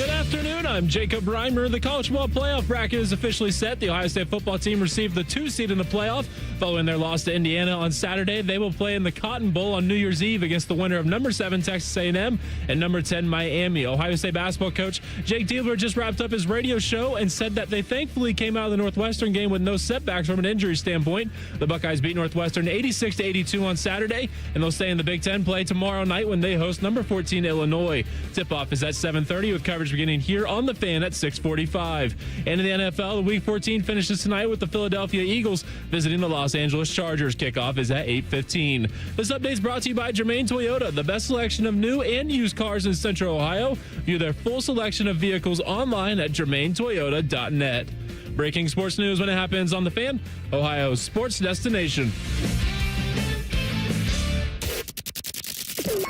Good afternoon. I'm Jacob Reimer. The college football playoff bracket is officially set. The Ohio State football team received the 2 seed in the playoff. Following their loss to Indiana on Saturday, they will play in the Cotton Bowl on New Year's Eve against the winner of number 7 Texas A&M and number 10 Miami. Ohio State basketball coach Jake Diebler just wrapped up his radio show and said that they thankfully came out of the Northwestern game with no setbacks from an injury standpoint. The Buckeyes beat Northwestern 86-82 on Saturday, and they'll stay in the Big Ten play tomorrow night when they host number 14 Illinois. Tip-off is at 7:30 with coverage beginning here on The Fan at 6:45. And in the NFL, the Week 14 finishes tonight with the Philadelphia Eagles visiting the Los Angeles Chargers. Kickoff is at 8:15. This update is brought to you by Germain Toyota, the best selection of new and used cars in Central Ohio. View their full selection of vehicles online at germaintoyota.net. Breaking sports news when it happens on The Fan, Ohio's sports destination.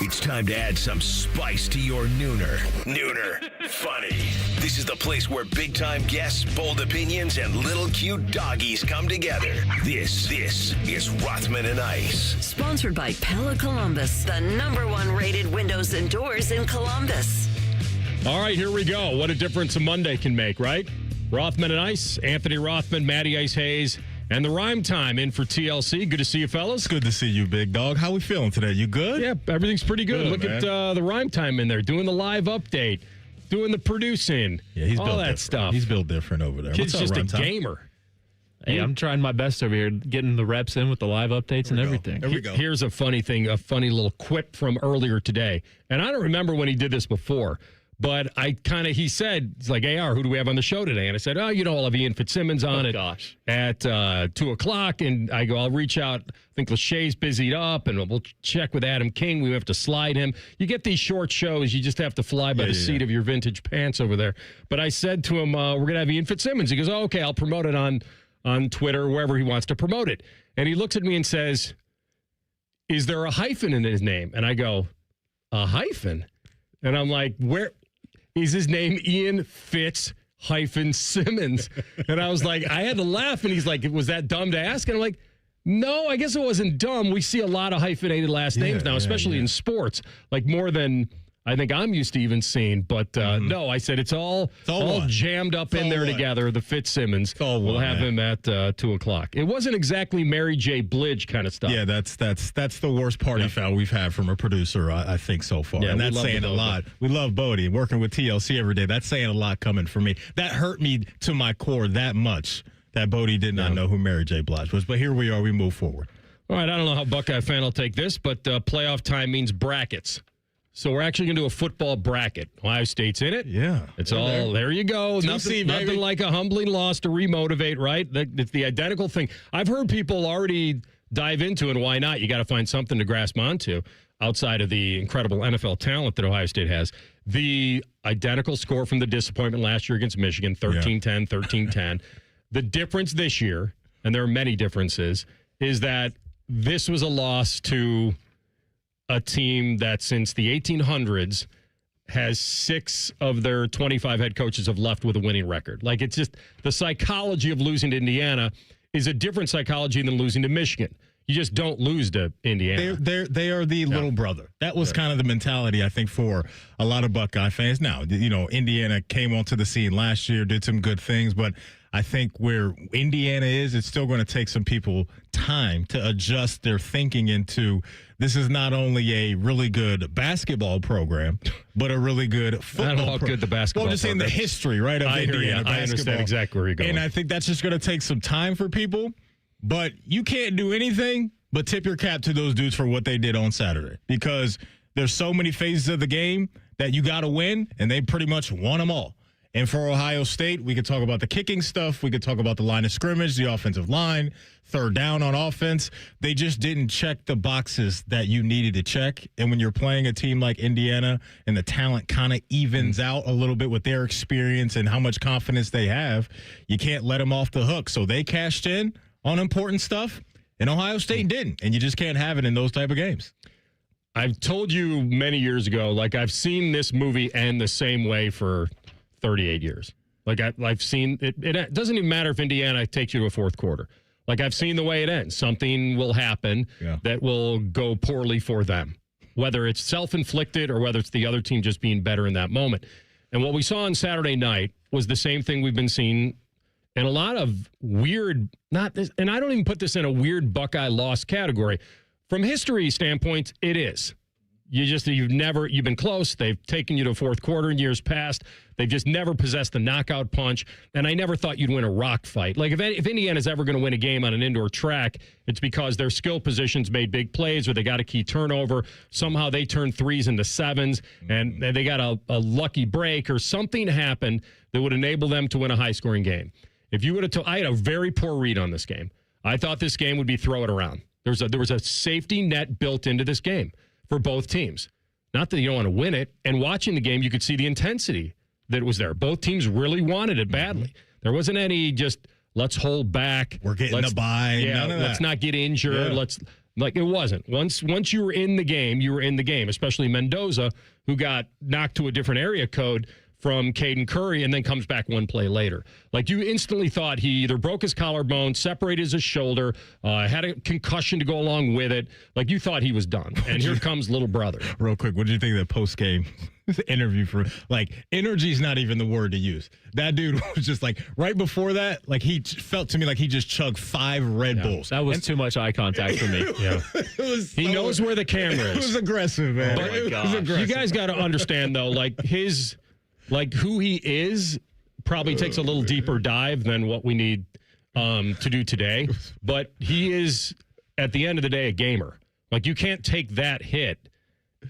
It's time to add some spice to your nooner. Nooner funny. This is the place where big-time guests, bold opinions, and little cute doggies come together. This is Rothman and Ice. Sponsored by Pella Columbus, the #1 rated windows and doors in Columbus. All right, here we go. What a difference a Monday can make, right? Rothman and Ice, Anthony Rothman, Matty Ice Hayes, and the Rhyme Time in for TLC. Good to see you, fellas. It's good to see you, big dog. How we feeling today? You good? Yeah, everything's pretty good. Look man. at the Rhyme Time in there, doing the live update, doing the producing, Yeah, he's all built that different. stuff. He's built different over there. Kid's What's up, just a Rhyme Time? gamer. Hey, I'm trying my best over here, getting the reps in with the live updates and everything. There we go. Here's a funny thing, a funny little quip from earlier today. And I don't remember when he did this before, but he said, it's like, AR, who do we have on the show today? And I said, I'll have Ian Fitzsimmons on at 2 o'clock. And I go, I'll reach out. I think Lachey's busied up, and we'll check with Adam King. We have to slide him. You get these short shows, you just have to fly by the seat of your vintage pants over there. But I said to him, we're going to have Ian Fitzsimmons. He goes, oh, okay, I'll promote it on Twitter, wherever he wants to promote it. And he looks at me and says, is there a hyphen in his name? And I go, a hyphen? And I'm like, where is his name? Ian Fitz Simmons. And I was like, I had to laugh. And he's like, was that dumb to ask? And I'm like, no, I guess it wasn't dumb. We see a lot of hyphenated last names now, especially in sports, like more than I think I'm used to even seeing. But no, I said it's all jammed up in there together, the Fitzsimmons. We'll have him at 2 o'clock. It wasn't exactly Mary J. Blige kind of stuff. Yeah, that's the worst party foul we've had from a producer, I think, so far. Yeah, and that's saying a lot. We love Bodie. Working with TLC every day, that's saying a lot coming from me. That hurt me to my core that much, that Bodie did not know who Mary J. Blige was. But here we are. We move forward. All right, I don't know how Buckeye fan will take this, but playoff time means brackets. So we're actually going to do a football bracket. Ohio State's in it. Yeah. It's all, there you go. Nothing like a humbling loss to remotivate, right? It's the identical thing. I've heard people already dive into it, and why not? You got to find something to grasp onto outside of the incredible NFL talent that Ohio State has. The identical score from the disappointment last year against Michigan, 13-10, 13-10. The difference this year, and there are many differences, is that this was a loss to a team that since the 1800s has 6 of their 25 head coaches have left with a winning record. Like, it's just the psychology of losing to Indiana is a different psychology than losing to Michigan. You just don't lose to Indiana. They are the little brother. That was kind of the mentality, I think, for a lot of Buckeye fans. Now, Indiana came onto the scene last year, did some good things, but I think where Indiana is, it's still going to take some people time to adjust their thinking into this is not only a really good basketball program, but a really good football program. I don't know how good the basketball Well, just in the history, right, of Indiana basketball. I understand exactly where you're going. And I think that's just going to take some time for people. But you can't do anything but tip your cap to those dudes for what they did on Saturday, because there's so many phases of the game that you got to win, and they pretty much won them all. And for Ohio State, we could talk about the kicking stuff. We could talk about the line of scrimmage, the offensive line, third down on offense. They just didn't check the boxes that you needed to check. And when you're playing a team like Indiana and the talent kind of evens out a little bit with their experience and how much confidence they have, you can't let them off the hook. So they cashed in on important stuff, and Ohio State didn't. And you just can't have it in those type of games. I've told you many years ago, like, I've seen this movie end the same way for 38 years. Like, I've seen it. It doesn't even matter if Indiana takes you to a fourth quarter. Like, I've seen the way it ends. Something will happen that will go poorly for them, whether it's self-inflicted or whether it's the other team just being better in that moment. And what we saw on Saturday night was the same thing we've been seeing in a lot of weird, and I don't even put this in a weird Buckeye loss category. From history standpoint, it is. You've been close. They've taken you to fourth quarter in years past. They've just never possessed the knockout punch. And I never thought you'd win a rock fight. Like if Indiana's ever going to win a game on an indoor track, it's because their skill positions made big plays or they got a key turnover. Somehow they turned threes into sevens and they got a lucky break or something happened that would enable them to win a high scoring game. If you would have I had a very poor read on this game. I thought this game would be throw it around. There was a safety net built into this game for both teams. Not that you don't want to win it. And watching the game, you could see the intensity that was there. Both teams really wanted it badly. There wasn't any just, let's hold back. We're getting the bye. Yeah, none of that. let's not get injured. Yeah. It wasn't. Once you were in the game, you were in the game, especially Mendoza, who got knocked to a different area code from Caden Curry and then comes back one play later. Like you instantly thought he either broke his collarbone, separated his shoulder, had a concussion to go along with it. Like you thought he was done. And here comes little brother. Real quick, what did you think of the post-game interview for, energy is not even the word to use. That dude was just right before that, he felt to me like he just chugged 5 Red Bulls. That was too much eye contact for me. Yeah. He knows where the camera is. It was aggressive, man. Oh, my gosh. Aggressive. You guys got to understand, though, who he is probably takes a little deeper dive than what we need to do today. But he is, at the end of the day, a gamer. You can't take that hit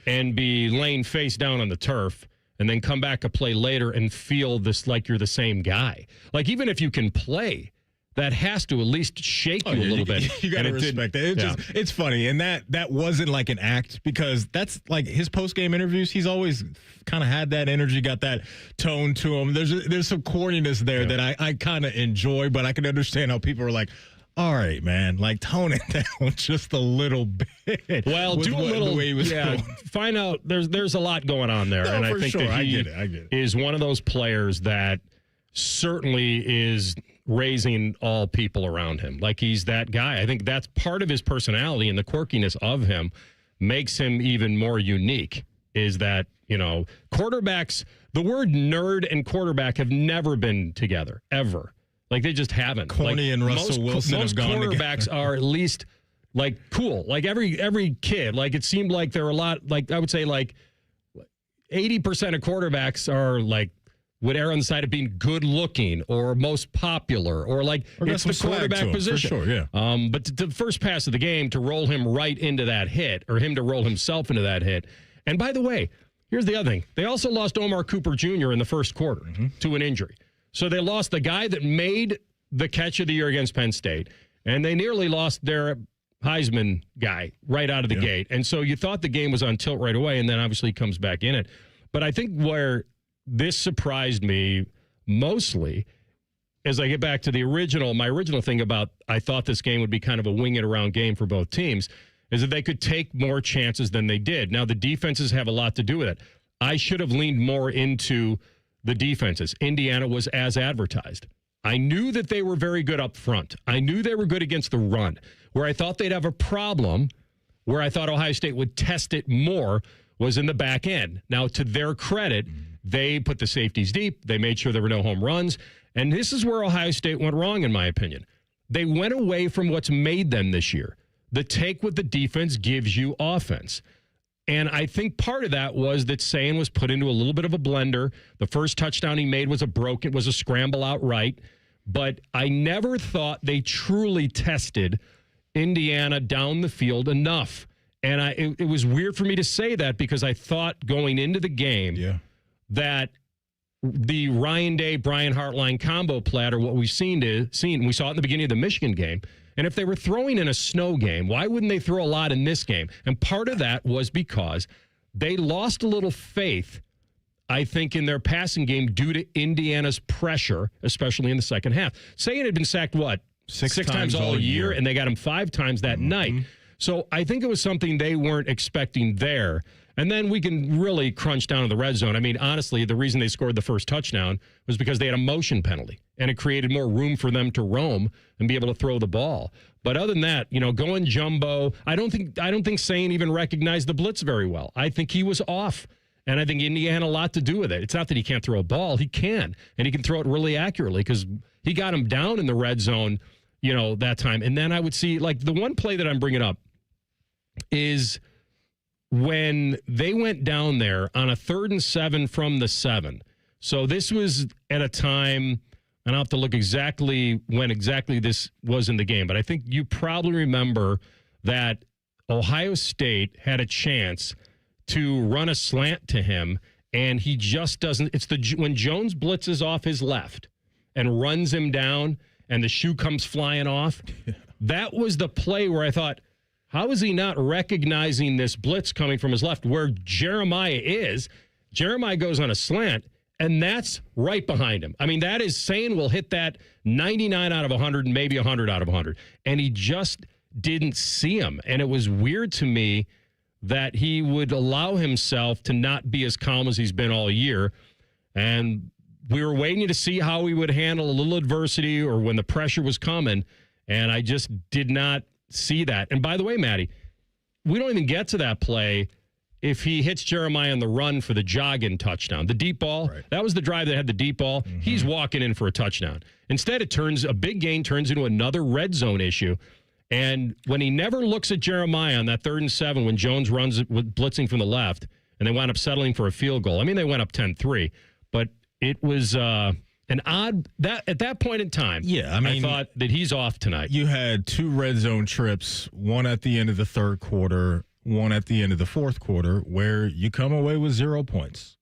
and be laying face down on the turf and then come back a play later and feel this like you're the same guy. Even if you can play, that has to at least shake you a little bit. You got to respect that. It's funny. And that wasn't an act because that's his post-game interviews. He's always kind of had that energy, got that tone to him. There's some corniness there that I kind of enjoy, but I can understand how people are all right, man, tone it down just a little bit. Well, do a little. The way he was going. Find out. There's a lot going on there. No, and I for think sure. that he I get it. is one of those players that certainly is raising all people around him. He's that guy. I think that's part of his personality, and the quirkiness of him makes him even more unique, is that, quarterbacks, the word nerd and quarterback have never been together, ever. They just haven't. Corny and Russell Wilson have gone together. Most quarterbacks are at least, cool. Every kid, it seemed like there were a lot, I would say, 80% of quarterbacks are, would err on the side of being good looking or most popular or it's the quarterback position. For sure, yeah. But the first pass of the game to roll him right into that hit or him to roll himself into that hit. And by the way, here's the other thing. They also lost Omar Cooper Jr. in the first quarter to an injury. So they lost the guy that made the catch of the year against Penn State, and they nearly lost their Heisman guy right out of the gate. And so you thought the game was on tilt right away, and then obviously he comes back in it. But I think where this surprised me mostly as I get back to my original thing about I thought this game would be kind of a wing it around game for both teams is that they could take more chances than they did. Now, the defenses have a lot to do with it. I should have leaned more into the defenses. Indiana was as advertised. I knew that they were very good up front. I knew they were good against the run. Where I thought they'd have a problem, where I thought Ohio State would test it more, was in the back end. Now, to their credit, they put the safeties deep. They made sure there were no home runs. And this is where Ohio State went wrong, in my opinion. They went away from what's made them this year. The take with the defense gives you offense. And I think part of that was that Sayin was put into a little bit of a blender. The first touchdown he made was a scramble outright. But I never thought they truly tested Indiana down the field enough. And it was weird for me to say that because I thought going into the game that the Ryan Day, Brian Hartline combo platter, what we've seen, we saw it in the beginning of the Michigan game. And if they were throwing in a snow game, why wouldn't they throw a lot in this game? And part of that was because they lost a little faith, I think, in their passing game due to Indiana's pressure, especially in the second half. Sayin had been sacked, six times all year, and they got him 5 times that night. So I think it was something they weren't expecting there. And then we can really crunch down to the red zone. I mean, honestly, the reason they scored the first touchdown was because they had a motion penalty, and it created more room for them to roam and be able to throw the ball. But other than that, going jumbo, I don't think Sayin even recognized the blitz very well. I think he was off. And I think Indiana had a lot to do with it. It's not that he can't throw a ball. He can. And he can throw it really accurately because he got him down in the red zone, that time. And then I would see, like, the one play that I'm bringing up is when they went down there on a 3rd and 7 from the 7. So this was at a time, and I'll have to look exactly when exactly this was in the game, but I think you probably remember that Ohio State had a chance to run a slant to him, and he just doesn't. It's when Jones blitzes off his left and runs him down, and the shoe comes flying off. That was the play where I thought, how is he not recognizing this blitz coming from his left where Jeremiah is? Jeremiah goes on a slant, and that's right behind him. I mean, that is saying we'll hit that 99 out of 100 and maybe 100 out of 100. And he just didn't see him. And it was weird to me that he would allow himself to not be as calm as he's been all year. And we were waiting to see how he would handle a little adversity or when the pressure was coming. And I just did not see that. And by the way, Maddie, we don't even get to that play if he hits Jeremiah on the run for the jogging touchdown. The deep ball, That was the drive that had the deep ball. Mm-hmm. He's walking in for a touchdown. Instead, a big gain turns into another red zone issue. And when he never looks at Jeremiah on that 3rd and 7 when Jones runs with blitzing from the left and they wound up settling for a field goal. I mean, they went up 10-3, but it was an odd that at that point in time. Yeah, I mean, I thought that he's off tonight. You had 2 red zone trips, one at the end of the 3rd quarter, one at the end of the 4th quarter, where you come away with 0 points.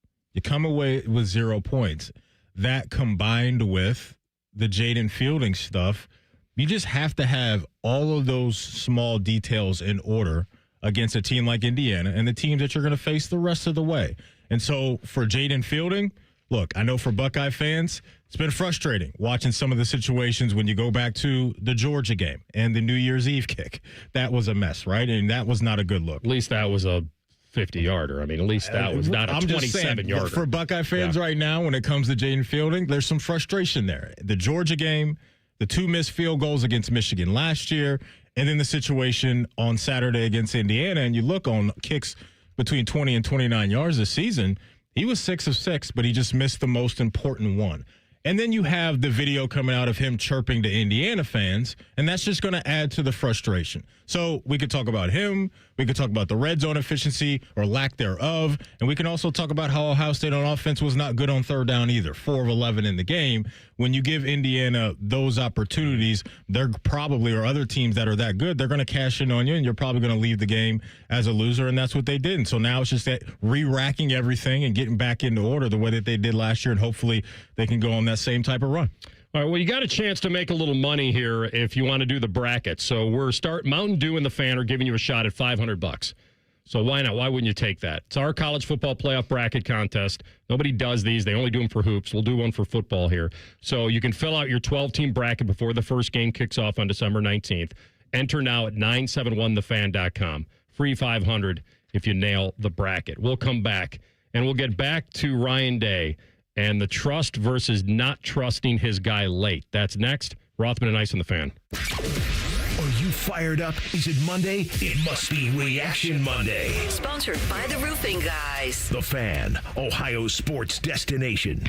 That combined with the Jaden Fielding stuff, you just have to have all of those small details in order against a team like Indiana and the teams that you're going to face the rest of the way. And so for Jaden Fielding, look, I know for Buckeye fans, it's been frustrating watching some of the situations when you go back to the Georgia game and the New Year's Eve kick. That was a mess, right? And that was not a good look. At least that was a 50-yarder. I mean, at least that was not a 27-yarder. For Buckeye fans right now, when it comes to Jaden Fielding, there's some frustration there. The Georgia game, the 2 missed field goals against Michigan last year, and then the situation on Saturday against Indiana, and you look on kicks between 20 and 29 yards this season, he was 6 of 6, but he just missed the most important one. And then you have the video coming out of him chirping to Indiana fans, and that's just going to add to the frustration. So we could talk about him. We could talk about the red zone efficiency or lack thereof. And we can also talk about how Ohio State on offense was not good on 3rd down either, 4 of 11 in the game. When you give Indiana those opportunities, they're probably, or other teams that are that good, they're going to cash in on you, and you're probably going to leave the game as a loser, and that's what they did. And so now it's just that re-racking everything and getting back into order the way that they did last year, and hopefully they can go on that same type of run. All right, well, you got a chance to make a little money here if you want to do the bracket. So Mountain Dew and the Fan are giving you a shot at $500. So why not? Why wouldn't you take that? It's our college football playoff bracket contest. Nobody does these. They only do them for hoops. We'll do one for football here. So you can fill out your 12-team bracket before the first game kicks off on December 19th. Enter now at 971thefan.com. Free $500 if you nail the bracket. We'll come back, and we'll get back to Ryan Day and the trust versus not trusting his guy late. That's next. Rothman and Ice on the Fan. Are you fired up? Is it Monday? It must be Reaction Monday. Sponsored by the Roofing Guys. The Fan, Ohio sports destination.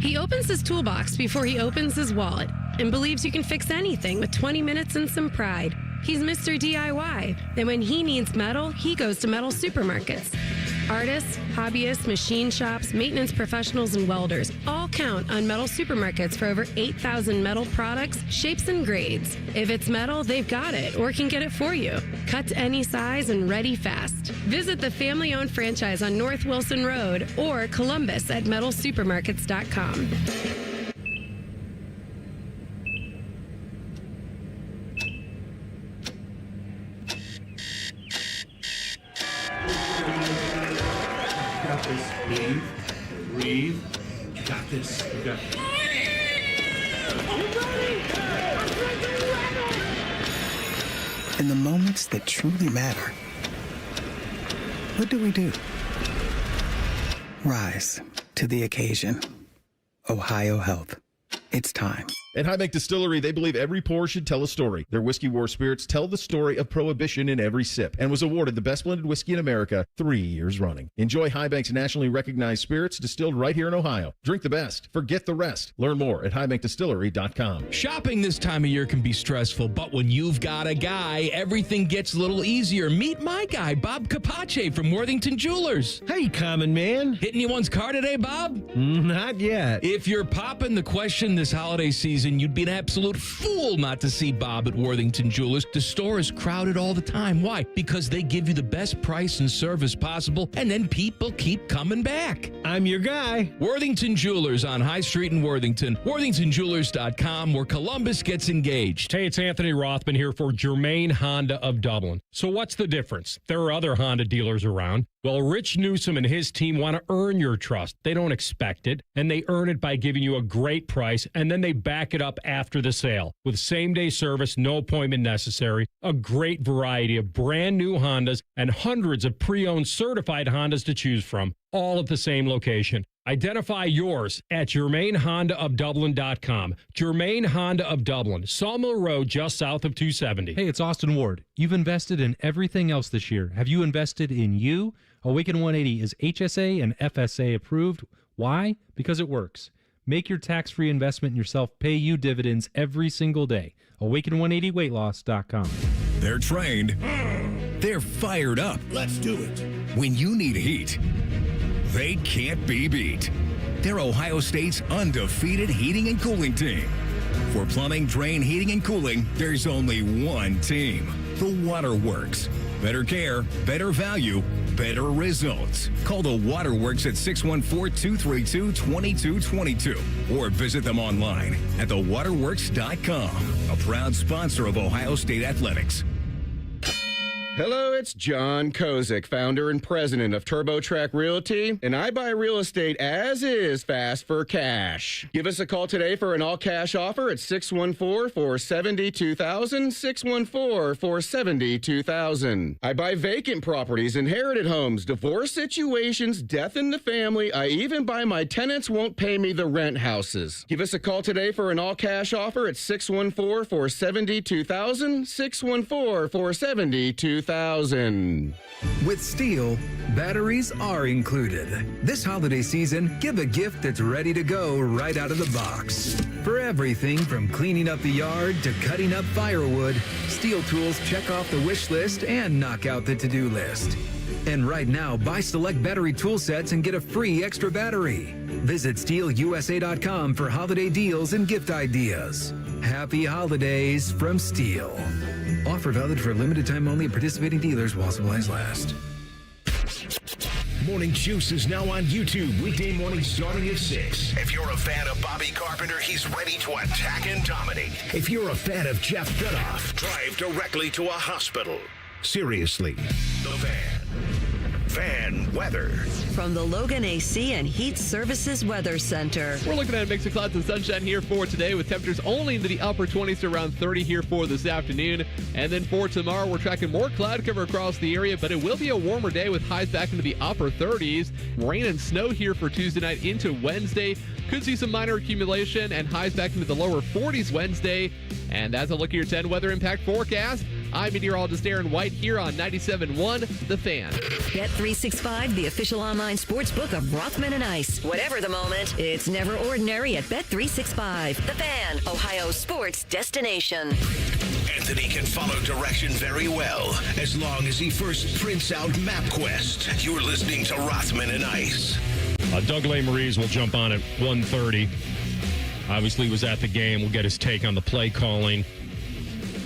He opens his toolbox before he opens his wallet and believes you can fix anything with 20 minutes and some pride. He's Mr. DIY. And when he needs metal, he goes to metal supermarkets. Artists, hobbyists, machine shops, maintenance professionals, and welders all count on metal supermarkets for over 8,000 metal products, shapes, and grades. If it's metal, they've got it or can get it for you. Cut to any size and ready fast. Visit the family-owned franchise on North Wilson Road or Columbus at metalsupermarkets.com. Breathe. You got this. You got it. In the moments that truly matter, what do? Rise to the occasion. Ohio Health. It's time. At High Bank Distillery, they believe every pour should tell a story. Their Whiskey War spirits tell the story of Prohibition in every sip and was awarded the best blended whiskey in America 3 years running. Enjoy High Bank's nationally recognized spirits distilled right here in Ohio. Drink the best. Forget the rest. Learn more at highbankdistillery.com. Shopping this time of year can be stressful, but when you've got a guy, everything gets a little easier. Meet my guy, Bob Capace from Worthington Jewelers. Hey, common man. Hitting anyone's car today, Bob? Not yet. If you're popping the question this holiday season, you'd be an absolute fool not to see Bob at Worthington Jewelers. The store is crowded all the time. Why? Because they give you the best price and service possible, and then people keep coming back. I'm your guy. Worthington Jewelers on High Street in Worthington. WorthingtonJewelers.com, where Columbus gets engaged. Hey, it's Anthony Rothman here for Germain Honda of Dublin. So what's the difference? There are other Honda dealers around. Well, Rich Newsom and his team want to earn your trust. They don't expect it, and they earn it by giving you a great price, and then they back it up after the sale with same-day service, no appointment necessary, a great variety of brand new Hondas, and hundreds of pre-owned certified Hondas to choose from, all at the same location. Identify yours at GermainHondaofDublin.com. Germain Honda of Dublin, Sawmill Road, just south of 270. Hey, it's Austin Ward. You've invested in everything else this year. Have you invested in you? Awaken 180 is HSA and FSA approved. Why? Because it works. Make your tax-free investment in yourself pay you dividends every single day. Awaken180weightloss.com. They're trained. They're fired up. Let's do it. When you need heat, they can't be beat. They're Ohio State's undefeated heating and cooling team. For plumbing, drain, heating, and cooling, there's only one team. The Waterworks. Better care, better value, better results. Call the Waterworks at 614-232-2222 or visit them online at thewaterworks.com. A proud sponsor of Ohio State Athletics. Hello, it's John Kozik, founder and president of TurboTrack Realty, and I buy real estate as is fast for cash. Give us a call today for an all-cash offer at 614-470-2000, 614-470-2000. I buy vacant properties, inherited homes, divorce situations, death in the family. I even buy my tenants won't pay me the rent houses. Give us a call today for an all-cash offer at 614-470-2000, 614-470-2000. With Steel, batteries are included. This holiday season, give a gift that's ready to go right out of the box. For everything from cleaning up the yard to cutting up firewood, Steel tools check off the wish list and knock out the to-do list. And right now, buy select battery tool sets and get a free extra battery. Visit SteelUSA.com for holiday deals and gift ideas. Happy holidays from Steel. Offer valid for a limited time only at participating dealers while supplies last. Morning Juice is now on YouTube, weekday mornings starting at 6. If you're a fan of Bobby Carpenter, he's ready to attack and dominate. If you're a fan of Jeff Goodoff, drive directly to a hospital. Seriously, the Van. Van weather. From the Logan AC and Heat Services Weather Center. We're looking at a mix of clouds and sunshine here for today, with temperatures only into the upper 20s to around 30 here for this afternoon. And then for tomorrow, we're tracking more cloud cover across the area, but it will be a warmer day with highs back into the upper 30s. Rain and snow here for Tuesday night into Wednesday. Could see some minor accumulation and highs back into the lower 40s Wednesday. And that's a look at your 10 weather impact forecast. I'm meteorologist Aaron White here on 97.1 The Fan. Bet365, the official online sports book of Rothman and Ice. Whatever the moment, it's never ordinary at Bet365. The Fan, Ohio's sports destination. Anthony can follow direction very well, as long as he first prints out MapQuest. You're listening to Rothman and Ice. Doug Lesmerises will jump on at 1:30. Obviously was at the game. We'll get his take on the play calling.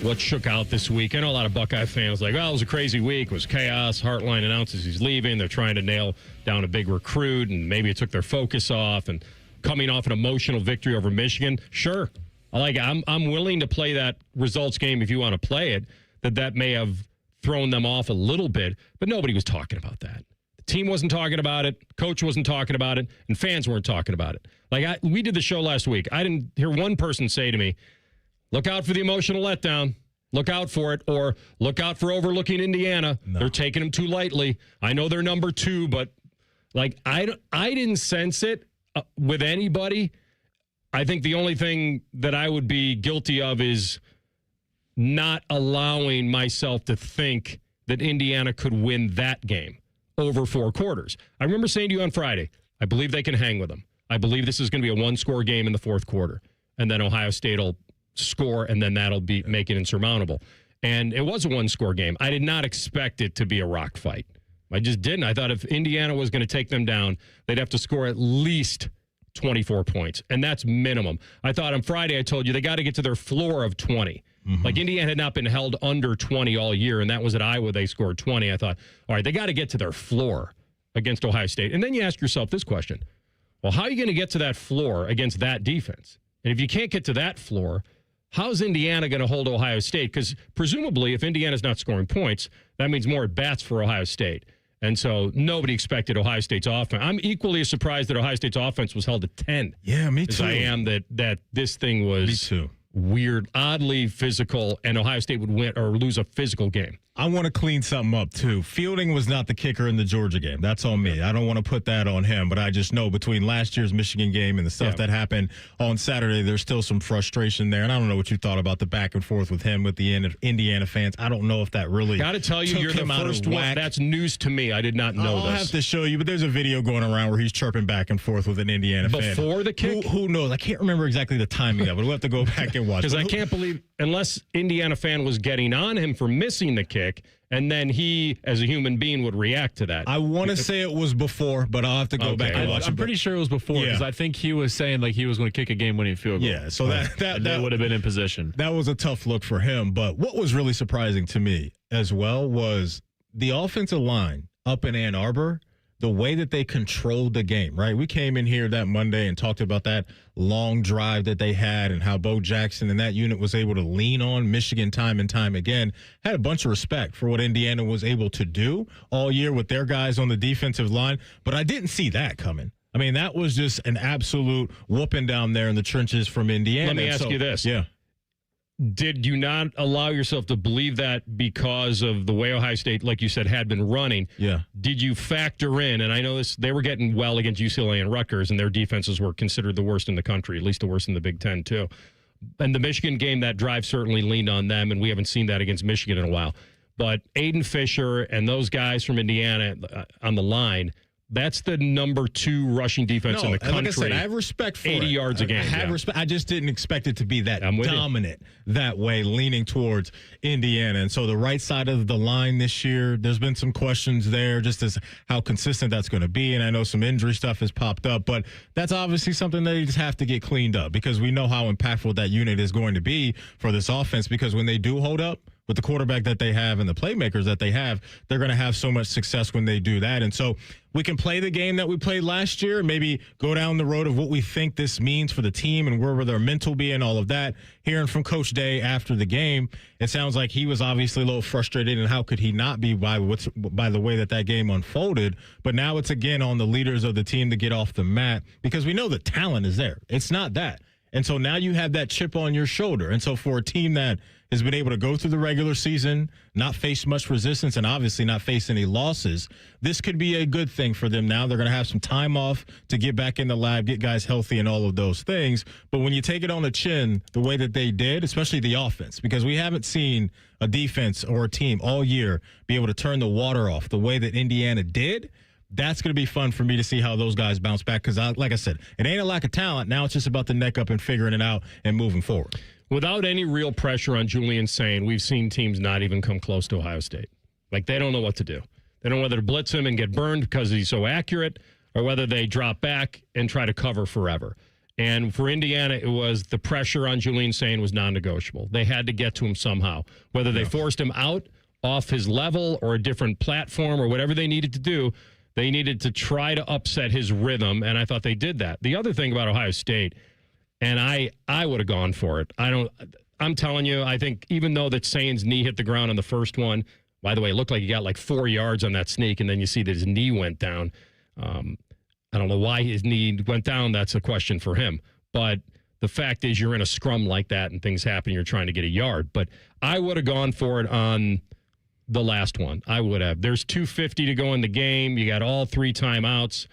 What shook out this week. I know a lot of Buckeye fans like, well, it was a crazy week. It was chaos. Hartline announces he's leaving. They're trying to nail down a big recruit, and maybe it took their focus off. And coming off an emotional victory over Michigan, sure. I'm willing to play that results game if you want to play it, that may have thrown them off a little bit, but nobody was talking about that. The team wasn't talking about it. Coach wasn't talking about it, and fans weren't talking about it. We did the show last week. I didn't hear one person say to me, look out for the emotional letdown. Look out for it, or look out for overlooking Indiana. No. They're taking them too lightly. I know they're number 2, but I didn't sense it with anybody. I think the only thing that I would be guilty of is not allowing myself to think that Indiana could win that game over 4 quarters. I remember saying to you on Friday, I believe they can hang with them. I believe this is going to be a 1-score game in the 4th quarter. And then Ohio State will score, and then that'll make it insurmountable. And it was a 1-score game. I did not expect it to be a rock fight. I just didn't. I thought if Indiana was going to take them down, they'd have to score at least 24 points, and that's minimum. I thought on Friday I told you they got to get to their floor of 20. Like Indiana had not been held under 20 all year, and that was at Iowa. They scored 20. I thought, all right, they got to get to their floor against Ohio State. And then you ask yourself this question. Well, how are you going to get to that floor against that defense? And if you can't get to that floor, how's Indiana going to hold Ohio State? Because presumably if Indiana's not scoring points, that means more at-bats for Ohio State. And so nobody expected Ohio State's offense. I'm equally as surprised that Ohio State's offense was held at 10. Yeah, me too. As I am that this thing was weird, oddly physical, and Ohio State would win or lose a physical game. I want to clean something up, too. Fielding was not the kicker in the Georgia game. That's on me. I don't want to put that on him, but I just know between last year's Michigan game and the stuff that happened on Saturday, there's still some frustration there. And I don't know what you thought about the back and forth with him with the Indiana fans. I don't know if that really got to tell you, you're the first one. That's news to me. I did not know this. I'll have to show you, but there's a video going around where he's chirping back and forth with an Indiana fan. Before the kick? Who knows? I can't remember exactly the timing of it. We'll have to go back and watch. Because I can't believe, unless Indiana fan was getting on him for missing the kick, and then he, as a human being, would react to that. I want to say it was before, but I'll have to go back and watch it. I'm pretty sure it was before because I think he was saying like he was going to kick a game-winning field goal. Yeah, so that would have been in position. That was a tough look for him. But what was really surprising to me as well was the offensive line up in Ann Arbor, the way that they controlled the game, right? We came in here that Monday and talked about that long drive that they had and how Bo Jackson and that unit was able to lean on Michigan time and time again. Had a bunch of respect for what Indiana was able to do all year with their guys on the defensive line, but I didn't see that coming. I mean, that was just an absolute whooping down there in the trenches from Indiana. Let me ask you this. Yeah. Did you not allow yourself to believe that because of the way Ohio State, like you said, had been running? Yeah. Did you factor in, and I know this, they were getting well against UCLA and Rutgers, and their defenses were considered the worst in the country, at least the worst in the Big Ten, too. And the Michigan game, that drive certainly leaned on them, and we haven't seen that against Michigan in a while. But Aiden Fisher and those guys from Indiana on the line, that's the number 2 rushing defense in the country. Like I said, I have respect for 80 yards a game. I have respect. I just didn't expect it to be that dominant that way, leaning towards Indiana. And so the right side of the line this year, there's been some questions there just as how consistent that's going to be. And I know some injury stuff has popped up, but that's obviously something they just have to get cleaned up because we know how impactful that unit is going to be for this offense because when they do hold up, with the quarterback that they have and the playmakers that they have, they're going to have so much success when they do that. And so we can play the game that we played last year, maybe go down the road of what we think this means for the team and where will their mental be and all of that. Hearing from Coach Day after the game, it sounds like he was obviously a little frustrated, and how could he not be by the way that game unfolded. But now it's again on the leaders of the team to get off the mat because we know the talent is there. It's not that. And so now you have that chip on your shoulder. And so for a team that has been able to go through the regular season, not face much resistance, and obviously not face any losses, this could be a good thing for them now. They're going to have some time off to get back in the lab, get guys healthy and all of those things. But when you take it on the chin the way that they did, especially the offense, because we haven't seen a defense or a team all year be able to turn the water off the way that Indiana did, that's going to be fun for me to see how those guys bounce back because, like I said, it ain't a lack of talent. Now it's just about the neck up and figuring it out and moving forward. Without any real pressure on Julian Sain, we've seen teams not even come close to Ohio State. Like, they don't know what to do. They don't know whether to blitz him and get burned because he's so accurate or whether they drop back and try to cover forever. And for Indiana, it was the pressure on Julian Sain was non-negotiable. They had to get to him somehow, whether they forced him out off his level or a different platform or whatever they needed to do. They needed to try to upset his rhythm, and I thought they did that. The other thing about Ohio State, and I would have gone for it. I'm telling you, I think even though that Sain's knee hit the ground on the first one, by the way, it looked like he got like 4 yards on that sneak, and then you see that his knee went down. I don't know why his knee went down. That's a question for him. But the fact is you're in a scrum like that and things happen, you're trying to get a yard. But I would have gone for it on the last one. I would have. There's 2:50 to go in the game. You got all 3 timeouts.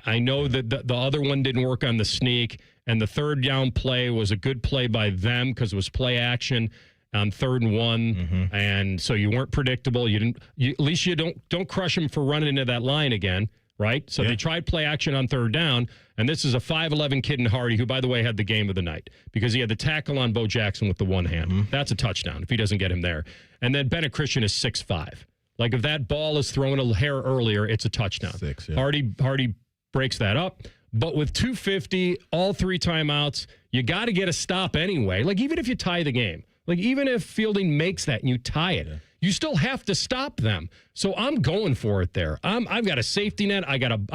I know that the other one didn't work on the sneak, and the third down play was a good play by them because it was play action on 3rd and 1, and so you weren't predictable. At least you don't crush them for running into that line again, right? So they tried play action on 3rd down, and this is a 5'11" kid in Hardy, who, by the way, had the game of the night because he had the tackle on Bo Jackson with the one hand. That's a touchdown if he doesn't get him there. And then Bennett Christian is 6'5". Like, if that ball is thrown a hair earlier, it's a touchdown. Hardy breaks that up. But with 2:50, all 3 timeouts, you got to get a stop anyway. Like, even if you tie the game, like, even if Fielding makes that and you tie it, you still have to stop them. So I'm going for it there. I've got a safety net. I'm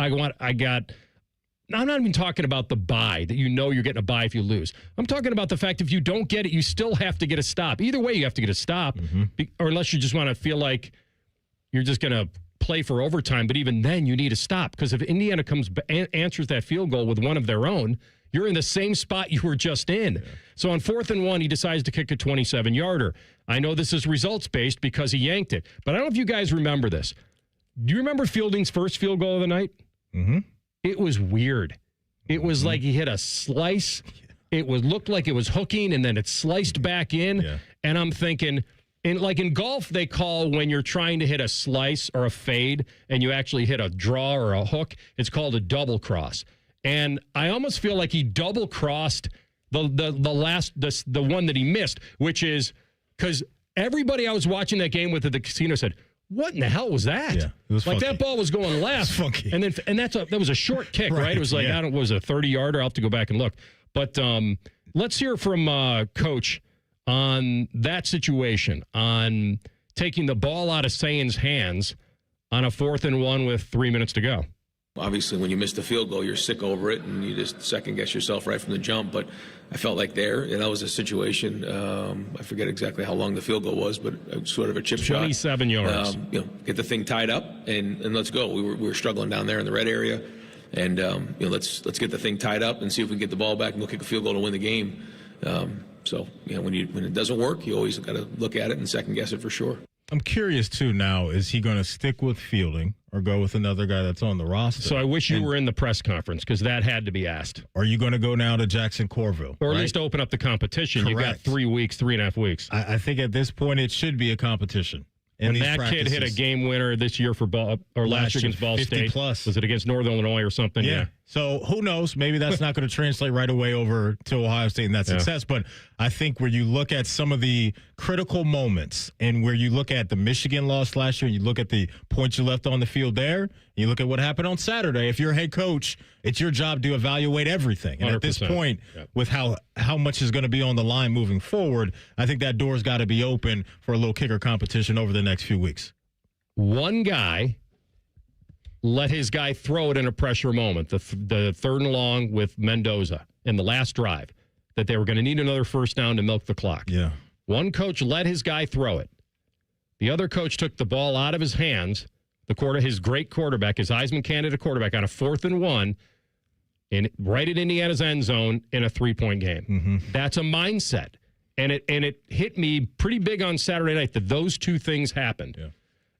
not even talking about the bye, that you're getting a bye if you lose. I'm talking about the fact if you don't get it, you still have to get a stop. Either way, you have to get a stop, or unless you just want to feel like you're just going to play for overtime. But even then, you need to stop, because if Indiana answers that field goal with one of their own, you're in the same spot you were just in. Yeah. So on 4th and 1, he decides to kick a 27-yarder. I know this is results-based because he yanked it, but I don't know if you guys remember this. Do you remember Fielding's first field goal of the night? It was weird. It was like he hit a slice. It looked like it was hooking, and then it sliced back in. Yeah. And I'm thinking, in golf, they call when you're trying to hit a slice or a fade and you actually hit a draw or a hook, it's called a double cross. And I almost feel like he double crossed the one that he missed, which is because everybody I was watching that game with at the casino said, "What in the hell was that?" Yeah, it was like funky. That ball was going left, funky. and that was a short kick, right? It was like what was it, a 30-yarder? I'll have to go back and look. But let's hear from Coach on that situation, on taking the ball out of Sain's hands on a 4th and 1 with 3 minutes to go. Obviously, when you miss the field goal, you're sick over it, and you just second-guess yourself right from the jump. But I felt like that was a situation. I forget exactly how long the field goal was, but it was sort of a chip 27 shot. yards. Get the thing tied up, and let's go. We were struggling down there in the red area, and let's get the thing tied up and see if we can get the ball back and we'll kick a field goal to win the game. So when it doesn't work, you always got to look at it and second-guess it for sure. I'm curious, too, now, is he going to stick with Fielding or go with another guy that's on the roster? So I wish you were in the press conference, because that had to be asked. Are you going to go now to Jackson Corville? Or at least open up the competition. Correct. You got 3.5 weeks. I think at this point it should be a competition. And that kid hit a game winner this year for last year against Ball State. Plus. Was it against Northern Illinois or something? Yeah. So who knows? Maybe that's not going to translate right away over to Ohio State and that success. But I think where you look at some of the critical moments, and where you look at the Michigan loss last year, you look at the points you left on the field there, you look at what happened on Saturday. If you're a head coach, it's your job to evaluate everything. And 100%. at this point, with how much is going to be on the line moving forward, I think that door's got to be open for a little kicker competition over the next few weeks. One guy let his guy throw it in a pressure moment, the 3rd and long with Mendoza in the last drive, that they were going to need another first down to milk the clock. Yeah. One coach let his guy throw it. The other coach took the ball out of his hands, his great quarterback, his Heisman candidate quarterback, on a 4th and 1, right at Indiana's end zone in a 3-point game. That's a mindset. And it hit me pretty big on Saturday night that those two things happened. Yeah.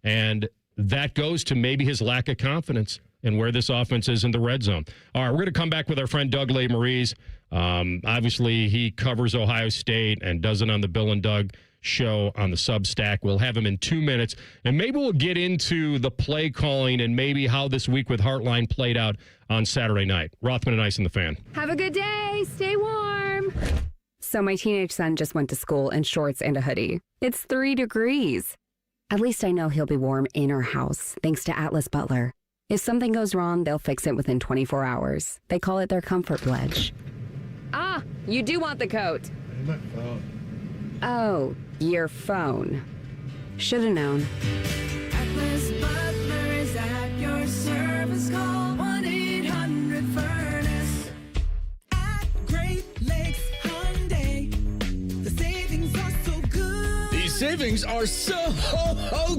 And that goes to maybe his lack of confidence in where this offense is in the red zone. All right, we're going to come back with our friend Doug Lesmerises. Obviously, he covers Ohio State and does it on the Bill and Doug show on the Substack. We'll have him in 2 minutes, and maybe we'll get into the play calling and maybe how this week with Heartline played out on Saturday night. Rothman and Ice in the Fan. Have a good day. Stay warm. So my teenage son just went to school in shorts and a hoodie. It's 3 degrees. At least I know he'll be warm in our house, thanks to Atlas Butler. If something goes wrong, they'll fix it within 24 hours. They call it their comfort pledge. Ah, you do want the coat. My phone. Oh, your phone. Should have known. Atlas Butler is at your service. Call 1-800-FURNACE. At Great Lakes Hyundai, the savings are so good. These savings are so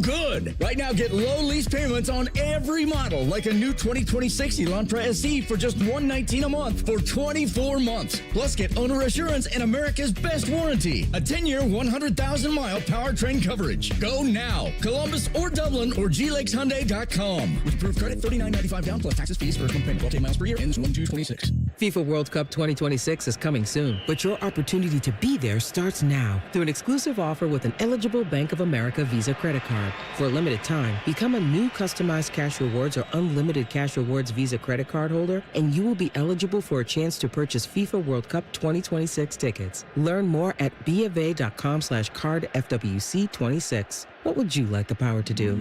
good. Right now, get low lease payments on every model, like a new 2026 Elantra SE for just $119 a month for 24 months. Plus, get owner assurance and America's best warranty. A 10-year, 100,000-mile powertrain coverage. Go now. Columbus or Dublin or glexhyundai.com. With approved credit, $39.95 down plus taxes, fees, first month payment. 12 miles per year. Ends 1/2/26. FIFA World Cup 2026 is coming soon, but your opportunity to be there starts now through an exclusive offer with an eligible Bank of America Visa credit card. For a limited time, become a new customized cash rewards or unlimited cash rewards Visa credit card holder, and you will be eligible for a chance to purchase FIFA World Cup 2026 tickets. Learn more at BofA.com/cardFWC26. What would you like the power to do?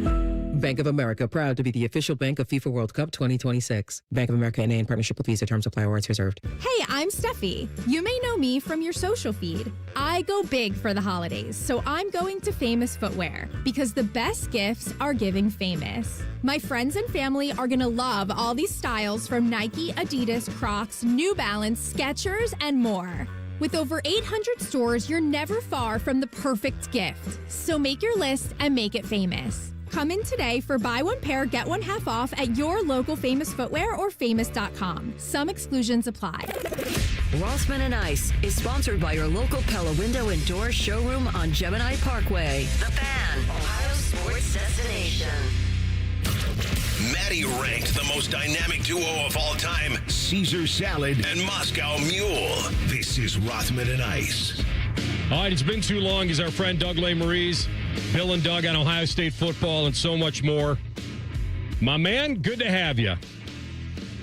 Bank of America, proud to be the official bank of FIFA World Cup 2026. Bank of America NA in partnership with Visa. Terms apply. Warrants reserved. Hey, I'm Steffi. You may know me from your social feed. I go big for the holidays, so I'm going to Famous Footwear because the best gifts are giving famous. My friends and family are going to love all these styles from Nike, Adidas, Crocs, New Balance, Skechers, and more. With over 800 stores, you're never far from the perfect gift. So make your list and make it famous. Come in today for buy one pair, get one half off at your local Famous Footwear or famous.com. Some exclusions apply. Rothman and Ice is sponsored by your local Pella Window and Door showroom on Gemini Parkway. The Fan, Ohio sports destination. Maddie ranked the most dynamic duo of all time, Caesar Salad and Moscow Mule. This is Rothman and Ice. All right, it's been too long. Is our friend Doug Lesmerises, Bill and Doug on Ohio State football and so much more. My man, good to have you.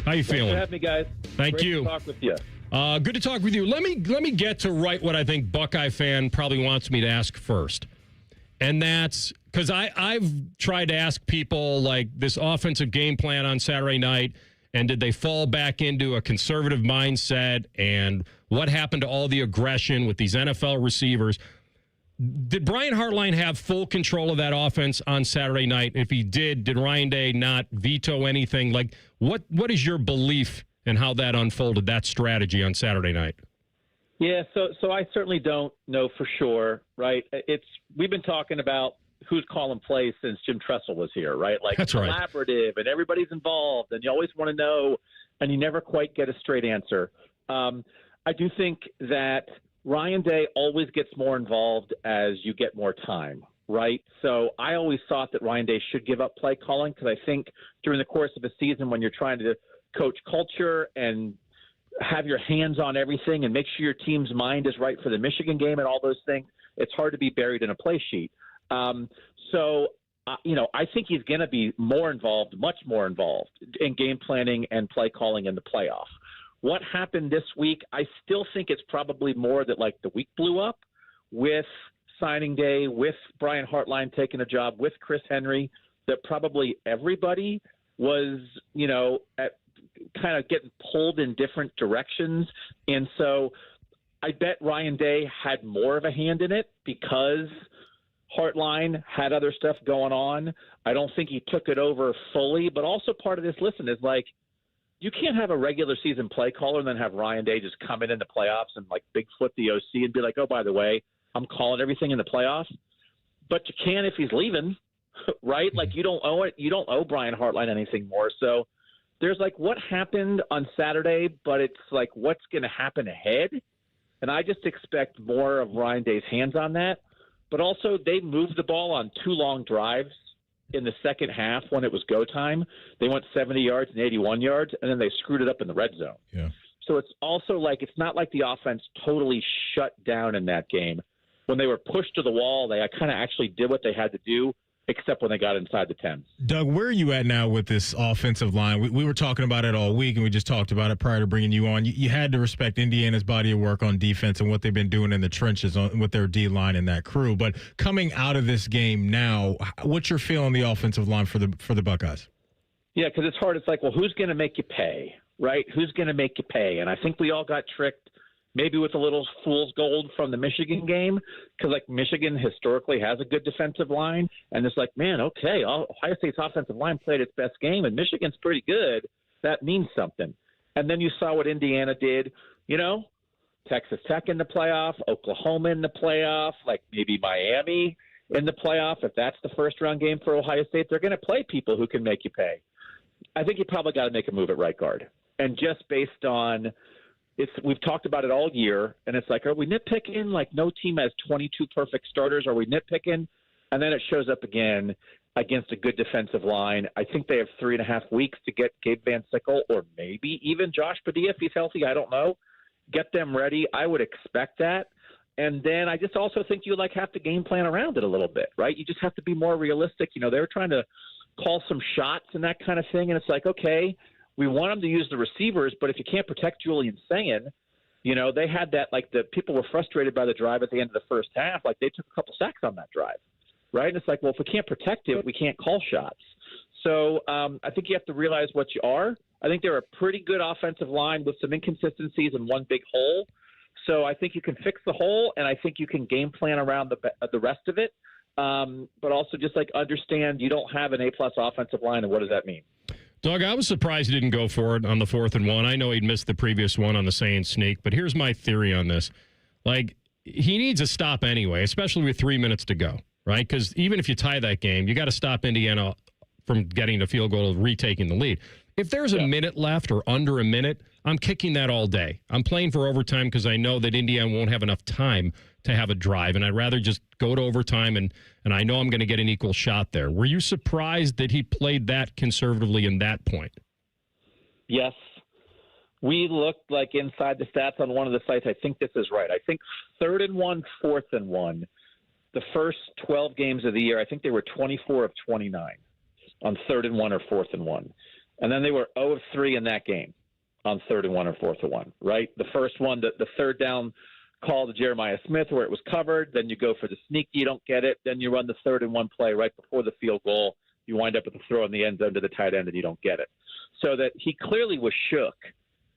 How you feeling? Thanks for having me, guys. Thank Great you. to talk with you. Good to talk with you. Let me get to right what I think Buckeye fan probably wants me to ask first. And that's because I've tried to ask people like this offensive game plan on Saturday night, and did they fall back into a conservative mindset, and what happened to all the aggression with these NFL receivers? Did Brian Hartline have full control of that offense on Saturday night? If he did Ryan Day not veto anything? Like, what is your belief in how that unfolded, that strategy on Saturday night? Yeah, so I certainly don't know for sure, right? We've been talking about who's calling plays since Jim Tressel was here, right? Like, that's right. Collaborative, and everybody's involved, and you always want to know, and you never quite get a straight answer. I do think that Ryan Day always gets more involved as you get more time, right? So I always thought that Ryan Day should give up play calling, because I think during the course of a season when you're trying to coach culture and have your hands on everything and make sure your team's mind is right for the Michigan game and all those things, it's hard to be buried in a play sheet. I think he's going to be more involved, much more involved in game planning and play calling in the playoff. What happened this week, I still think it's probably more that like the week blew up with signing day, with Brian Hartline taking a job, with Chris Henry, that probably everybody was, kind of getting pulled in different directions. And so I bet Ryan Day had more of a hand in it because Hartline had other stuff going on. I don't think he took it over fully, but also part of this, is like, you can't have a regular season play caller and then have Ryan Day just come in the playoffs and like Bigfoot the OC and be like, oh, by the way, I'm calling everything in the playoffs. But you can if he's leaving, right? Like, you don't owe it. You don't owe Brian Hartline anything more. So there's like what happened on Saturday, but it's like what's going to happen ahead. And I just expect more of Ryan Day's hands on that. But also they moved the ball on 2 long drives in the second half when it was go time. They went 70 yards and 81 yards, and then they screwed it up in the red zone. Yeah. So it's also like it's not like the offense totally shut down in that game. When they were pushed to the wall, they kind of actually did what they had to do, except when they got inside the 10. Doug, where are you at now with this offensive line? We were talking about it all week, and we just talked about it prior to bringing you on. You had to respect Indiana's body of work on defense and what they've been doing in the trenches with their D-line and that crew. But coming out of this game now, what's your feel on the offensive line for the Buckeyes? Yeah, because it's hard. It's like, well, who's going to make you pay, right? Who's going to make you pay? And I think we all got tricked maybe with a little fool's gold from the Michigan game, because like Michigan historically has a good defensive line, and it's like, man, okay, Ohio State's offensive line played its best game, and Michigan's pretty good. That means something. And then you saw what Indiana did, Texas Tech in the playoff, Oklahoma in the playoff, like maybe Miami, in the playoff, if that's the first-round game for Ohio State, they're going to play people who can make you pay. I think you probably got to make a move at right guard. And just based on we've talked about it all year, and it's like, are we nitpicking? Like, no team has 22 perfect starters. Are we nitpicking? And then it shows up again against a good defensive line. I think they have 3.5 weeks to get Gabe Van Sickle or maybe even Josh Padilla if he's healthy. I don't know. Get them ready. I would expect that. And then I just also think you have to game plan around it a little bit, right? You just have to be more realistic. They're trying to call some shots and that kind of thing. And it's like, okay, we want them to use the receivers, but if you can't protect Julian Sayin, they had that, the people were frustrated by the drive at the end of the first half. Like, they took a couple sacks on that drive, right? And it's like, well, if we can't protect it, we can't call shots. So I think you have to realize what you are. I think they're a pretty good offensive line with some inconsistencies and one big hole. So I think you can fix the hole, and I think you can game plan around the rest of it. But also just understand you don't have an A-plus offensive line, and what does that mean? Doug, I was surprised he didn't go for it on the 4th and 1. I know he'd missed the previous one on the Sayin sneak, but here's my theory on this. He needs a stop anyway, especially with 3 minutes to go, right? Because even if you tie that game, you got to stop Indiana from getting a field goal, retaking the lead. If there's a minute left or under a minute, I'm kicking that all day. I'm playing for overtime because I know that Indiana won't have enough time to have a drive, and I'd rather just go to overtime, and I know I'm going to get an equal shot there. Were you surprised that he played that conservatively in that point? Yes. We looked inside the stats on one of the sites. I think this is right. I think 3rd and 1, 4th and 1, the first 12 games of the year, I think they were 24 of 29 on 3rd and 1 or 4th and 1. And then they were 0 of 3 in that game on 3rd and 1 or 4th and 1, right? The first one, the third down call to Jeremiah Smith where it was covered. Then you go for the sneak. You don't get it. Then you run the 3rd and 1 play right before the field goal. You wind up with a throw in the end zone to the tight end and you don't get it. So that he clearly was shook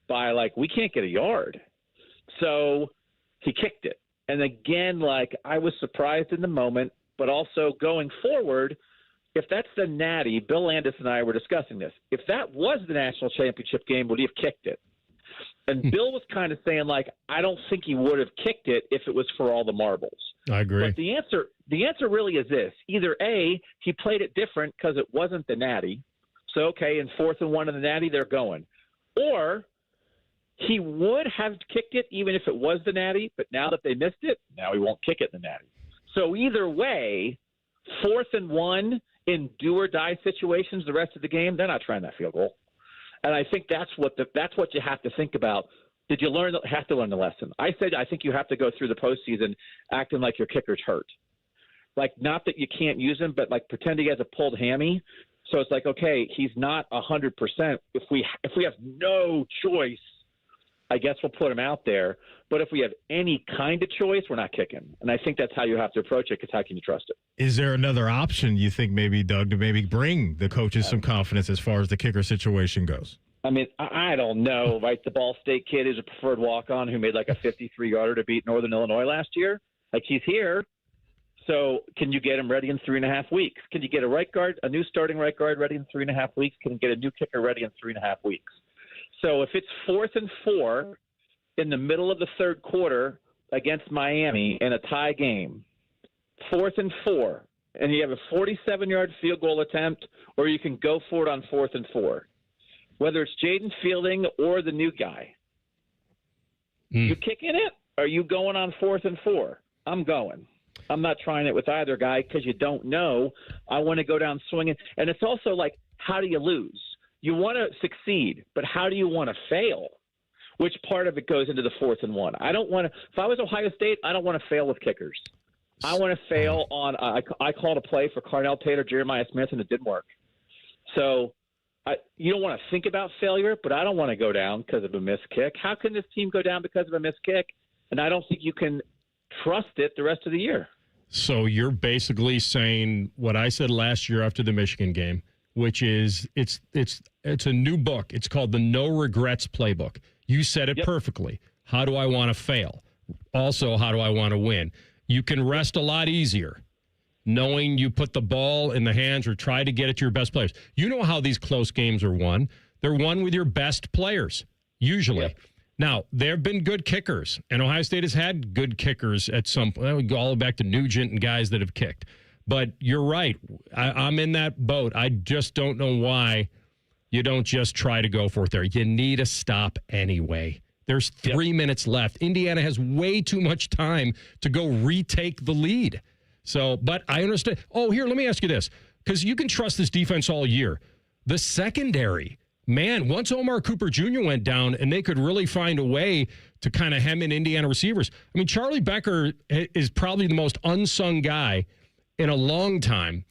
by we can't get a yard. So he kicked it. And again, I was surprised in the moment, but also going forward, if that's the natty, Bill Landis and I were discussing this. If that was the national championship game, would he have kicked it? And Bill was kind of saying, I don't think he would have kicked it if it was for all the marbles. I agree. But the answer really is this. Either A, he played it different because it wasn't the natty. So, okay, in 4th and 1 in the natty, they're going. Or he would have kicked it even if it was the natty, but now that they missed it, now he won't kick it in the natty. So either way, 4th and 1 in do-or-die situations the rest of the game, they're not trying that field goal. And I think that's what you have to think about. Did you have to learn the lesson? I think you have to go through the postseason acting like your kicker's hurt. Not that you can't use him, but pretend he has a pulled hammy. So it's okay, he's not 100%. If we have no choice, I guess we'll put him out there. But if we have any kind of choice, we're not kicking. And I think that's how you have to approach it, because how can you trust it? Is there another option you think maybe, Doug, to maybe bring the coaches some confidence as far as the kicker situation goes? I mean, I don't know, right? The Ball State kid is a preferred walk-on who made a 53-yarder to beat Northern Illinois last year. He's here. So can you get him ready in 3.5 weeks? Can you get a new starting right guard ready in 3.5 weeks? Can you get a new kicker ready in 3.5 weeks? So if it's 4th and 4 in the middle of the third quarter against Miami in a tie game, 4th and 4, and you have a 47-yard field goal attempt, or you can go for it on 4th and 4, whether it's Jaden Fielding or the new guy. You kicking it? Or are you going on 4th and 4? I'm going. I'm not trying it with either guy because you don't know. I want to go down swinging. And it's also how do you lose? You want to succeed, but how do you want to fail? Which part of it goes into the 4th and 1? I don't want to. If I was Ohio State, I don't want to fail with kickers. I want to fail on. I called a play for Carnell Tate or Jeremiah Smith, and it didn't work. So you don't want to think about failure, but I don't want to go down because of a missed kick. How can this team go down because of a missed kick? And I don't think you can trust it the rest of the year. So you're basically saying what I said last year after the Michigan game, which is it's a new book. It's called the No Regrets Playbook. You said it perfectly. How do I want to fail? Also, how do I want to win? You can rest a lot easier knowing you put the ball in the hands or try to get it to your best players. You know how these close games are won. They're won with your best players, usually. Now, there have been good kickers, and Ohio State has had good kickers at some point. We go all the way back to Nugent and guys that have kicked. But you're right. I'm in that boat. I just don't know why you don't just try to go for it there. You need a stop anyway. There's 3 minutes left. Indiana has way too much time to go retake the lead. So, but I understand. Oh, here, let me ask you this, because you can trust this defense all year. The secondary, man, once Omar Cooper Jr. went down and they could really find a way to kind of hem in Indiana receivers. I mean, Charlie Becker is probably the most unsung guy in a long time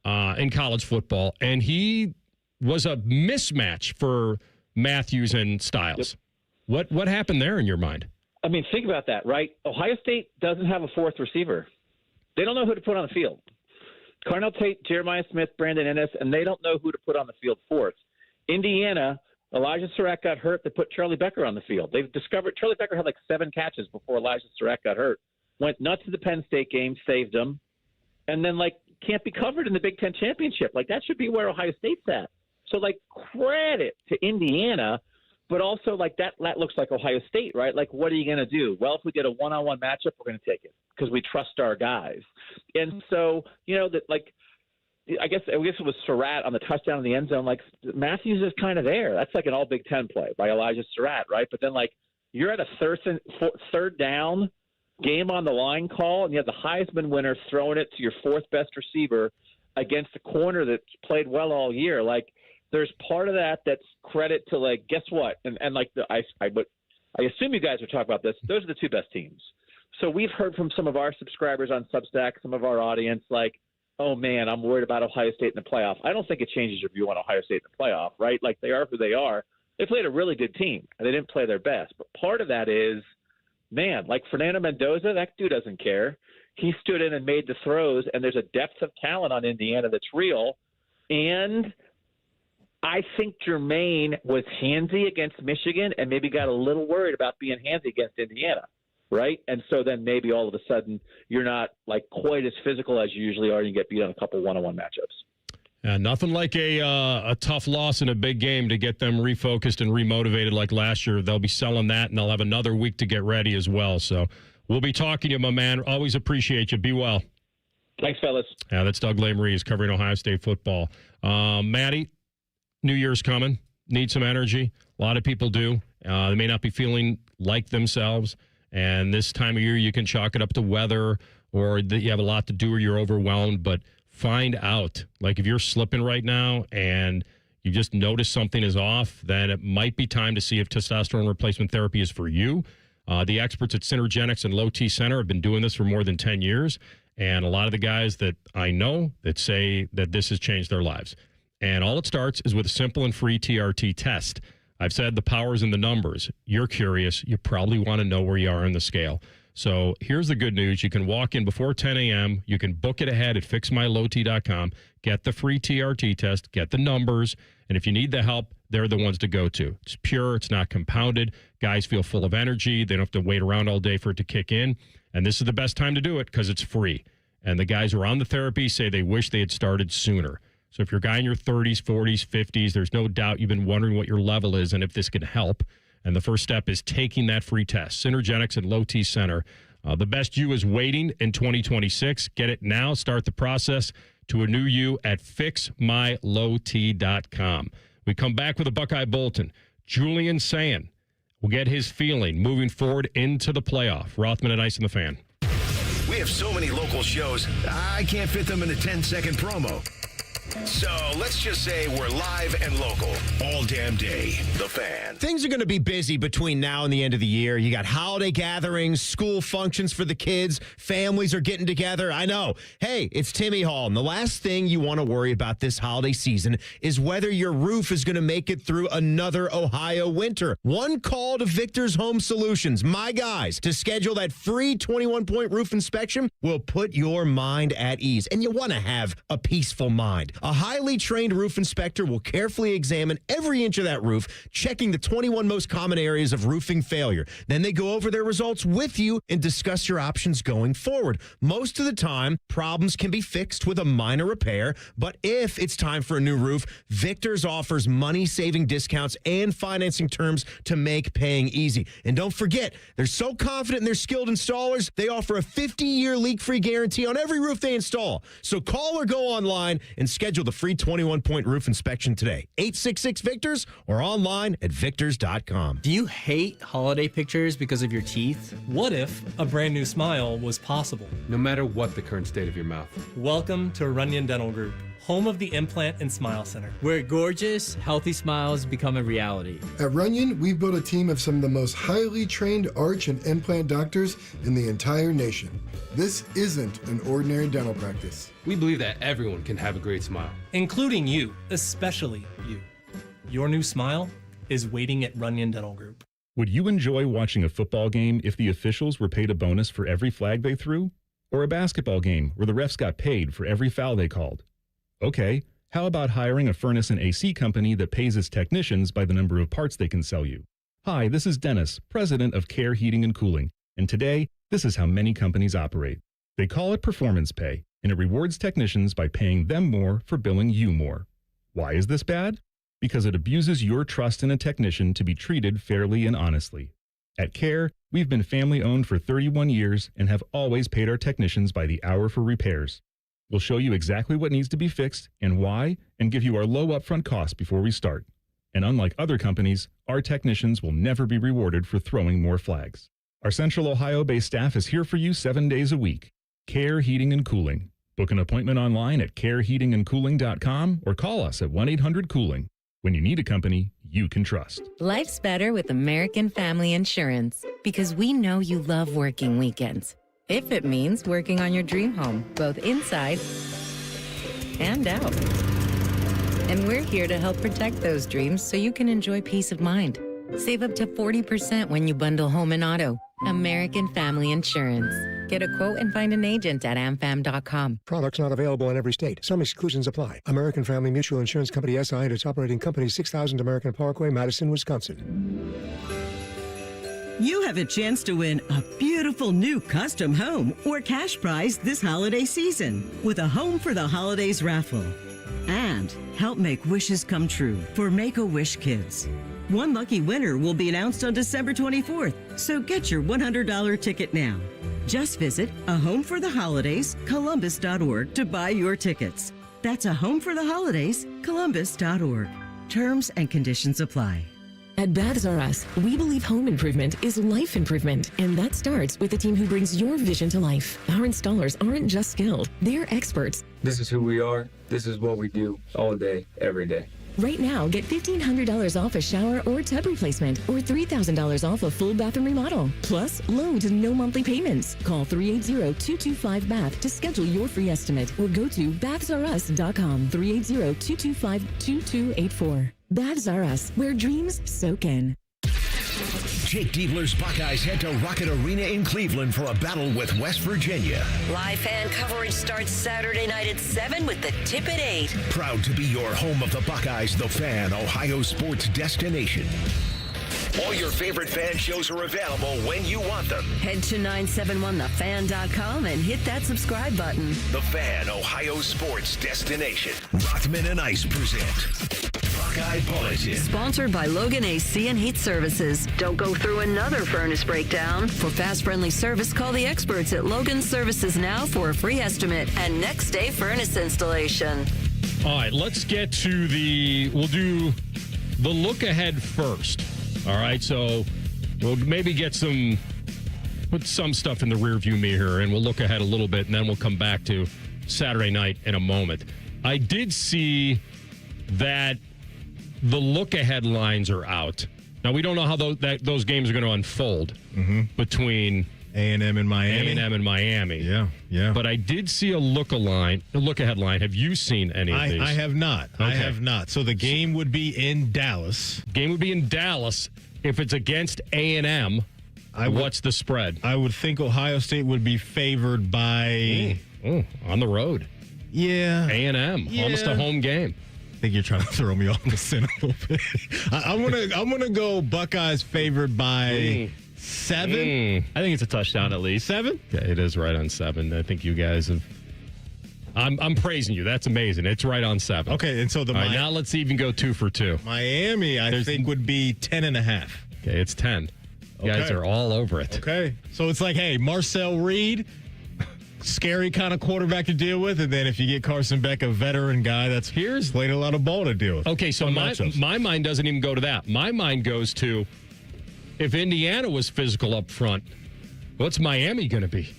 in college football, and he was a mismatch for Matthews and Styles. Yep. What happened there in your mind? I mean, think about that, right? Ohio State doesn't have a fourth receiver. They don't know who to put on the field. Carnell Tate, Jeremiah Smith, Brandon Ennis, and they don't know who to put on the field fourth. Indiana, Elijah Surratt got hurt. They put Charlie Becker on the field. They've discovered Charlie Becker had like 7 catches before Elijah Surratt got hurt. Went nuts to the Penn State game, saved them, and then can't be covered in the Big Ten championship. That should be where Ohio State's at. So credit to Indiana, but also that looks like Ohio State, right? What are you going to do? Well, if we get a one-on-one matchup, we're going to take it because we trust our guys. And so, I guess it was Surratt on the touchdown in the end zone. Matthews is kind of there. That's an all Big Ten play by Elijah Surratt, right? But then you're at a third down, game on the line call, and you have the Heisman winner throwing it to your fourth best receiver against a corner that's played well all year. There's part of that's credit to guess what? And I assume you guys are talking about this. Those are the 2 best teams. So we've heard from some of our subscribers on Substack, some of our audience, oh man, I'm worried about Ohio State in the playoff. I don't think it changes your view on Ohio State in the playoff, right? They are who they are. They played a really good team and they didn't play their best. But part of that is, man, Fernando Mendoza, that dude doesn't care. He stood in and made the throws, and there's a depth of talent on Indiana that's real. And I think Jermaine was handsy against Michigan and maybe got a little worried about being handsy against Indiana, right? And so then maybe all of a sudden you're not quite as physical as you usually are, and you get beat on a couple one-on-one matchups. Nothing like a tough loss in a big game to get them refocused and remotivated like last year. They'll be selling that, and they'll have another week to get ready as well. So we'll be talking to you, my man. Always appreciate you. Be well. Thanks, fellas. Yeah, that's Doug Lesmerises covering Ohio State football. Maddie, New Year's coming. Need some energy. A lot of people do. They may not be feeling like themselves. And this time of year, you can chalk it up to weather, or that you have a lot to do, or you're overwhelmed. But find out. If you're slipping right now and you just notice something is off, then it might be time to see if testosterone replacement therapy is for you. The experts at Synergenics and Low T Center have been doing this for more than 10 years. And a lot of the guys that I know that say that this has changed their lives. And all it starts is with a simple and free TRT test. I've said the power's in the numbers. You're curious. You probably want to know where you are in the scale. So here's the good news. You can walk in before 10 a.m. You can book it ahead at fixmylowt.com. Get the free TRT test. Get the numbers. And if you need the help, they're the ones to go to. It's pure. It's not compounded. Guys feel full of energy. They don't have to wait around all day for it to kick in. And this is the best time to do it because it's free. And the guys who are on the therapy say they wish they had started sooner. So if you're a guy in your 30s, 40s, 50s, there's no doubt you've been wondering what your level is and if this can help. And the first step is taking that free test. Synergenics and Low T Center. The best you is waiting in 2026. Get it now. Start the process to a new you at fixmylowt.com. We come back with a Buckeye Bulletin. Julian Sayin will get his feeling moving forward into the playoff. Rothman and Ice and the Fan. We have so many local shows, I can't fit them in a 10-second promo. So let's just say we're live and local all damn day. The Fan. Things are going to be busy between now and the end of the year. You got holiday gatherings, school functions for the kids, families are getting together. I know. Hey, it's Timmy Hall, and the last thing you want to worry about this holiday season is whether your roof is going to make it through another Ohio winter. One call to Victor's Home Solutions, my guys, to schedule that free 21-point roof inspection will put your mind at ease, and you want to have a peaceful mind. A highly trained roof inspector will carefully examine every inch of that roof, checking the 21 most common areas of roofing failure. Then they go over their results with you and discuss your options going forward. Most of the time, problems can be fixed with a minor repair, but if it's time for a new roof, Victor's offers money-saving discounts and financing terms to make paying easy. And don't forget, they're so confident in their skilled installers, they offer a 50-year leak-free guarantee on every roof they install. So call or go online and schedule the free 21-point roof inspection today. 866-VICTORS or online at victors.com. Do you hate holiday pictures because of your teeth? What if a brand new smile was possible? No matter what the current state of your mouth. Welcome to Runyon Dental Group, home of the Implant and Smile Center, where gorgeous, healthy smiles become a reality. At Runyon, we've built a team of some of the most highly trained arch and implant doctors in the entire nation. This isn't an ordinary dental practice. We believe that everyone can have a great smile, including you, especially you. Your new smile is waiting at Runyon Dental Group. Would you enjoy watching a football game if the officials were paid a bonus for every flag they threw? Or a basketball game where the refs got paid for every foul they called? Okay, how about hiring a furnace and AC company that pays its technicians by the number of parts they can sell you? Hi, this is Dennis, president of Care Heating and Cooling, and today, this is how many companies operate. They call it performance pay, and it rewards technicians by paying them more for billing you more. Why is this bad? Because it abuses your trust in a technician to be treated fairly and honestly. At Care, we've been family-owned for 31 years and have always paid our technicians by the hour for repairs. We'll show you exactly what needs to be fixed and why, and give you our low upfront cost before we start. And unlike other companies, our technicians will never be rewarded for throwing more flags. Our Central Ohio-based staff is here for you 7 days a week. Care Heating and Cooling. Book an appointment online at careheatingandcooling.com or call us at 1-800-COOLING. When you need a company you can trust. Life's better with American Family Insurance because we know you love working weekends. If it means working on your dream home, both inside and out. And we're here to help protect those dreams so you can enjoy peace of mind. Save up to 40% when you bundle home and auto. American Family Insurance. Get a quote and find an agent at amfam.com. Products not available in every state. Some exclusions apply. American Family Mutual Insurance Company SI and its operating company 6000 American Parkway, Madison, Wisconsin. You have a chance to win a beautiful new custom home or cash prize this holiday season with a Home for the Holidays raffle. And help make wishes come true for Make-A-Wish Kids. One lucky winner will be announced on December 24th, so get your $100 ticket now. Just visit A Home for the Holidays, Columbus.org to buy your tickets. That's A Home for the Holidays, Columbus.org. Terms and conditions apply. At Baths R Us, we believe home improvement is life improvement, and that starts with the team who brings your vision to life. Our installers aren't just skilled, they're experts. This is who we are. This is what we do all day, every day. Right now, get $1,500 off a shower or tub replacement or $3,000 off a full bathroom remodel. Plus, low to no monthly payments. Call 380-225-BATH to schedule your free estimate or go to bathsrus.com. 380-225-2284. Baths R Us, where dreams soak in. Jake Diebler's Buckeyes head to Rocket Arena in Cleveland for a battle with West Virginia. Live fan coverage starts Saturday night at 7 with the tip at 8. Proud to be your home of the Buckeyes, the Fan, Ohio sports destination. All your favorite fan shows are available when you want them. Head to 971thefan.com and hit that subscribe button. The Fan, Ohio sports destination. Rothman and Ice present Buckeye Bulletin. Sponsored by Logan AC and Heat Services. Don't go through another furnace breakdown. For fast, friendly service, call the experts at Logan Services now for a free estimate and next day furnace installation. All right, let's get to we'll do the look ahead first. All right, so we'll maybe put some stuff in the rearview mirror, and we'll look ahead a little bit, and then we'll come back to Saturday night in a moment. I did see that the look-ahead lines are out. Now, we don't know how those games are going to unfold between A&M and Miami. Yeah. But I did see a look-ahead line. Have you seen any of these? I have not. Okay. I have not. So the game would be in Dallas. Game would be in Dallas. If it's against A&M, what's the spread? I would think Ohio State would be favored by... on the road. Yeah. A&M, almost a home game. I think you're trying to throw me off the scent a little bit. I'm gonna go Buckeyes favored by 7. I think it's a touchdown at least. 7? Yeah, it is right on 7. I think you guys have. I'm praising you. That's amazing. It's right on 7. Okay, and so All right, now let's even go 2 for 2. Miami, I think, would be 10.5. Okay, it's 10. You guys are all over it. Okay, so it's like, hey, Marcel Reed, scary kind of quarterback to deal with, and then if you get Carson Beck, a veteran guy that's played a lot of ball to deal with. Okay, so my mind doesn't even go to that. My mind goes to, if Indiana was physical up front, what's Miami going to be?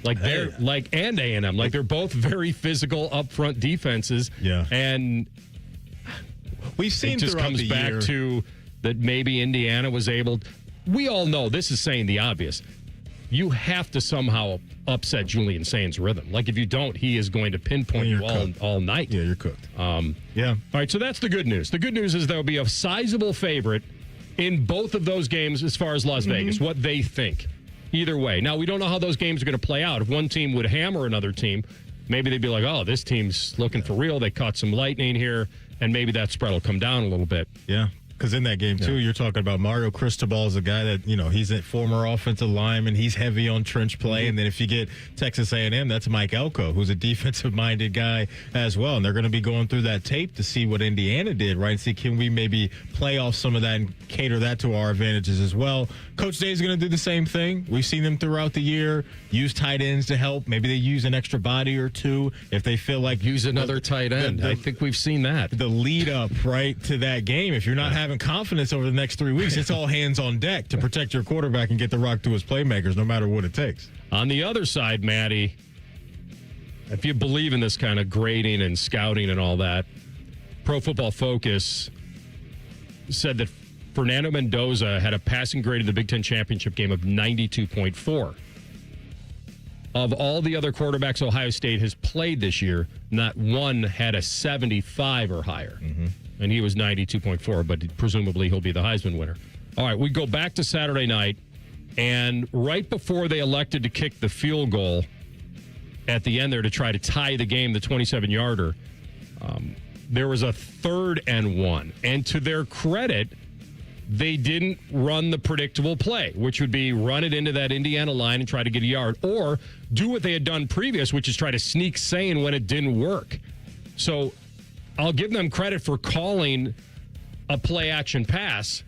Like they're and A&M, like they're both very physical up front defenses. Yeah, and we've seen it just throughout comes the back year to that maybe Indiana was able. We all know this is saying the obvious. You have to somehow upset Julian Sain's rhythm. Like if you don't, he is going to pinpoint you all night. Yeah, you're cooked. Yeah. All right, so that's the good news. The good news is there'll be a sizable favorite in both of those games as far as Las Vegas, what they think. Either way. Now, we don't know how those games are going to play out. If one team would hammer another team, maybe they'd be like, oh, this team's looking for real. They caught some lightning here, and maybe that spread will come down a little bit. Yeah. Because in that game, too, you're talking about Mario Cristobal is a guy that, he's a former offensive lineman. He's heavy on trench play. And then if you get Texas A&M, that's Mike Elko, who's a defensive-minded guy as well. And they're going to be going through that tape to see what Indiana did, right? And see, can we maybe play off some of that and cater that to our advantages as well? Coach Day is going to do the same thing. We've seen them throughout the year use tight ends to help. Maybe they use an extra body or two if they feel like use another tight end. I think we've seen that. The lead up right to that game. If you're not having confidence over the next 3 weeks, it's all hands on deck to protect your quarterback and get the rock to his playmakers, no matter what it takes. On the other side, Maddie, if you believe in this kind of grading and scouting and all that, Pro Football Focus said that Fernando Mendoza had a passing grade in the Big Ten Championship game of 92.4. Of all the other quarterbacks Ohio State has played this year, not one had a 75 or higher. And he was 92.4, but presumably he'll be the Heisman winner. All right, we go back to Saturday night, and right before they elected to kick the field goal at the end there to try to tie the game, the 27-yarder, there was a 3rd and 1. And to their credit, they didn't run the predictable play, which would be run it into that Indiana line and try to get a yard, or do what they had done previous, which is try to sneak Sain when it didn't work. So I'll give them credit for calling a play-action pass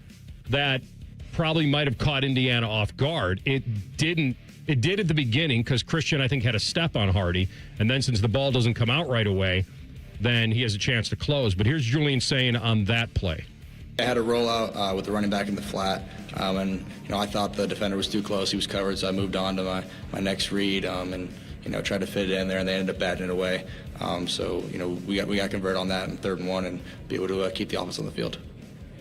that probably might have caught Indiana off guard. It didn't. It did at the beginning because Christian, I think, had a step on Hardy, and then since the ball doesn't come out right away, then he has a chance to close. But here's Julian Sain on that play. I had a rollout with the running back in the flat, and I thought the defender was too close. He was covered, so I moved on to my next read, and tried to fit it in there, and they ended up batting it away. So we got converted on that in 3rd and 1, and be able to keep the offense on the field.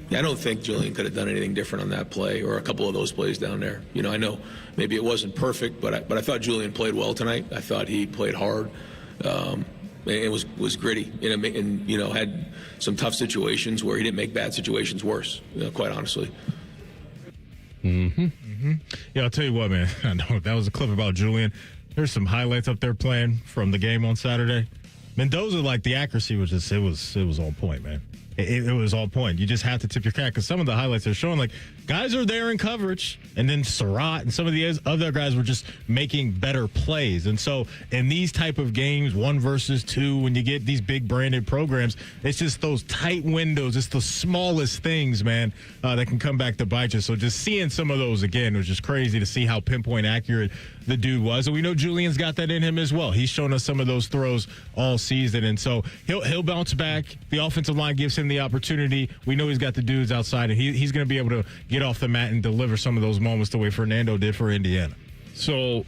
Yeah, I don't think Julian could have done anything different on that play or a couple of those plays down there. I know maybe it wasn't perfect, but I thought Julian played well tonight. I thought he played hard. It was gritty and had some tough situations where he didn't make bad situations worse, quite honestly. Yeah, I'll tell you what, man. I know that was a clip about Julian. There's some highlights up there playing from the game on Saturday. Mendoza, like the accuracy was just, it was on point, man. It was all point. You just have to tip your cap because some of the highlights they're showing, like, guys are there in coverage, and then Surratt and some of the other guys were just making better plays. And so in these type of games, 1 versus 2, when you get these big branded programs, it's just those tight windows. It's the smallest things, man, that can come back to bite you. So just seeing some of those again was just crazy to see how pinpoint accurate the dude was. And we know Julian's got that in him as well. He's shown us some of those throws all season. And so he'll bounce back. The offensive line gives him the opportunity. We know he's got the dudes outside, and he's going to be able to get off the mat and deliver some of those moments the way Fernando did for Indiana. So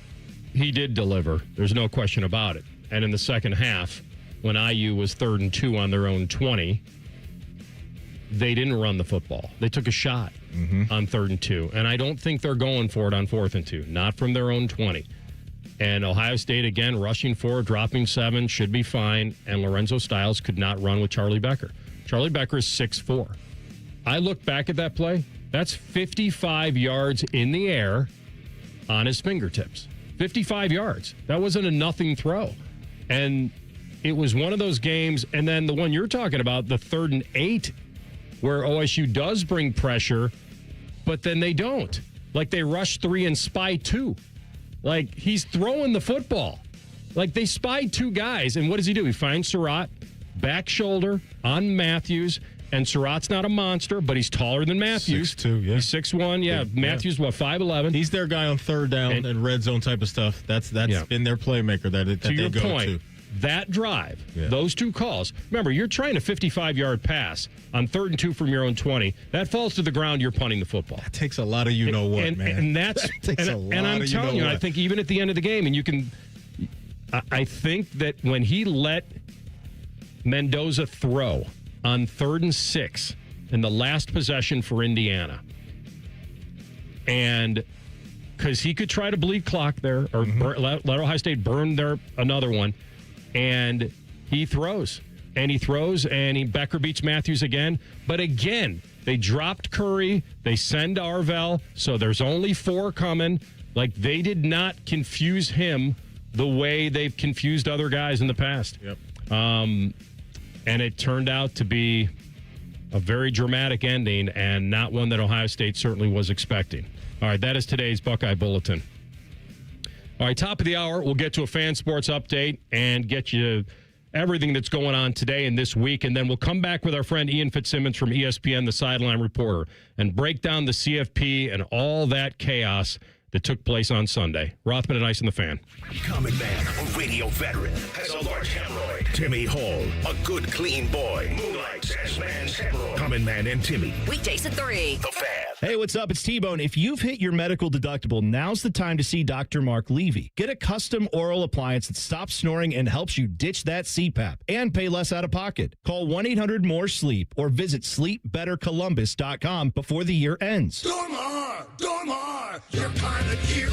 he did deliver. There's no question about it. And in the second half, when IU was 3rd and 2 on their own 20, they didn't run the football. They took a shot on 3rd and 2. And I don't think they're going for it on 4th and 2, not from their own 20. And Ohio State, again, rushing 4, dropping 7, should be fine. And Lorenzo Styles could not run with Charlie Becker. Charlie Becker is 6'4". I look back at that play. That's 55 yards in the air on his fingertips. 55 yards. That wasn't a nothing throw. And it was one of those games, and then the one you're talking about, the 3rd and 8, where OSU does bring pressure, but then they don't. Like, they rush 3 and spy 2. Like, he's throwing the football. Like, they spied 2 guys, and what does he do? He finds Surratt, back shoulder on Matthews, and Surratt's not a monster, but he's taller than Matthews. 6'2", yeah. He's 6'1", yeah. Matthews, 5'11". He's their guy on 3rd down and red zone type of stuff. That's been their playmaker that to they your go point, to. That drive, those 2 calls. Remember, you're trying a 55-yard pass on 3rd and 2 from your own 20. That falls to the ground, you're punting the football. That takes a lot of man. And that's that takes a lot and I'm of telling you, I think even at the end of the game, and you can, I think that when he let Mendoza throw on 3rd and 6 in the last possession for Indiana, and because he could try to bleed clock there or let Ohio State burn another one, and he throws. And Becker beats Matthews again. But again, they dropped Curry. They send Arvell. So there's only 4 coming. Like, they did not confuse him the way they've confused other guys in the past. Yep. And it turned out to be a very dramatic ending and not one that Ohio State certainly was expecting. All right, that is today's Buckeye Bulletin. All right, top of the hour, we'll get to a fan sports update and get you everything that's going on today and this week. And then we'll come back with our friend Ian Fitzsimmons from ESPN, the sideline reporter, and break down the CFP and all that chaos that took place on Sunday. Rothman and Ice and the Fan. Common man, a radio veteran, has a large hemorrhoid. Timmy Hall, a good, clean boy, moonlights as man's hemorrhoid. Common man and Timmy. Weekdays at 3. The Fan. Hey, what's up? It's T-Bone. If you've hit your medical deductible, now's the time to see Dr. Mark Levy. Get a custom oral appliance that stops snoring and helps you ditch that CPAP and pay less out of pocket. Call 1-800-MORE-SLEEP or visit sleepbettercolumbus.com before the year ends. Dormar, your kind of hero.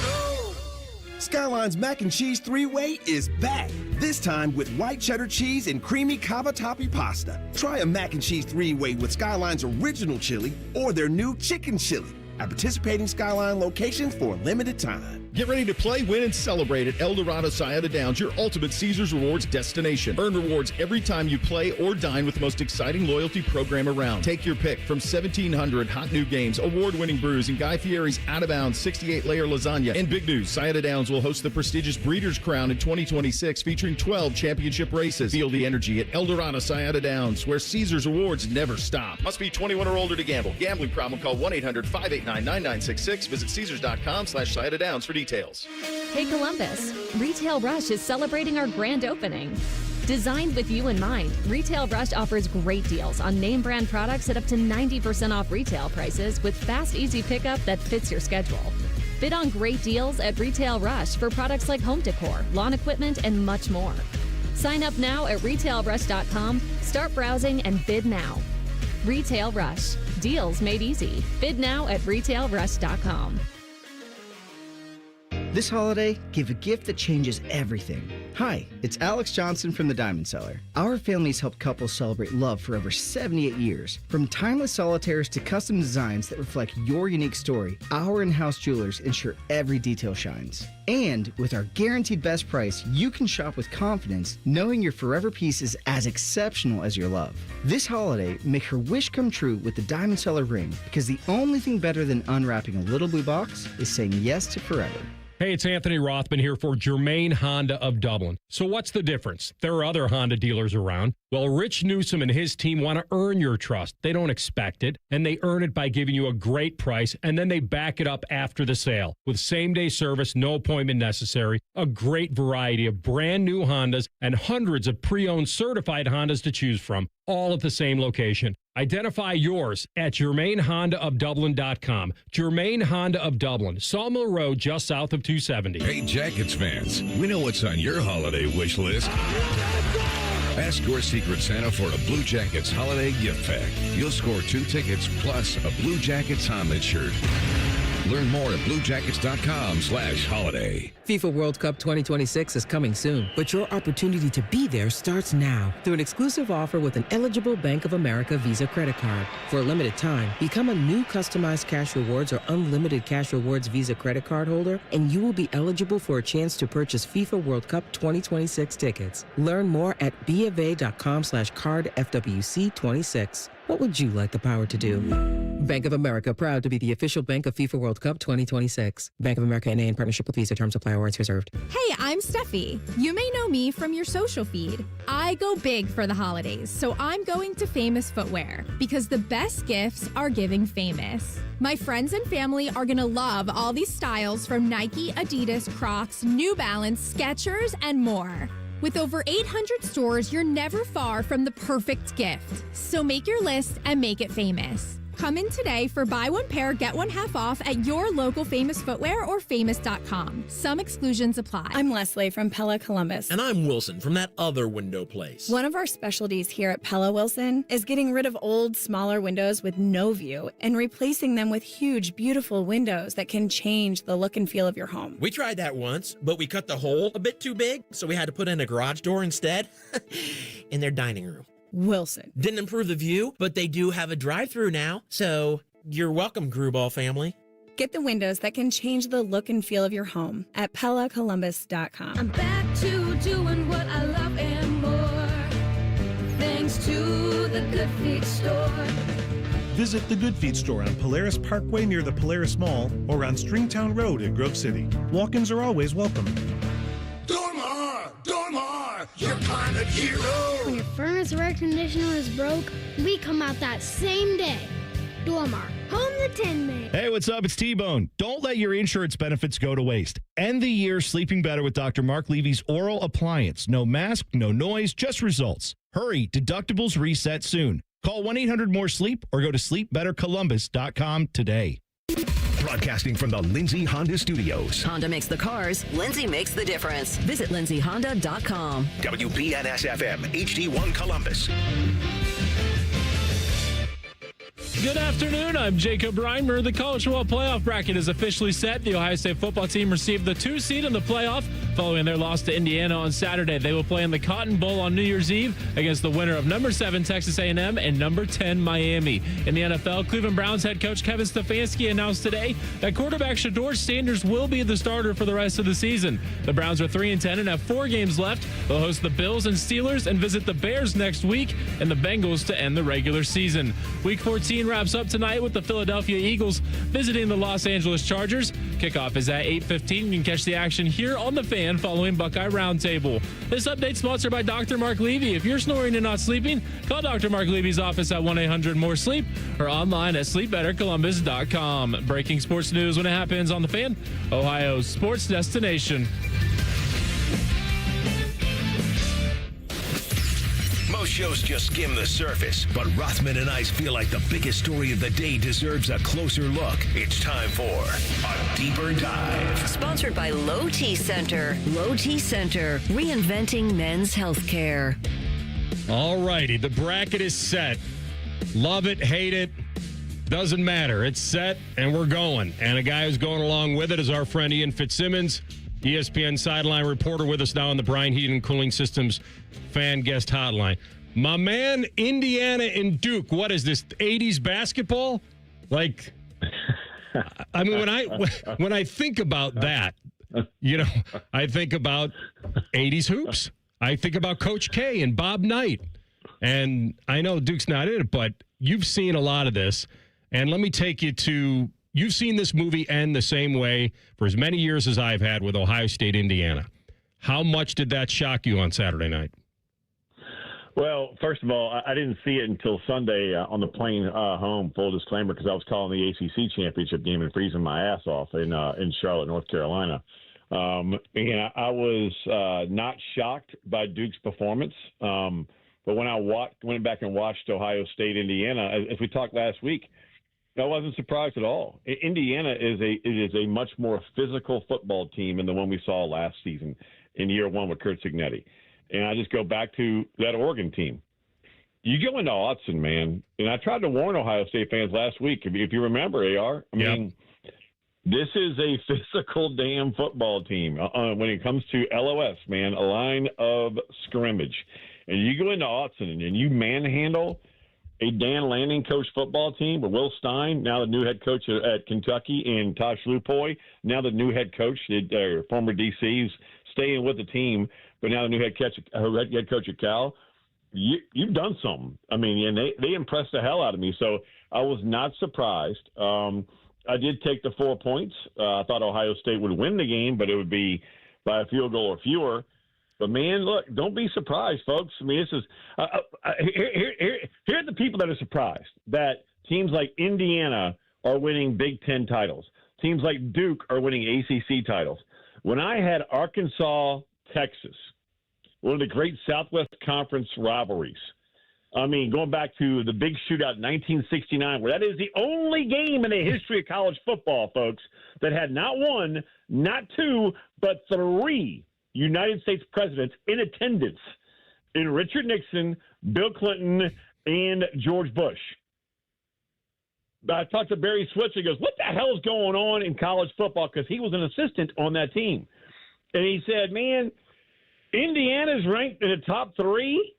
Skyline's mac and cheese 3-way is back. This time with white cheddar cheese and creamy cavatappi pasta. Try a mac and cheese 3-way with Skyline's original chili or their new chicken chili at participating Skyline locations for a limited time. Get ready to play, win, and celebrate at El Dorado Sayada Downs, your ultimate Caesars Rewards destination. Earn rewards every time you play or dine with the most exciting loyalty program around. Take your pick from 1,700 hot new games, award-winning brews, and Guy Fieri's out-of-bounds 68-layer lasagna. And big news, Sayada Downs will host the prestigious Breeders' Crown in 2026, featuring 12 championship races. Feel the energy at El Dorado Sayada Downs, where Caesars Rewards never stop. Must be 21 or older to gamble. Gambling problem, call 1-800-589-9966. Visit Caesars.com/Sayada Downs for details. Hey Columbus, Retail Rush is celebrating our grand opening. Designed with you in mind, Retail Rush offers great deals on name brand products at up to 90% off retail prices with fast, easy pickup that fits your schedule. Bid on great deals at Retail Rush for products like home decor, lawn equipment, and much more. Sign up now at retailrush.com, start browsing, and bid now. Retail Rush, deals made easy. Bid now at retailrush.com. This holiday, give a gift that changes everything. Hi, it's Alex Johnson from the Diamond Cellar. Our family's helped couples celebrate love for over 78 years. From timeless solitaires to custom designs that reflect your unique story, our in-house jewelers ensure every detail shines. And with our guaranteed best price, you can shop with confidence, knowing your forever piece is as exceptional as your love. This holiday, make her wish come true with the Diamond Cellar ring, because the only thing better than unwrapping a little blue box is saying yes to forever. Hey, it's Anthony Rothman here for Germain Honda of Dublin. So what's the difference? There are other Honda dealers around. Well, Rich Newsom and his team want to earn your trust. They don't expect it, and they earn it by giving you a great price, and then they back it up after the sale with same-day service, no appointment necessary, a great variety of brand new Hondas, and hundreds of pre-owned certified Hondas to choose from, all at the same location. Identify yours at GermainHondaofDublin.com. Germain Honda of Dublin, Sawmill Road, just south of 270. Hey, Jackets fans, we know what's on your holiday wish list. Ask your Secret Santa for a Blue Jackets holiday gift pack. You'll score 2 tickets plus a Blue Jackets Honda shirt. Learn more at bluejackets.com/holiday. FIFA World Cup 2026 is coming soon, but your opportunity to be there starts now through an exclusive offer with an eligible Bank of America Visa credit card. For a limited time, become a new customized cash rewards or unlimited cash rewards Visa credit card holder, and you will be eligible for a chance to purchase FIFA World Cup 2026 tickets. Learn more at BofA.com/cardFWC26. What would you like the power to do? Bank of America, proud to be the official bank of FIFA World Cup 2026. Bank of America NA in partnership with Visa. Terms apply. Awards reserved. Hey, I'm Steffi. You may know me from your social feed. I go big for the holidays, so I'm going to Famous Footwear because the best gifts are giving famous. My friends and family are going to love all these styles from Nike, Adidas, Crocs, New Balance, Skechers, and more. With over 800 stores, you're never far from the perfect gift. So make your list and make it famous. Come in today for buy one pair, get one half off at your local Famous Footwear or famous.com. Some exclusions apply. I'm Leslie from Pella Columbus. And I'm Wilson from that other window place. One of our specialties here at Pella Wilson is getting rid of old, smaller windows with no view and replacing them with huge, beautiful windows that can change the look and feel of your home. We tried that once, but we cut the hole a bit too big, so we had to put in a garage door instead in their dining room. Wilson. Didn't improve the view, but they do have a drive-through now, so you're welcome, Gruball family. Get the windows that can change the look and feel of your home at PellaColumbus.com. I'm back to doing what I love and more, thanks to the Good Feet store. Visit the Good Feet store on Polaris Parkway near the Polaris Mall or on Stringtown Road in Grove City. Walk-ins are always welcome. Dormar, your climate hero. When your furnace or air conditioner is broke, we come out that same day. Dormar, home the Tin Man. Hey, what's up? It's T-Bone. Don't let your insurance benefits go to waste. End the year sleeping better with Dr. Mark Levy's oral appliance. No mask, no noise, just results. Hurry, deductibles reset soon. Call 1-800-MORE-SLEEP or go to sleepbettercolumbus.com today. Broadcasting from the Lindsay Honda Studios. Honda makes the cars. Lindsay makes the difference. Visit lindsayhonda.com. WBNS-FM, HD1 Columbus. Good afternoon. I'm Jacob Reimer. The college football playoff bracket is officially set. The Ohio State football team received the 2 seed in the playoff following their loss to Indiana on Saturday. They will play in the Cotton Bowl on New Year's Eve against the winner of number 7 Texas A&M and number 10 Miami. In the NFL, Cleveland Browns head coach Kevin Stefanski announced today that quarterback Shedeur Sanders will be the starter for the rest of the season. The Browns are 3-10 and have 4 games left. They'll host the Bills and Steelers and visit the Bears next week and the Bengals to end the regular season. Week 14 wraps up tonight with the Philadelphia Eagles visiting the Los Angeles Chargers. Kickoff is at 8:15. You can catch the action here on The Fan following Buckeye Roundtable. This update sponsored by Dr. Mark Levy. If you're snoring and not sleeping, call Dr. Mark Levy's office at 1-800-MORE-SLEEP or online at sleepbettercolumbus.com. Breaking sports news when it happens on The Fan, Ohio's sports destination. Most shows just skim the surface, but Rothman and I feel like the biggest story of the day deserves a closer look. It's time for a deeper dive. Sponsored by Low T Center. Low T Center, reinventing men's healthcare. All righty, the bracket is set. Love it, hate it, doesn't matter. It's set, and we're going. And a guy who's going along with it is our friend Ian Fitzsimmons, ESPN sideline reporter with us now on the Bryan Heating and Cooling Systems fan guest hotline. My man, Indiana and Duke. What is this, 80s basketball? Like, I mean, when I think about that, you know, I think about 80s hoops. I think about Coach K and Bob Knight. And I know Duke's not in it, but you've seen a lot of this. And let me take you to, you've seen this movie end the same way for as many years as I've had with Ohio State, Indiana. How much did that shock you on Saturday night? Well, first of all, I didn't see it until Sunday on the plane home, full disclaimer, because I was calling the ACC championship game and freezing my ass off in Charlotte, North Carolina. And I was not shocked by Duke's performance. But when I went back and watched Ohio State, Indiana, as we talked last week, I wasn't surprised at all. Indiana is a much more physical football team than the one we saw last season in year one with Curt Cignetti. And I just go back to that Oregon team. You go into Autzen, man, and I tried to warn Ohio State fans last week. If you remember, AR, I mean, This is a physical damn football team when it comes to LOS, man, a line of scrimmage. And you go into Autzen and you manhandle a Dan Lanning coach football team with Will Stein, now the new head coach at Kentucky, and Tosh Lupoy, now the new head coach, former DC's staying with the team, but now the new head coach at Cal. You've done something. I mean, and they impressed the hell out of me. So I was not surprised. I did take the 4 points. I thought Ohio State would win the game, but it would be by a field goal or fewer. But, man, look, don't be surprised, folks. I mean, this is here are the people that are surprised that teams like Indiana are winning Big Ten titles. Teams like Duke are winning ACC titles. When I had Arkansas, Texas, one of the great Southwest Conference rivalries, I mean, going back to the big shootout in 1969, where that is the only game in the history of college football, folks, that had not one, not two, but three United States presidents in attendance in Richard Nixon, Bill Clinton, and George Bush. I talked to Barry Switzer. He goes, what the hell is going on in college football? Because he was an assistant on that team. And he said, man, Indiana's ranked in the top three.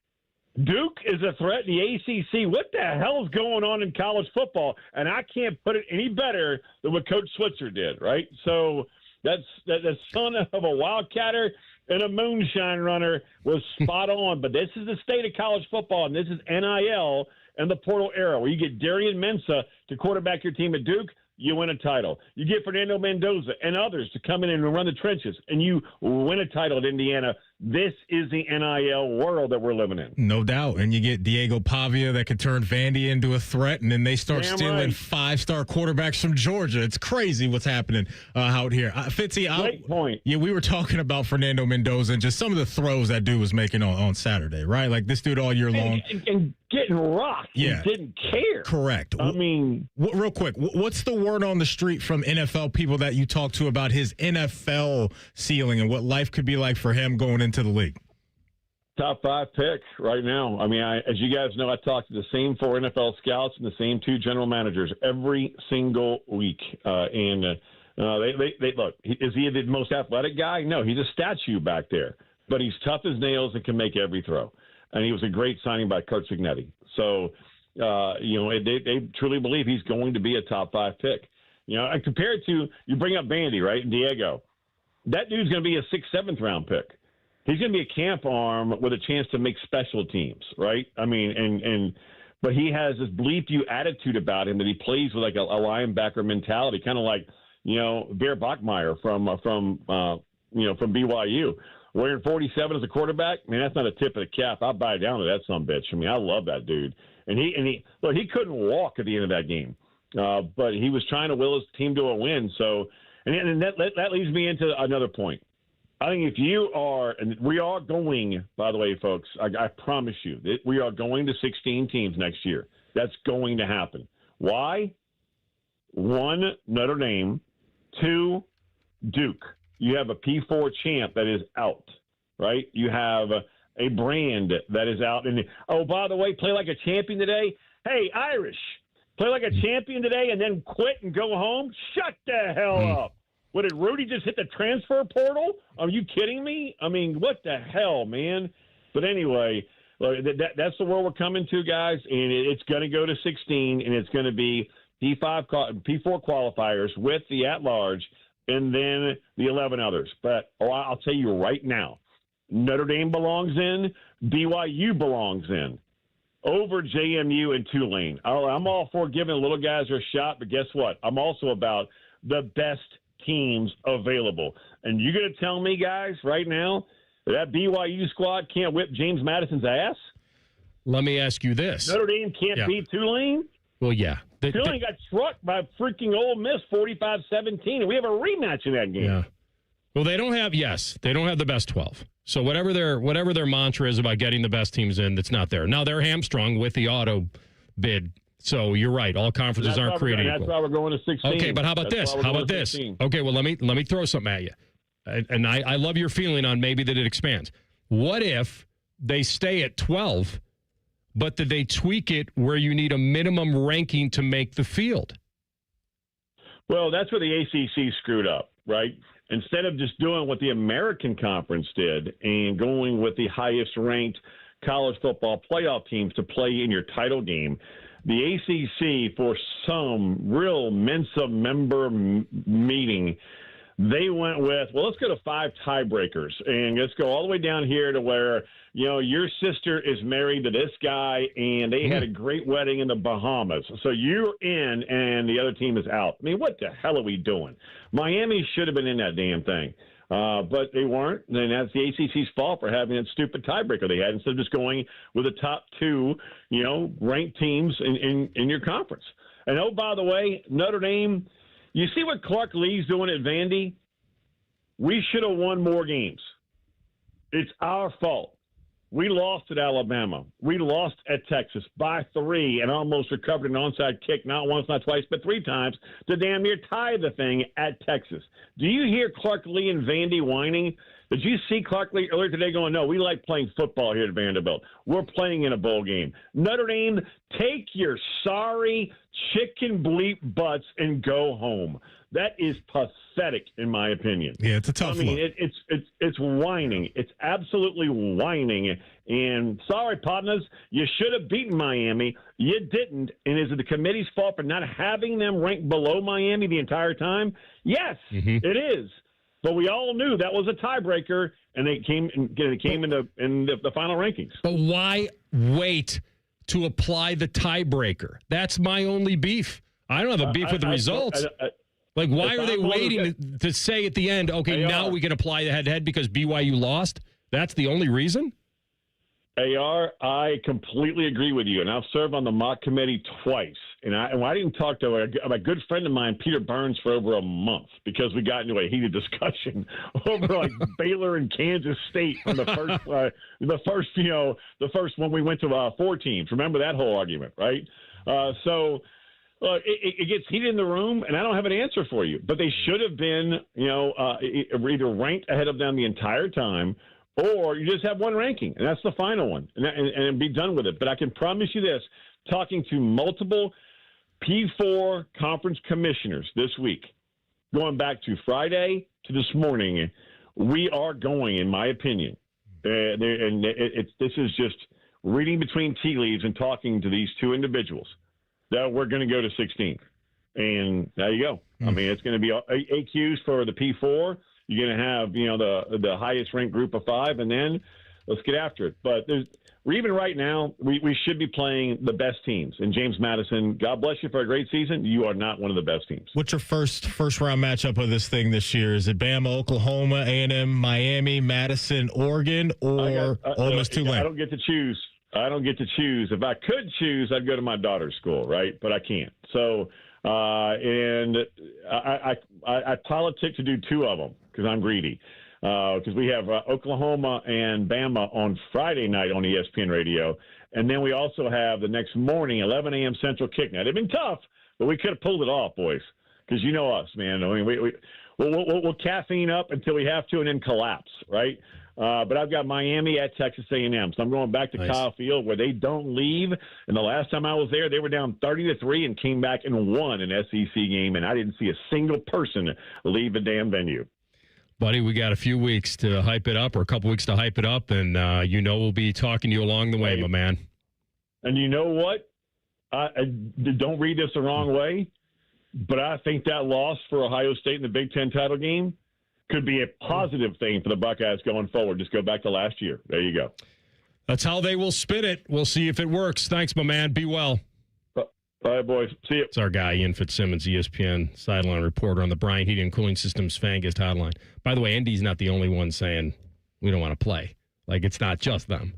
Duke is a threat in the ACC. What the hell is going on in college football? And I can't put it any better than what Coach Switzer did, right? So that's the son of a Wildcatter and a moonshine runner was spot on. But this is the state of college football, and this is NIL and the portal era where you get Darian Mensah to quarterback your team at Duke, you win a title. You get Fernando Mendoza and others to come in and run the trenches, and you win a title at Indiana. This is the NIL world that we're living in. No doubt. And you get Diego Pavia that could turn Vandy into a threat, and then they start stealing five-star quarterbacks from Georgia. It's crazy what's happening out here. Fitzy, great point. Yeah, we were talking about Fernando Mendoza and just some of the throws that dude was making on Saturday, right? Like this dude all year long. And getting rocked. Yeah. He didn't care. Correct. I mean, real quick, what's the word on the street from NFL people that you talk to about his NFL ceiling and what life could be like for him going into the league? Top 5 pick right now. I mean, as you guys know, I talk to the same 4 NFL scouts and the same 2 general managers every single week. They look, is he the most athletic guy? No, he's a statue back there, but he's tough as nails and can make every throw. And he was a great signing by Kurt Cignetti. So, they truly believe he's going to be a top 5 pick. You know, compared to, you bring up Vandy, right? Diego. That dude's going to be a 6th, 7th round pick. He's going to be a camp arm with a chance to make special teams, right? I mean, but he has this bleep you attitude about him that he plays with like a linebacker mentality, kind of like, Bear Bachmeier from BYU. Wearing 47 as a quarterback, man, that's not a tip of the cap. I'll buy down to that sumbitch. I mean, I love that dude. And he couldn't walk at the end of that game, but he was trying to will his team to a win. So, and that leads me into another point. I think if you are, and we are going, by the way, folks, I promise you, that we are going to 16 teams next year. That's going to happen. Why? 1, Notre Dame. 2, Duke. You have a P4 champ that is out, right? You have a brand that is out. And, oh, by the way, play like a champion today. Hey, Irish, play like a champion today and then quit and go home? Shut the hell up. What, did Rudy just hit the transfer portal? Are you kidding me? I mean, what the hell, man? But anyway, that's the world we're coming to, guys, and it's going to go to 16, and it's going to be P4 qualifiers with the at-large and then the 11 others. But I'll tell you right now, Notre Dame belongs in, BYU belongs in, over JMU and Tulane. I'm all for giving little guys a shot, but guess what? I'm also about the best teams available. And you're going to tell me, guys, right now, that BYU squad can't whip James Madison's ass? Let me ask you this. Notre Dame can't beat Tulane? Well, yeah. Tulane got struck by freaking Ole Miss 45-17, and we have a rematch in that game. Yeah. Well, they don't have the best 12. So whatever their mantra is about getting the best teams in, that's not there. Now, they're hamstrung with the auto bid. So you're right. All conferences aren't created equal. That's why we're going to 16. Okay, but how about this? How about this? Okay, well, let me throw something at you. And I love your feeling on maybe that it expands. What if they stay at 12, but that they tweak it where you need a minimum ranking to make the field? Well, that's where the ACC screwed up, right? Instead of just doing what the American Conference did and going with the highest-ranked college football playoff teams to play in your title game, the ACC, for some real Mensa member meeting, they went with, well, let's go to 5 tiebreakers, and let's go all the way down here to where, your sister is married to this guy, and they had a great wedding in the Bahamas. So you're in, and the other team is out. I mean, what the hell are we doing? Miami should have been in that damn thing. But they weren't, and that's the ACC's fault for having that stupid tiebreaker they had instead of just going with the top 2, ranked teams in your conference. And, oh, by the way, Notre Dame, you see what Clark Lee's doing at Vandy? We should have won more games. It's our fault. We lost at Alabama. We lost at Texas by 3 and almost recovered an onside kick, not once, not twice, but 3 times to damn near tie the thing at Texas. Do you hear Clark Lee and Vandy whining? Did you see Clark Lee earlier today going, no, we like playing football here at Vanderbilt. We're playing in a bowl game. Notre Dame, take your sorry chicken bleep butts and go home. That is pathetic, in my opinion. Yeah, it's a tough look. It's whining. It's absolutely whining. And sorry, partners, you should have beaten Miami. You didn't. And is it the committee's fault for not having them ranked below Miami the entire time? Yes, it is. But we all knew that was a tiebreaker, and it came in the final rankings. But why wait to apply the tiebreaker? That's my only beef. I don't have a beef with the results. Why are they waiting to say at the end, okay, now we can apply the head-to-head because BYU lost? That's the only reason? AR, I completely agree with you, and I've served on the mock committee twice. And I didn't talk to a good friend of mine, Peter Burns, for over a month because we got into a heated discussion over Baylor and Kansas State on the first when we went to 4 teams. Remember that whole argument, right? It gets heated in the room, and I don't have an answer for you. But they should have been, either ranked ahead of them the entire time, or you just have one ranking, and that's the final one, and be done with it. But I can promise you this, talking to multiple P4 conference commissioners this week, going back to Friday to this morning, we are going, in my opinion, this is just reading between tea leaves and talking to these 2 individuals, that we're going to go to 16th. And there you go. I mean, it's going to be AQs for the P4. You're going to have, the highest ranked group of 5, and then let's get after it. But even right now, we should be playing the best teams. And James Madison, God bless you for a great season. You are not one of the best teams. What's your first round matchup of this thing this year? Is it Bama, Oklahoma, A&M, Miami, Madison, Oregon, or Ole Miss Tulane? I don't get to choose. If I could choose, I'd go to my daughter's school, right? But I can't. So, and I politic to do 2 of them because I'm greedy. Because we have Oklahoma and Bama on Friday night on ESPN radio. And then we also have the next morning, 11 a.m. Central kick. Now, they've been tough, but we could have pulled it off, boys. Because you know us, man. I mean, we'll caffeine up until we have to and then collapse, right? But I've got Miami at Texas A&M. So I'm going back to Kyle Field where they don't leave. And the last time I was there, they were down 30-3 and came back and won an SEC game. And I didn't see a single person leave the damn venue. Buddy, we got a few weeks to hype it up, or a couple weeks to hype it up, and we'll be talking to you along the way, my man. And you know what? I don't read this the wrong way, but I think that loss for Ohio State in the Big Ten title game could be a positive thing for the Buckeyes going forward. Just go back to last year. There you go. That's how they will spin it. We'll see if it works. Thanks, my man. Be well. Bye, boys. See you. It's our guy, Ian Fitzsimmons, ESPN sideline reporter on the Bryant Heating and Cooling Systems Fangist hotline. By the way, Indy's not the only one saying we don't want to play. It's not just them.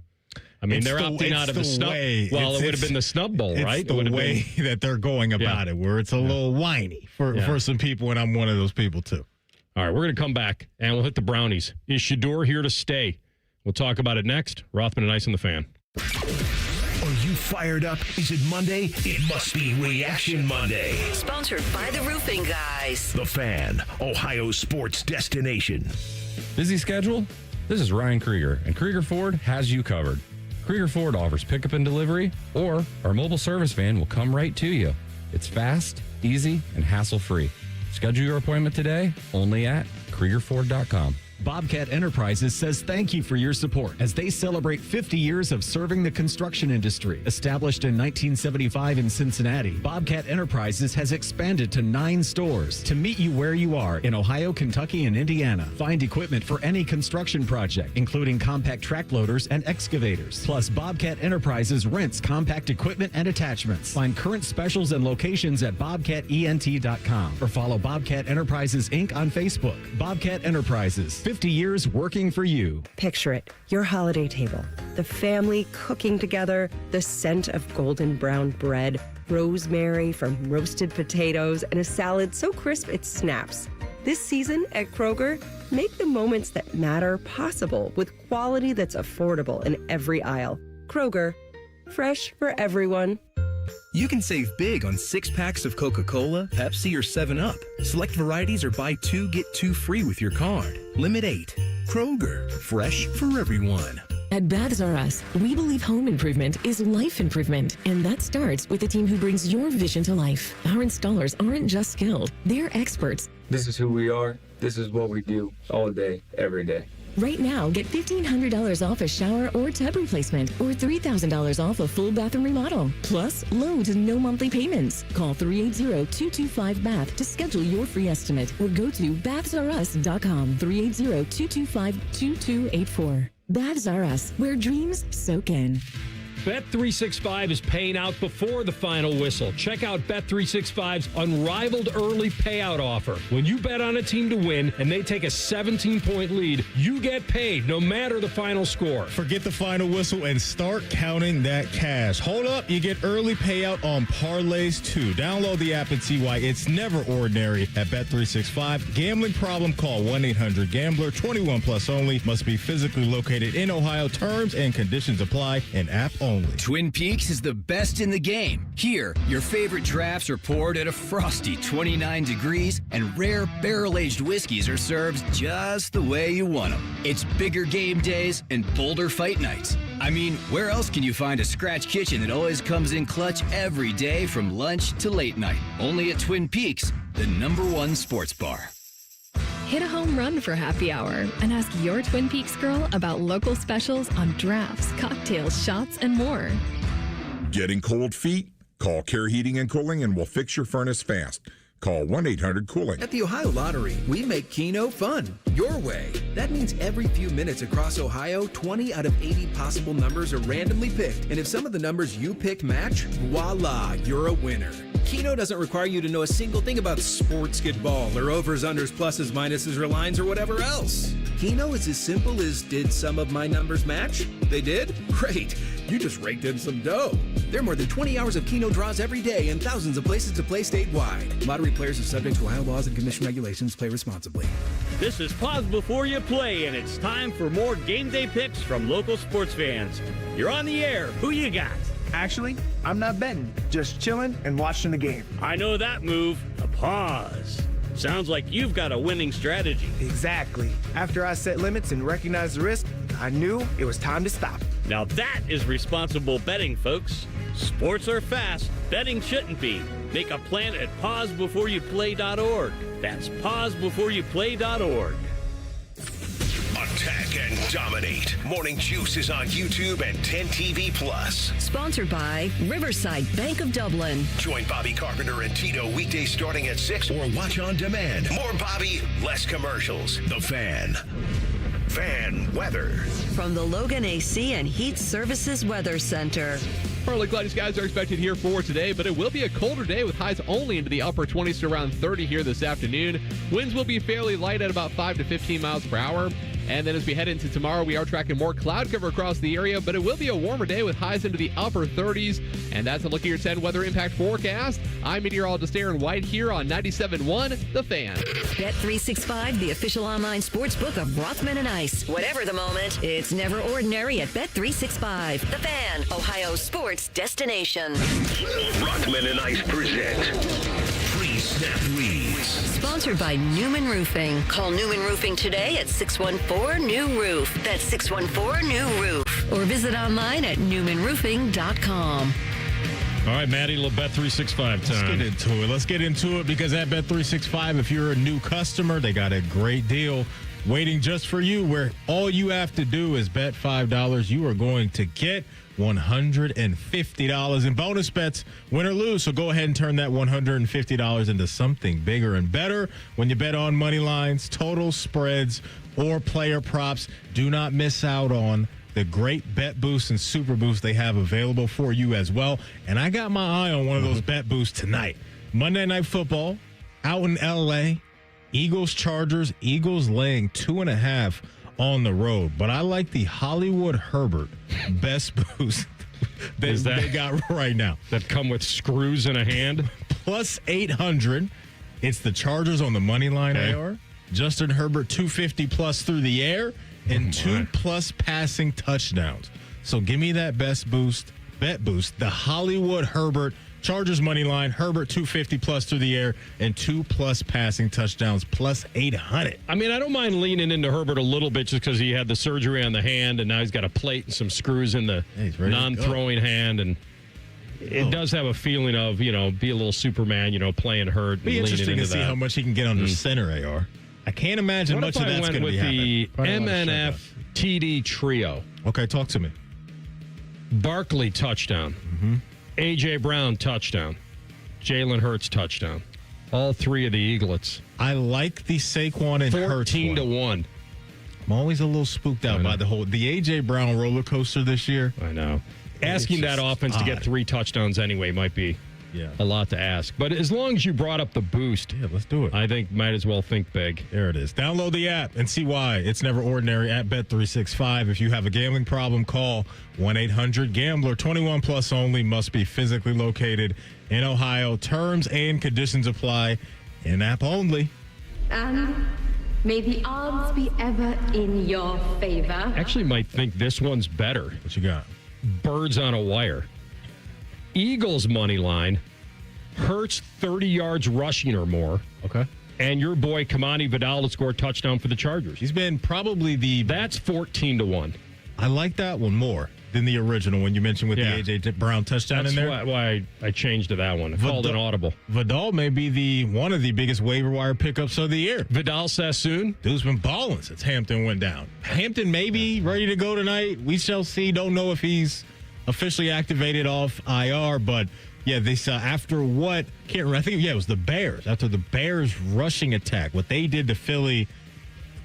I mean, they're opting out of the snub. Well, it would have been the Snub Bowl, right? It's the way that they're going about it, where it's a little whiny for some people, and I'm one of those people, too. All right, we're going to come back, and we'll hit the Brownies. Is Shador here to stay? We'll talk about it next. Rothman and Ice on the Fan. Are you fired up? Is it Monday? It must be Reaction Monday. Sponsored by the Roofing Guys. The Fan, Ohio sports destination. Busy schedule? This is Ryan Krieger, and Krieger Ford has you covered. Krieger Ford offers pickup and delivery, or our mobile service van will come right to you. It's fast, easy, and hassle-free. Schedule your appointment today only at KriegerFord.com. Bobcat Enterprises says thank you for your support as they celebrate 50 years of serving the construction industry. Established in 1975 in Cincinnati, Bobcat Enterprises has expanded to 9 stores to meet you where you are in Ohio, Kentucky, and Indiana. Find equipment for any construction project, including compact track loaders and excavators. Plus, Bobcat Enterprises rents compact equipment and attachments. Find current specials and locations at bobcatent.com or follow Bobcat Enterprises Inc. on Facebook. Bobcat Enterprises, 50 years working for you. Picture it, your holiday table, the family cooking together, the scent of golden brown bread, rosemary from roasted potatoes, and a salad so crisp it snaps. This season at Kroger, make the moments that matter possible with quality that's affordable in every aisle. Kroger, fresh for everyone. You can save big on 6-packs of Coca-Cola, Pepsi, or 7-Up. Select varieties or buy 2, get 2 free with your card. Limit 8. Kroger, fresh for everyone. At Baths R Us, we believe home improvement is life improvement, and that starts with the team who brings your vision to life. Our installers aren't just skilled, they're experts. This is who we are. This is what we do all day, every day. Right now, get $1,500 off a shower or tub replacement or $3,000 off a full bathroom remodel. Plus, low to no monthly payments. Call 380-225-BATH to schedule your free estimate or go to bathsrus.com. 380-225-2284. Baths R Us, where dreams soak in. Bet365 is paying out before the final whistle. Check out Bet365's unrivaled early payout offer. When you bet on a team to win and they take a 17-point lead, you get paid no matter the final score. Forget the final whistle and start counting that cash. Hold up, you get early payout on parlays too. Download the app and see why it's never ordinary at Bet365. Gambling problem? Call 1-800-GAMBLER. 21 plus only. Must be physically located in Ohio. Terms and conditions apply. An app only. Twin Peaks is the best in the game. Here, your favorite drafts are poured at a frosty 29 degrees, and rare barrel-aged whiskeys are served just the way you want them. It's bigger game days and bolder fight nights. I mean, where else can you find a scratch kitchen that always comes in clutch every day from lunch to late night? Only at Twin Peaks, the #1 sports bar. Hit a home run for happy hour and ask your Twin Peaks girl about local specials on drafts, cocktails, shots, and more. Getting cold feet? Call Care Heating and Cooling and we'll fix your furnace fast. Call 1-800-COOLING. At the Ohio Lottery, we make Keno fun, your way. That means every few minutes across Ohio, 20 out of 80 possible numbers are randomly picked. And if some of the numbers you picked match, voila, you're a winner. Keno doesn't require you to know a single thing about sports ball or overs, unders, pluses, minuses, or lines, or whatever else. Keno is as simple as, did some of my numbers match? They did? Great. You just raked in some dough. There are more than 20 hours of Keno draws every day and thousands of places to play statewide. Lottery players are subject to Ohio laws and commission regulations. Play responsibly. This is Pause Before You Play, and it's time for more game day picks from local sports fans. You're on the air. Who you got? Actually, I'm not betting, just chilling and watching the game. I know that move, a pause. Sounds like you've got a winning strategy. Exactly. After I set limits and recognized the risk, I knew it was time to stop. Now that is responsible betting, folks. Sports are fast. Betting shouldn't be. Make a plan at pausebeforeyouplay.org. That's pausebeforeyouplay.org. Attack and dominate. Morning Juice is on YouTube and 10 TV Plus. Sponsored by Riverside Bank of Dublin. Join Bobby Carpenter and Tito weekdays starting at 6 or watch on demand. More Bobby, less commercials. The Fan. Fan weather. From the Logan AC and Heat Services Weather Center. Partly cloudy skies are expected here for today, but it will be a colder day with highs only into the upper 20s to around 30 here this afternoon. Winds will be fairly light at about 5 to 15 miles per hour. And then as we head into tomorrow, we are tracking more cloud cover across the area, but it will be a warmer day with highs into the upper 30s. And that's a look at your 10 weather impact forecast. I'm meteorologist Aaron White here on 97.1 The Fan. Bet365, the official online sports book of Rothman and Ice. Whatever the moment, it's never ordinary at Bet365. The Fan, Ohio's sports destination. Rothman and Ice present Pre-Snap Reads. Sponsored by Newman Roofing. Call Newman Roofing today at 614-NEW-ROOF. That's 614-NEW-ROOF. Or visit online at newmanroofing.com. All right, Maddie, a little Bet365 time. Let's get into it because at Bet365, if you're a new customer, they got a great deal waiting just for you where all you have to do is bet $5. You are going to get $150 in bonus bets, win or lose. So go ahead and turn that $150 into something bigger and better when you bet on money lines, total spreads, or player props. Do not miss out on the great bet boosts and super boosts they have available for you as well. And I got my eye on one of those bet boosts tonight. Monday Night Football out in L.A., Eagles-Chargers, Eagles laying 2.5 on the road. But I like the Hollywood Herbert best boost they got right now. That come with screws in a hand? Plus 800. It's the Chargers on the money line, AR. Justin Herbert, 250 plus through the air, and 2+ passing touchdowns. So give me that bet boost. The Hollywood Herbert Chargers money line, Herbert 250 plus through the air, and 2+ passing touchdowns, plus 800. I mean, I don't mind leaning into Herbert a little bit just because he had the surgery on the hand, and now he's got a plate and some screws in the non-throwing hand, and it does have a feeling of, be a little Superman, playing hurt. Be interesting to see how much he can get under center, AR. I can't imagine much of that's going to be happening. What if I went with the MNF TD trio? Okay, talk to me. Barkley touchdown. A.J. Brown touchdown. Jalen Hurts touchdown. All three of the Eaglets. I like the Saquon and Hurts 14-1. I'm always a little spooked out by the A.J. Brown roller coaster this year. I know. Asking that offense to get 3 touchdowns anyway might be a lot to ask. But as long as you brought up the boost, let's do it. I think might as well think big. There it is. Download the app and see why it's never ordinary at Bet365. If you have a gambling problem, call 1-800-GAMBLER. 21 plus only. Must be physically located in Ohio. Terms and conditions apply. In-app only. And may the odds be ever in your favor. Actually might think this one's better. What you got? Birds on a wire. Eagles money line, Hurts 30 yards rushing or more. Okay. And your boy Kamani Vidal to score a touchdown for the Chargers. He's been probably That's 14-1. I like that one more than the original one you mentioned with the A.J. Brown touchdown in there. That's why I changed to that one. I called an audible. Vidal may be one of the biggest waiver wire pickups of the year. Vidal Sassoon. Dude's been balling since Hampton went down. Hampton may be ready to go tonight. We shall see. Don't know if he's officially activated off IR, but this after what? Can't remember. I think it was the Bears. After the Bears rushing attack, what they did to Philly,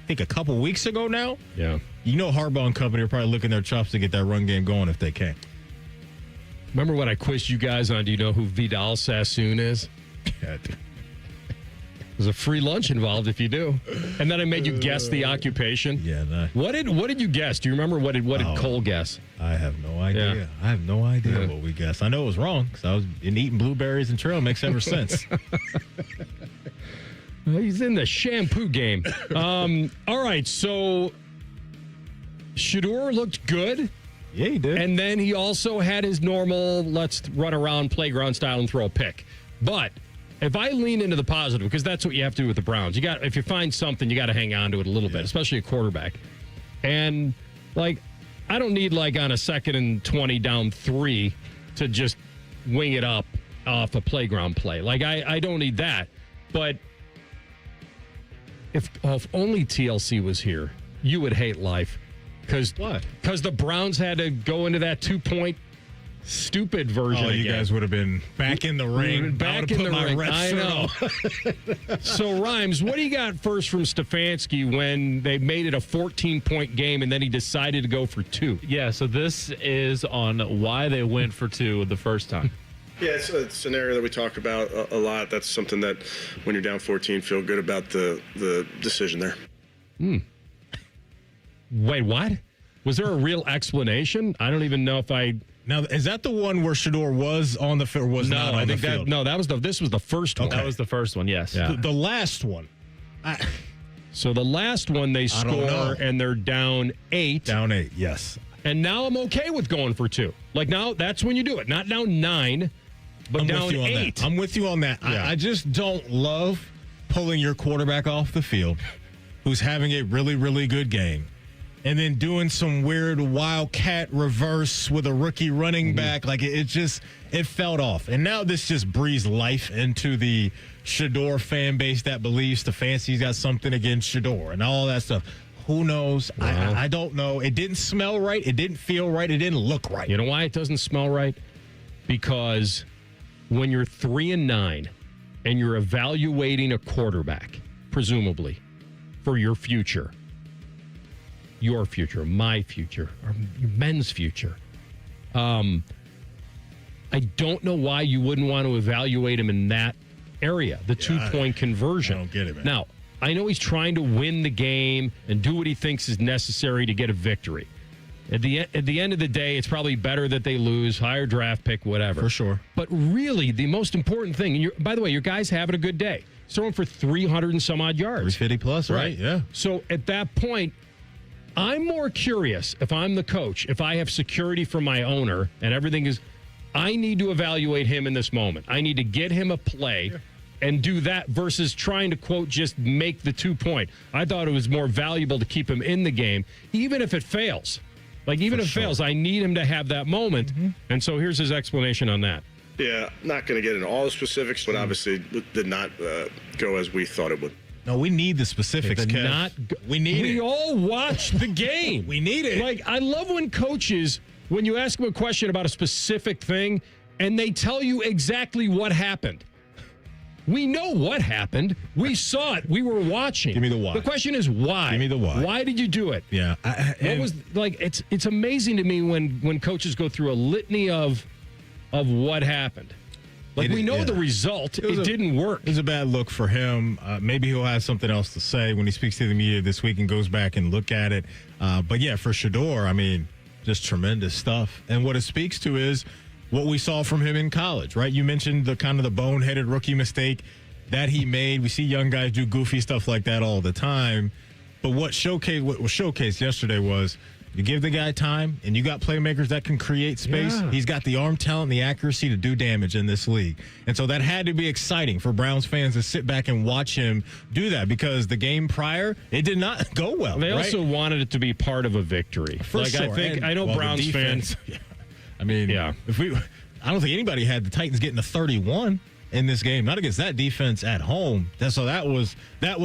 I think a couple weeks ago now. Yeah. Harbaugh and company are probably licking their chops to get that run game going if they can. Remember when I quizzed you guys on, do you know who Vidal Sassoon is? Yeah, dude. There's a free lunch involved if you do. And then I made you guess the occupation. Yeah. No. What did you guess? Do you remember what did Cole guess? I have no idea. Yeah. I have no idea what we guessed. I know it was wrong because I was eating blueberries and trail mix ever since. He's in the shampoo game. All right, so Shedeur looked good. Yeah, he did. And then he also had his normal let's run around playground style and throw a pick. But if I lean into the positive, because that's what you have to do with the Browns. If you find something, you got to hang on to it a little bit, especially a quarterback. And I don't need on a 2nd and 20 down 3 to just wing it up off a playground play. I don't need that. But if only TLC was here, you would hate life. Because the Browns had to go into that 2-point stupid version. Oh, you guys would have been back in the ring. Back in the ring. I know. So, Rhymes, what do you got first from Stefanski when they made it a 14-point game and then he decided to go for 2? Yeah, so this is on why they went for 2 the first time. Yeah, it's a scenario that we talk about a lot. That's something that when you're down 14, feel good about the decision there. Wait, what? Was there a real explanation? I don't even know if I... Now, is that the one where Shedeur was on the field or was not on the field? This was the first one. Okay. That was the first one, yes. Yeah. The last one. So the last one they score and they're down 8. Down 8, yes. And now I'm okay with going for 2. Now that's when you do it. Not down 9, but down 8. I'm with you on that. Yeah. I just don't love pulling your quarterback off the field who's having a really, really good game and then doing some weird wildcat reverse with a rookie running back. Like, it felt off. And now this just breathes life into the Shedeur fan base that believes Stefanski's got something against Shedeur and all that stuff. Who knows? I don't know. It didn't smell right. It didn't feel right. It didn't look right. You know why it doesn't smell right? Because when you're 3-9 and you're evaluating a quarterback, presumably, for your future, my future, or men's future, I don't know why you wouldn't want to evaluate him in that area, the 2-point conversion. I don't get it, man. Now, I know he's trying to win the game and do what he thinks is necessary to get a victory. At the end of the day, it's probably better that they lose, higher draft pick, whatever. For sure. But really, the most important thing, and by the way, your guy's having a good day. He's throwing for 300 and some odd yards. 350 plus, right? Yeah. So at that point, I'm more curious if I'm the coach, if I have security from my owner and everything is, I need to evaluate him in this moment. I need to get him a play and do that versus trying to, quote, just make the 2-point. I thought it was more valuable to keep him in the game, even if it fails. Like, even if it fails, I need him to have that moment. And so here's his explanation on that. Yeah, not going to get into all the specifics, but obviously did not go as we thought it would. No, we need the specifics, Kev. We all watched the game. We need it. Like, I love when coaches, when you ask them a question about a specific thing, and they tell you exactly what happened. We know what happened. We saw it. We were watching. Give me the why. The question is why. Give me the why. Why did you do it? Yeah. It's amazing to me when coaches go through a litany of what happened. Like, we know the result. It didn't work. It was a bad look for him. Maybe he'll have something else to say when he speaks to the media this week and goes back and look at it. But yeah, for Shedeur, I mean, just tremendous stuff. And what it speaks to is what we saw from him in college, right? You mentioned the kind of the boneheaded rookie mistake that he made. We see young guys do goofy stuff like that all the time. But what was showcased yesterday was you give the guy time, and you got playmakers that can create space. Yeah. He's got the arm talent and the accuracy to do damage in this league. And so that had to be exciting for Browns fans to sit back and watch him do that, because the game prior, it did not go well. They also wanted it to be part of a victory. For sure. I know Browns fans. I mean, I don't think anybody had the Titans getting to 31 in this game, not against that defense at home. So that was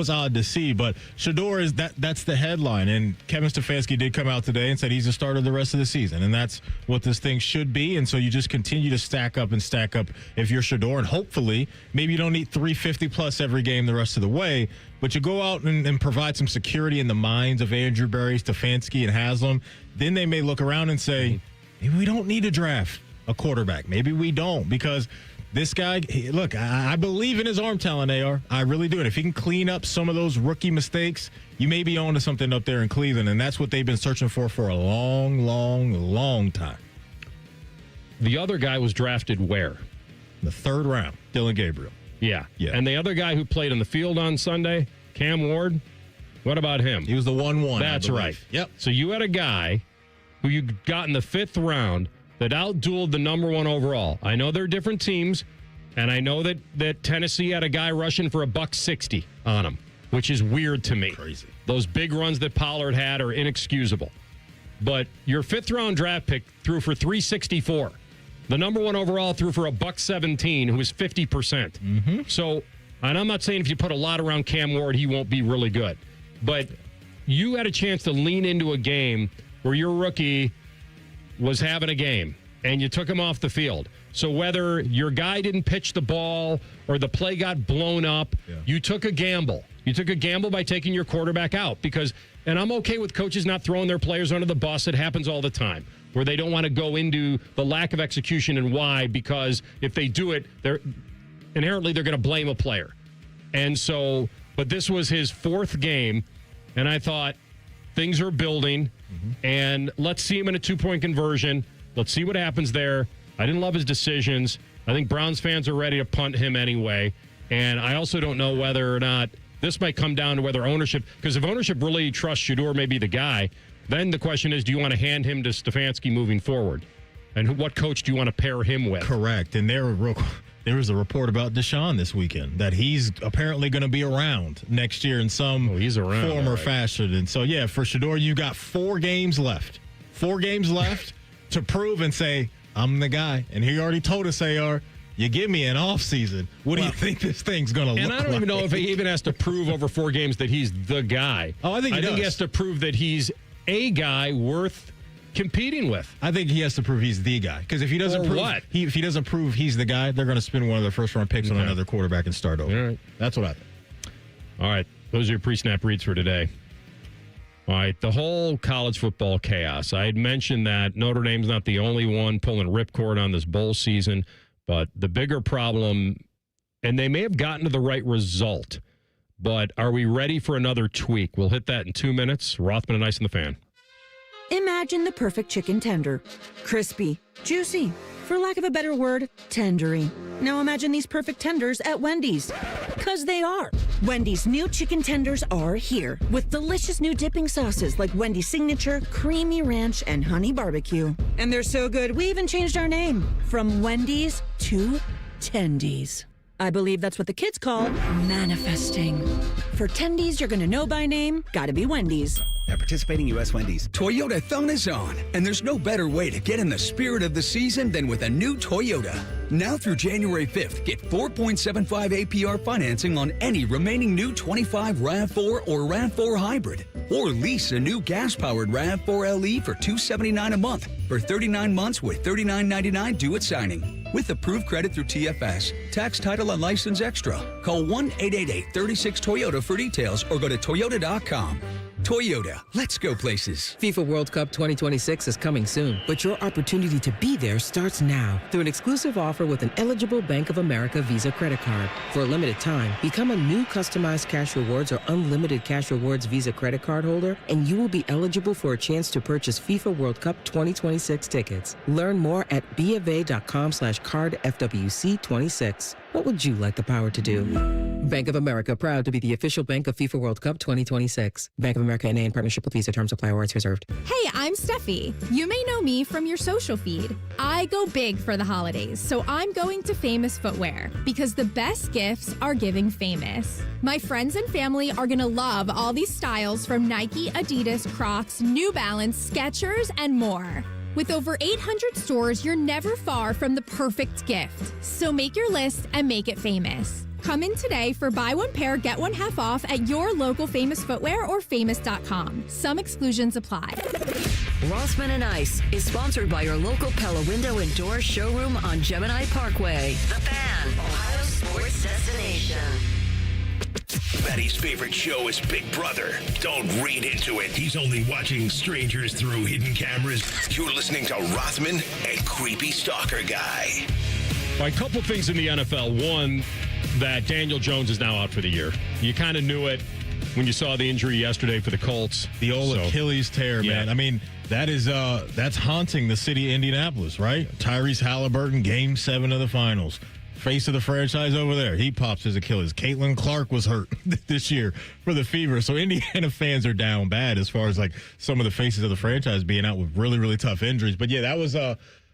odd to see. But Shedeur that's the headline. And Kevin Stefanski did come out today and said he's the starter the rest of the season, and that's what this thing should be. And so you just continue to stack up if you're Shedeur, and hopefully maybe you don't need 350 plus every game the rest of the way, but you go out and provide some security in the minds of Andrew Berry, Stefanski, and Haslam. Then they may look around and say, maybe we don't need to draft a quarterback. Maybe we don't, because this guy, look, I believe in his arm talent, AR. I really do. And if he can clean up some of those rookie mistakes, you may be on to something up there in Cleveland. And that's what they've been searching for a long, long, long time. The other guy was drafted where? The 3rd round, Dylan Gabriel. Yeah. And the other guy who played on the field on Sunday, Cam Ward, what about him? He was the 1-1. That's right. Yep. So you had a guy who you got in the 5th round that outdueled the number 1 overall. I know they're different teams, and I know that Tennessee had a guy rushing for $160 on him, which is weird to me. Crazy. Those big runs that Pollard had are inexcusable. But your 5th round draft pick threw for $364. The number 1 overall threw for $117, who was 50%. So, and I'm not saying if you put a lot around Cam Ward, he won't be really good. But you had a chance to lean into a game where your rookie was having a game, and you took him off the field. So whether your guy didn't pitch the ball or the play got blown up, you took a gamble. You took a gamble by taking your quarterback out, because, and I'm okay with coaches not throwing their players under the bus. It happens all the time, where they don't want to go into the lack of execution and why, because if they do it, they're inherently going to blame a player. And so, but this was his 4th game, and I thought things are building. And let's see him in a 2-point conversion. Let's see what happens there. I didn't love his decisions. I think Browns fans are ready to punt him anyway. And I also don't know whether or not this might come down to whether ownership, because if ownership really trusts Shedeur may be the guy, then the question is, do you want to hand him to Stefanski moving forward? And what coach do you want to pair him with? Correct. And they're real There was a report about Deshaun this weekend that he's apparently going to be around next year in some form or fashion. And so, yeah, for Shedeur, you got 4 games left. 4 games left to prove and say, I'm the guy. And he already told us, AR, you give me an off season. What do you think this thing's going to look like? And I don't even know if he even has to prove over 4 games that he's the guy. Oh, I think he has to prove that he's a guy worth competing with. I think he has to prove he's the guy. Because if he doesn't if he doesn't prove he's the guy, they're going to spend one of their first-round picks on another quarterback and start over. All right. That's what I think. All right. Those are your pre-snap reads for today. All right. The whole college football chaos. I had mentioned that Notre Dame's not the only one pulling ripcord on this bowl season, but the bigger problem, and they may have gotten to the right result, but are we ready for another tweak? We'll hit that in 2 minutes. Rothman and Ice in the Fan. Imagine the perfect chicken tender. Crispy, juicy, for lack of a better word, tendery. Now imagine these perfect tenders at Wendy's. Because they are. Wendy's new chicken tenders are here with delicious new dipping sauces like Wendy's Signature, Creamy Ranch, and Honey Barbecue. And they're so good, we even changed our name from Wendy's to Tendies. I believe that's what the kids call manifesting. For Tendies you're going to know by name, gotta be Wendy's. At participating U.S. Wendy's. Toyota-thon is on, and there's no better way to get in the spirit of the season than with a new Toyota. Now through January 5th, get 4.75 APR financing on any remaining new 25 RAV4 or RAV4 hybrid. Or lease a new gas-powered RAV4 LE for $279 a month for 39 months with $39.99 due at signing. With approved credit through TFS, tax, title, and license extra. Call 1-888-36-TOYOTA for details or go to toyota.com. Toyota, let's go places. FIFA World Cup 2026 is coming soon, but your opportunity to be there starts now through an exclusive offer with an eligible Bank of America Visa credit card. For a limited time, become a new customized cash rewards or unlimited cash rewards Visa credit card holder, and you will be eligible for a chance to purchase FIFA World Cup 2026 tickets. Learn more at BofA.com/cardFWC26. What would you like the power to do? Bank of America, proud to be the official bank of FIFA World Cup 2026. Bank of America NA in partnership with Visa. Terms apply. Awards reserved. Hey, I'm Steffi. You may know me from your social feed. I go big for the holidays, so I'm going to Famous Footwear because the best gifts are giving famous. My friends and family are going to love all these styles from Nike, Adidas, Crocs, New Balance, Skechers, and more. With over 800 stores, you're never far from the perfect gift. So make your list and make it famous. Come in today for buy one pair, get one half off at your local Famous Footwear or famous.com. Some exclusions apply. Rothman and Ice is sponsored by your local Pella Window and Door showroom on Gemini Parkway. The Fan, Ohio sports destination. Maddie's favorite show is Big Brother. Don't read into it. He's only watching strangers through hidden cameras. You're listening to Rothman and Creepy Stalker Guy. A couple things in the NFL. One, that Daniel Jones is now out for the year. You kind of knew it when you saw the injury yesterday for the Colts. The old Achilles tear, man. I mean, that is that's haunting the city of Indianapolis, right? Tyrese Halliburton, Game 7 of the finals. Face of the franchise over there. He pops his Achilles. Caitlin Clark was hurt this year for the Fever. So Indiana fans are down bad as far as like some of the faces of the franchise being out with really, really tough injuries. But yeah, that was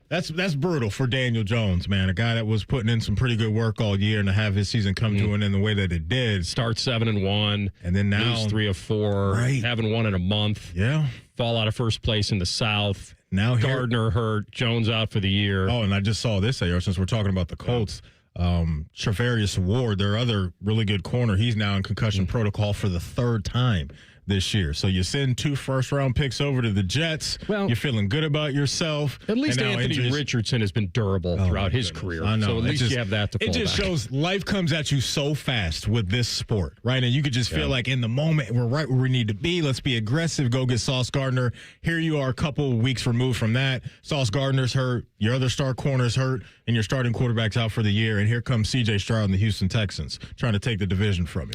that's brutal for Daniel Jones, man. A guy that was putting in some pretty good work all year and to have his season come to an end the way that it did. Start 7-1. And then now lose 3 of 4. Right. Haven't won in a month. Yeah. Fall out of first place in the South. Now Gardner hurt. Jones out for the year. Oh, and I just saw this, since we're talking about the Colts. Travarius Ward, their other really good corner, he's now in concussion protocol for the 3rd time this year. So you send 2 first-round picks over to the Jets. Well, you're feeling good about yourself. At least Anthony Richardson has been durable throughout his career. I know. So at least you have that to fall back. It just shows life comes at you so fast with this sport, right? And you could just feel like in the moment, we're right where we need to be. Let's be aggressive. Go get Sauce Gardner. Here you are a couple of weeks removed from that. Sauce Gardner's hurt. Your other star corner's hurt. And your starting quarterback's out for the year. And here comes C.J. Stroud and the Houston Texans trying to take the division from you.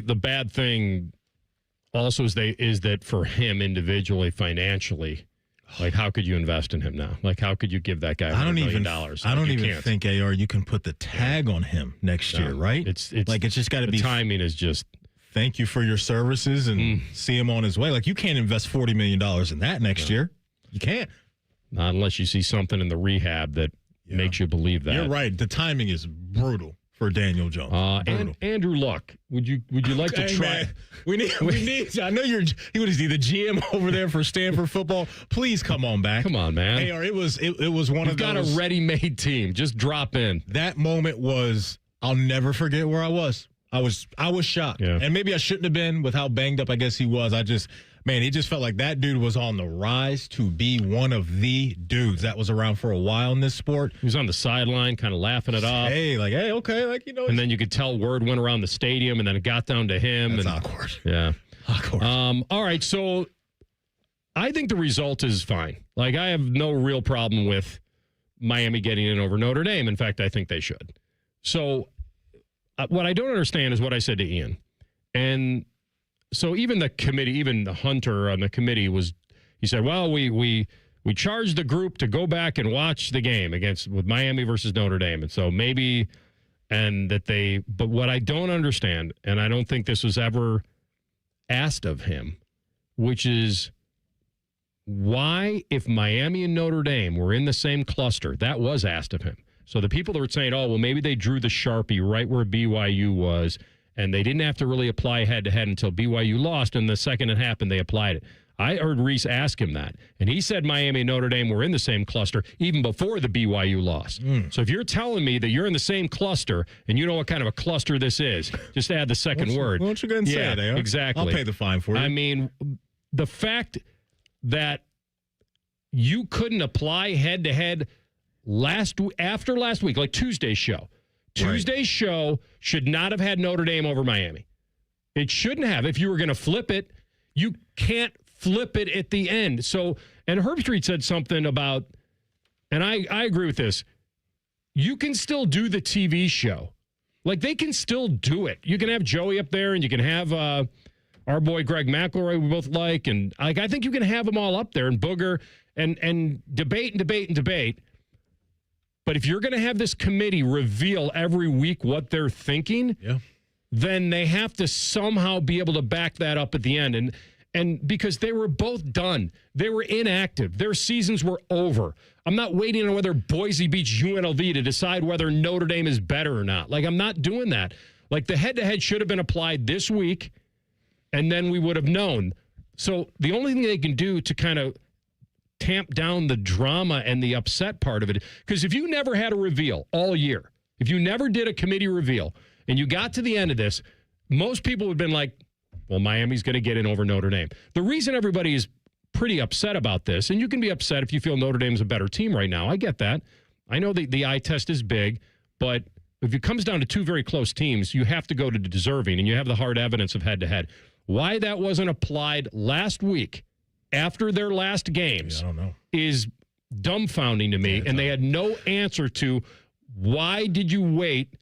The bad thing also is that for him individually, financially, like how could you invest in him now? Like how could you give that guy $100 million? I don't even think, AR, you can put the tag on him next year, right? It's just got to be. The timing is just. Thank you for your services and see him on his way. Like you can't invest $40 million in that next year. You can't. Not unless you see something in the rehab that makes you believe that. You're right. The timing is brutal for Daniel Jones. And Andrew Luck, would you like to try? Man, we need. I know he would be the GM over there for Stanford football. Please come on back. Come on, man. Hey, it was one You've of those. got a ready-made team. Just drop in. That moment was. I'll never forget where I was. I was shocked, and maybe I shouldn't have been with how banged up I guess he was. It just felt like that dude was on the rise to be one of the dudes that was around for a while in this sport. He was on the sideline, kind of laughing it off. Hey, okay, And then you could tell word went around the stadium, and then it got down to him. That's awkward. Yeah, awkward. All right, so I think the result is fine. I have no real problem with Miami getting in over Notre Dame. In fact, I think they should. So what I don't understand is what I said to Ian. And so even the committee, even the Hunter on the committee he said, well, we charged the group to go back and watch the game with Miami versus Notre Dame. And so but what I don't understand, and I don't think this was ever asked of him, which is why, if Miami and Notre Dame were in the same cluster, that was asked of him. So the people that were saying, oh, well, maybe they drew the Sharpie right where BYU was, and they didn't have to really apply head-to-head until BYU lost, and the second it happened, they applied it. I heard Reese ask him that, and he said Miami and Notre Dame were in the same cluster even before the BYU loss. So if you're telling me that you're in the same cluster, and you know what kind of a cluster this is, just add the second word. Why don't you go ahead and say it, eh? Exactly. I'll pay the fine for you. I mean, the fact that you couldn't apply head-to-head after last week, like Tuesday's show. Tuesday's show should not have had Notre Dame over Miami. It shouldn't have. If you were going to flip it, you can't flip it at the end. So, and Herbstreit said something about, and I agree with this, you can still do the TV show. They can still do it. You can have Joey up there, and you can have our boy Greg McElroy we both like, and I think you can have them all up there, and Booger, and debate. But if you're going to have this committee reveal every week what they're thinking, then they have to somehow be able to back that up at the end. And because they were both done. They were inactive. Their seasons were over. I'm not waiting on whether Boise beats UNLV to decide whether Notre Dame is better or not. I'm not doing that. The head-to-head should have been applied this week, and then we would have known. So the only thing they can do to kind of tamp down the drama and the upset part of it. Because if you never had a reveal all year, if you never did a committee reveal and you got to the end of this, most people would have been like, well, Miami's going to get in over Notre Dame. The reason everybody is pretty upset about this, and you can be upset if you feel Notre Dame's a better team right now. I get that. I know the eye test is big, but if it comes down to two very close teams, you have to go to the deserving, and you have the hard evidence of head-to-head. Why that wasn't applied last week after their last games is dumbfounding to me, and they had no answer to why did you wait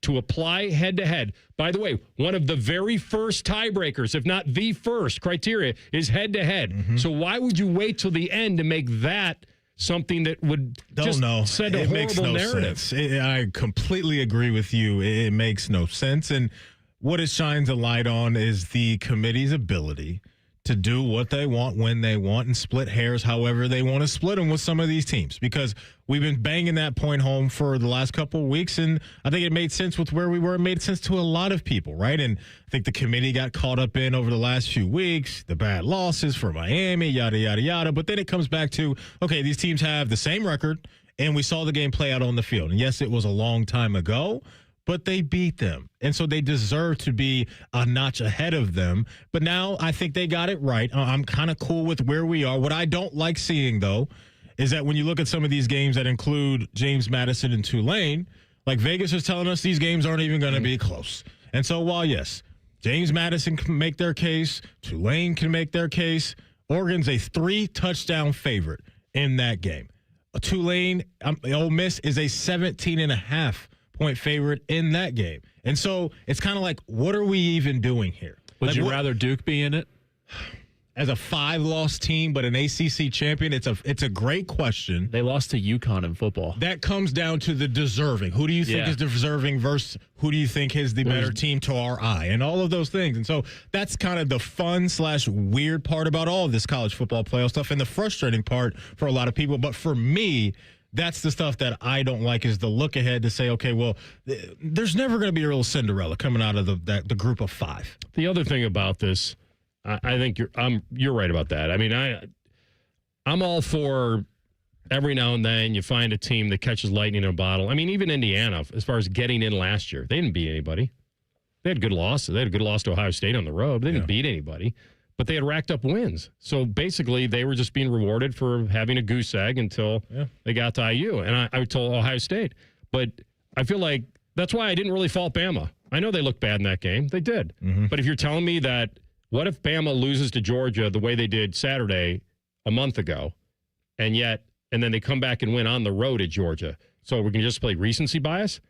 to apply head-to-head. By the way, one of the very first tiebreakers, if not the first criteria, is head-to-head. So why would you wait till the end to make that something that would send a horrible narrative? Sense. I completely agree with you. It makes no sense. And what it shines a light on is the committee's ability to do what they want when they want and split hairs however they want to split them with some of these teams, because we've been banging that point home for the last couple of weeks, and I think it made sense with where we were. It made sense to a lot of people, right? And I think the committee got caught up in over the last few weeks, the bad losses for Miami, yada, yada, yada. But then it comes back to, okay, these teams have the same record, and we saw the game play out on the field. And yes, it was a long time ago, but they beat them. And so they deserve to be a notch ahead of them. But now I think they got it right. I'm kind of cool with where we are. What I don't like seeing, though, is that when you look at some of these games that include James Madison and Tulane, Vegas is telling us these games aren't even going to be close. And so while, yes, James Madison can make their case, Tulane can make their case, Oregon's a 3-touchdown favorite in that game. Tulane, Ole Miss is a 17.5-point favorite in that game. And so it's kind of like, what are we even doing here? Would you rather Duke be in it? As a 5-loss team, but an ACC champion, it's a great question. They lost to UConn in football. That comes down to the deserving. Who do you think is deserving versus who do you think is the better team to our eye? And all of those things. And so that's kind of the fun/weird part about all of this college football playoff stuff, and the frustrating part for a lot of people. But for me, That's the stuff that I don't like, is the look ahead to say, okay, well, there's never going to be a real Cinderella coming out of the group of 5. The other thing about this, I think you're right about that. I mean, I'm all for every now and then you find a team that catches lightning in a bottle. I mean, even Indiana, as far as getting in last year, they didn't beat anybody. They had good losses. They had a good loss to Ohio State on the road. They didn't beat anybody, but they had racked up wins. So basically, they were just being rewarded for having a goose egg until they got to IU. And I told Ohio State. But I feel like that's why I didn't really fault Bama. I know they looked bad in that game. They did. Mm-hmm. But if you're telling me that, what if Bama loses to Georgia the way they did Saturday a month ago, and then they come back and win on the road at Georgia? So we can just play recency bias?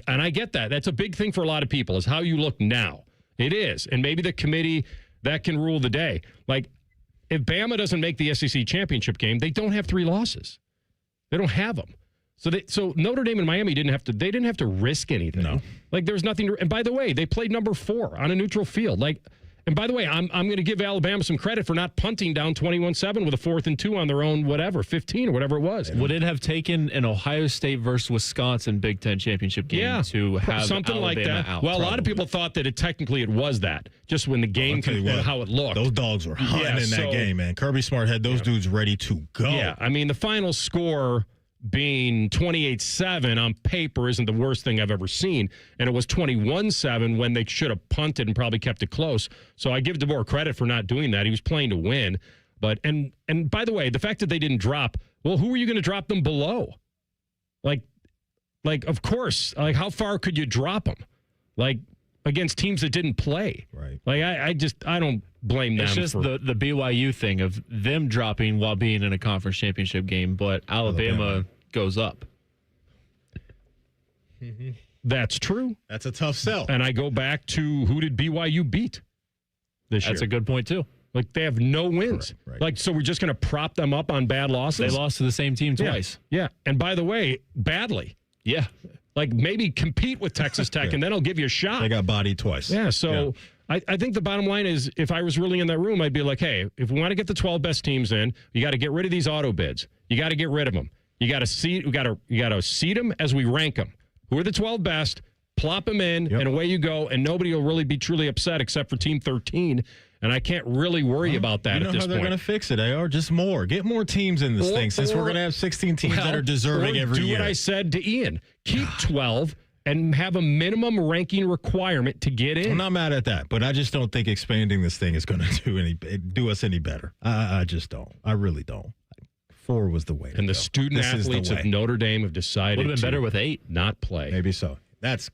And I get that. That's a big thing for a lot of people, is how you look now. It is. And maybe the committee, that can rule the day. If Bama doesn't make the SEC championship game, they don't have 3 losses. They don't have them. So Notre Dame and Miami didn't have to risk anything. No. There's nothing and by the way, they played number 4 on a neutral field. And by the way, I'm going to give Alabama some credit for not punting down 21-7 with a 4th and 2 on their own, 15 or whatever it was. Would it have taken an Ohio State versus Wisconsin Big Ten championship game to have something Alabama like that? out? Well, a lot of people thought that it was that, just when the game how it looked. Those dogs were hunting in that game, man. Kirby Smart had those dudes ready to go. Yeah, I mean, the final score being 28-7 on paper isn't the worst thing I've ever seen. And it was 21-7 when they should have punted and probably kept it close. So I give DeBoer credit for not doing that. He was playing to win. But and by the way, the fact that they didn't drop, well, who are you going to drop them below? Of course, how far could you drop them? Against teams that didn't play. Right. I don't blame them. It's just the BYU thing of them dropping while being in a conference championship game, but Alabama goes up. Mm-hmm. That's true. That's a tough sell. And I go back to, who did BYU beat this year? That's a good point, too. They have no wins. Correct, right. So we're just going to prop them up on bad losses? They lost to the same team twice. Yeah. And by the way, badly. Yeah. Maybe compete with Texas Tech, and then I'll give you a shot. They got bodied twice. Yeah, so I think the bottom line is, if I was really in that room, I'd be like, hey, if we want to get the 12 best teams in, you got to get rid of these auto bids. You got to get rid of them. You got to seed them as we rank them. Who are the 12 best? Plop them in, and away you go, and nobody will really be truly upset except for Team 13. And I can't really worry about that at this point. You know how they're going to fix it, AR? Just more. Get more teams in this thing, since we're going to have 16 teams that are deserving every year. Do what I said to Ian. Keep 12 and have a minimum ranking requirement to get in. I'm not mad at that, but I just don't think expanding this thing is going to do us any better. I just don't. I really don't. 4 was the way to And go. The student athletes of Notre Dame have decided would have been better with 8. Not play. Maybe so. That's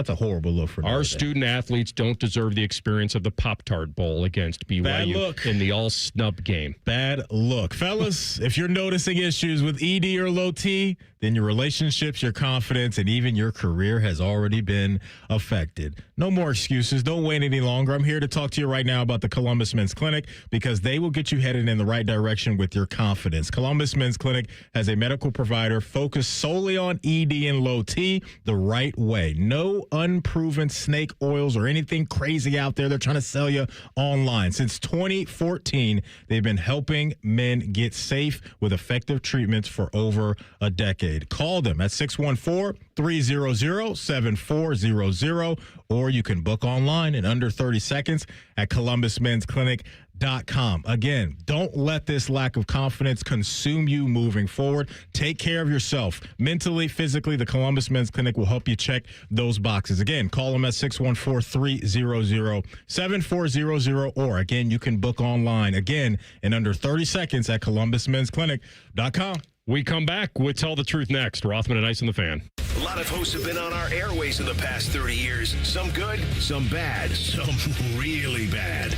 a horrible look for our student athletes. Don't deserve the experience of the Pop-Tart Bowl against BYU in the all-snub game. Bad look. Fellas, if you're noticing issues with ED or low T, then your relationships, your confidence, and even your career has already been affected. No more excuses. Don't wait any longer. I'm here to talk to you right now about the Columbus Men's Clinic, because they will get you headed in the right direction with your confidence. Columbus Men's Clinic has a medical provider focused solely on ED and low T the right way. No unproven snake oils or anything crazy out there they're trying to sell you online. Since 2014, they've been helping men get safe with effective treatments for over a decade. Call them at 614-300-7400, or you can book online in under 30 seconds at columbusmensclinic.com. Again, don't let this lack of confidence consume you moving forward. Take care of yourself mentally, physically. The Columbus Men's Clinic will help you check those boxes. Again, call them at 614-300-7400, or again, you can book online again in under 30 seconds at columbusmensclinic.com. We come back with Tell the Truth next. Rothman and Ice and the Fan. A lot of hosts have been on our airways in the past 30 years. Some good, some bad, some really bad.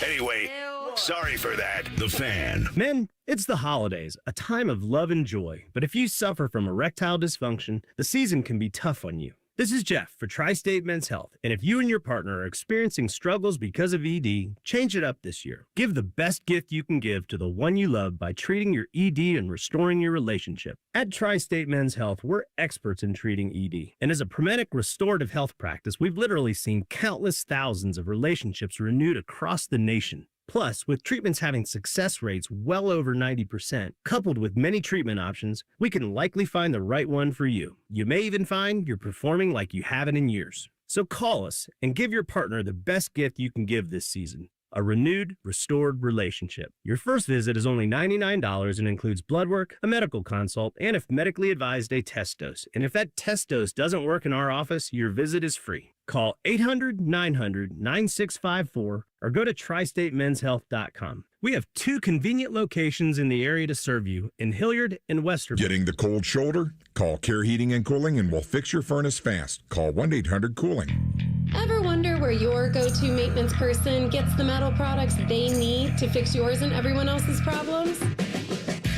Anyway, sorry for that. The Fan. Men, it's the holidays, a time of love and joy. But if you suffer from erectile dysfunction, the season can be tough on you. This is Jeff for Tri-State Men's Health, and if you and your partner are experiencing struggles because of ED, change it up this year. Give the best gift you can give to the one you love by treating your ED and restoring your relationship. At Tri-State Men's Health, we're experts in treating ED, and as a Promedic restorative health practice, we've literally seen countless thousands of relationships renewed across the nation. Plus, with treatments having success rates well over 90%, coupled with many treatment options, we can likely find the right one for you. You may even find you're performing like you haven't in years. So call us and give your partner the best gift you can give this season. A renewed, restored relationship. Your first visit is only $99 and includes blood work, a medical consult, and if medically advised, a test dose. And if that test dose doesn't work in our office, your visit is free. Call 800-900-9654 or go to tristatemenshealth.com. We have 2 convenient locations in the area to serve you in Hilliard and Westerville. Getting the cold shoulder? Call Care Heating and Cooling and we'll fix your furnace fast. Call 1-800-COOLING. Ever wonder where your go-to maintenance person gets the metal products they need to fix yours and everyone else's problems?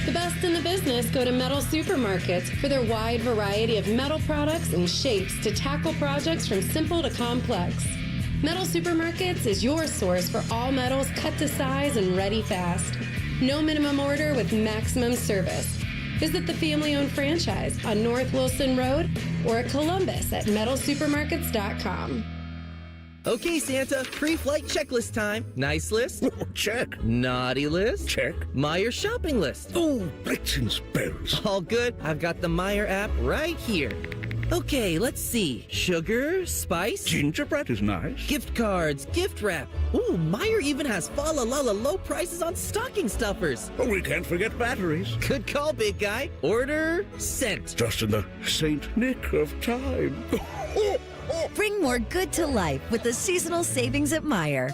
The best in the business go to Metal Supermarkets for their wide variety of metal products and shapes to tackle projects from simple to complex. Metal Supermarkets is your source for all metals cut to size and ready fast. No minimum order with maximum service. Visit the family-owned franchise on North Wilson Road or at Columbus at metalsupermarkets.com. Okay, Santa, pre-flight checklist time. Nice list? Check. Naughty list? Check. Meyer shopping list? Oh, Bricks and Spells. All good. I've got the Meyer app right here. Okay, let's see. Sugar, spice? Gingerbread is nice. Gift cards, gift wrap. Ooh, Meyer even has fa la la la low prices on stocking stuffers. Oh, we can't forget batteries. Good call, big guy. Order sent. Just in the Saint Nick of time. Bring more good to life with the seasonal savings at Meijer.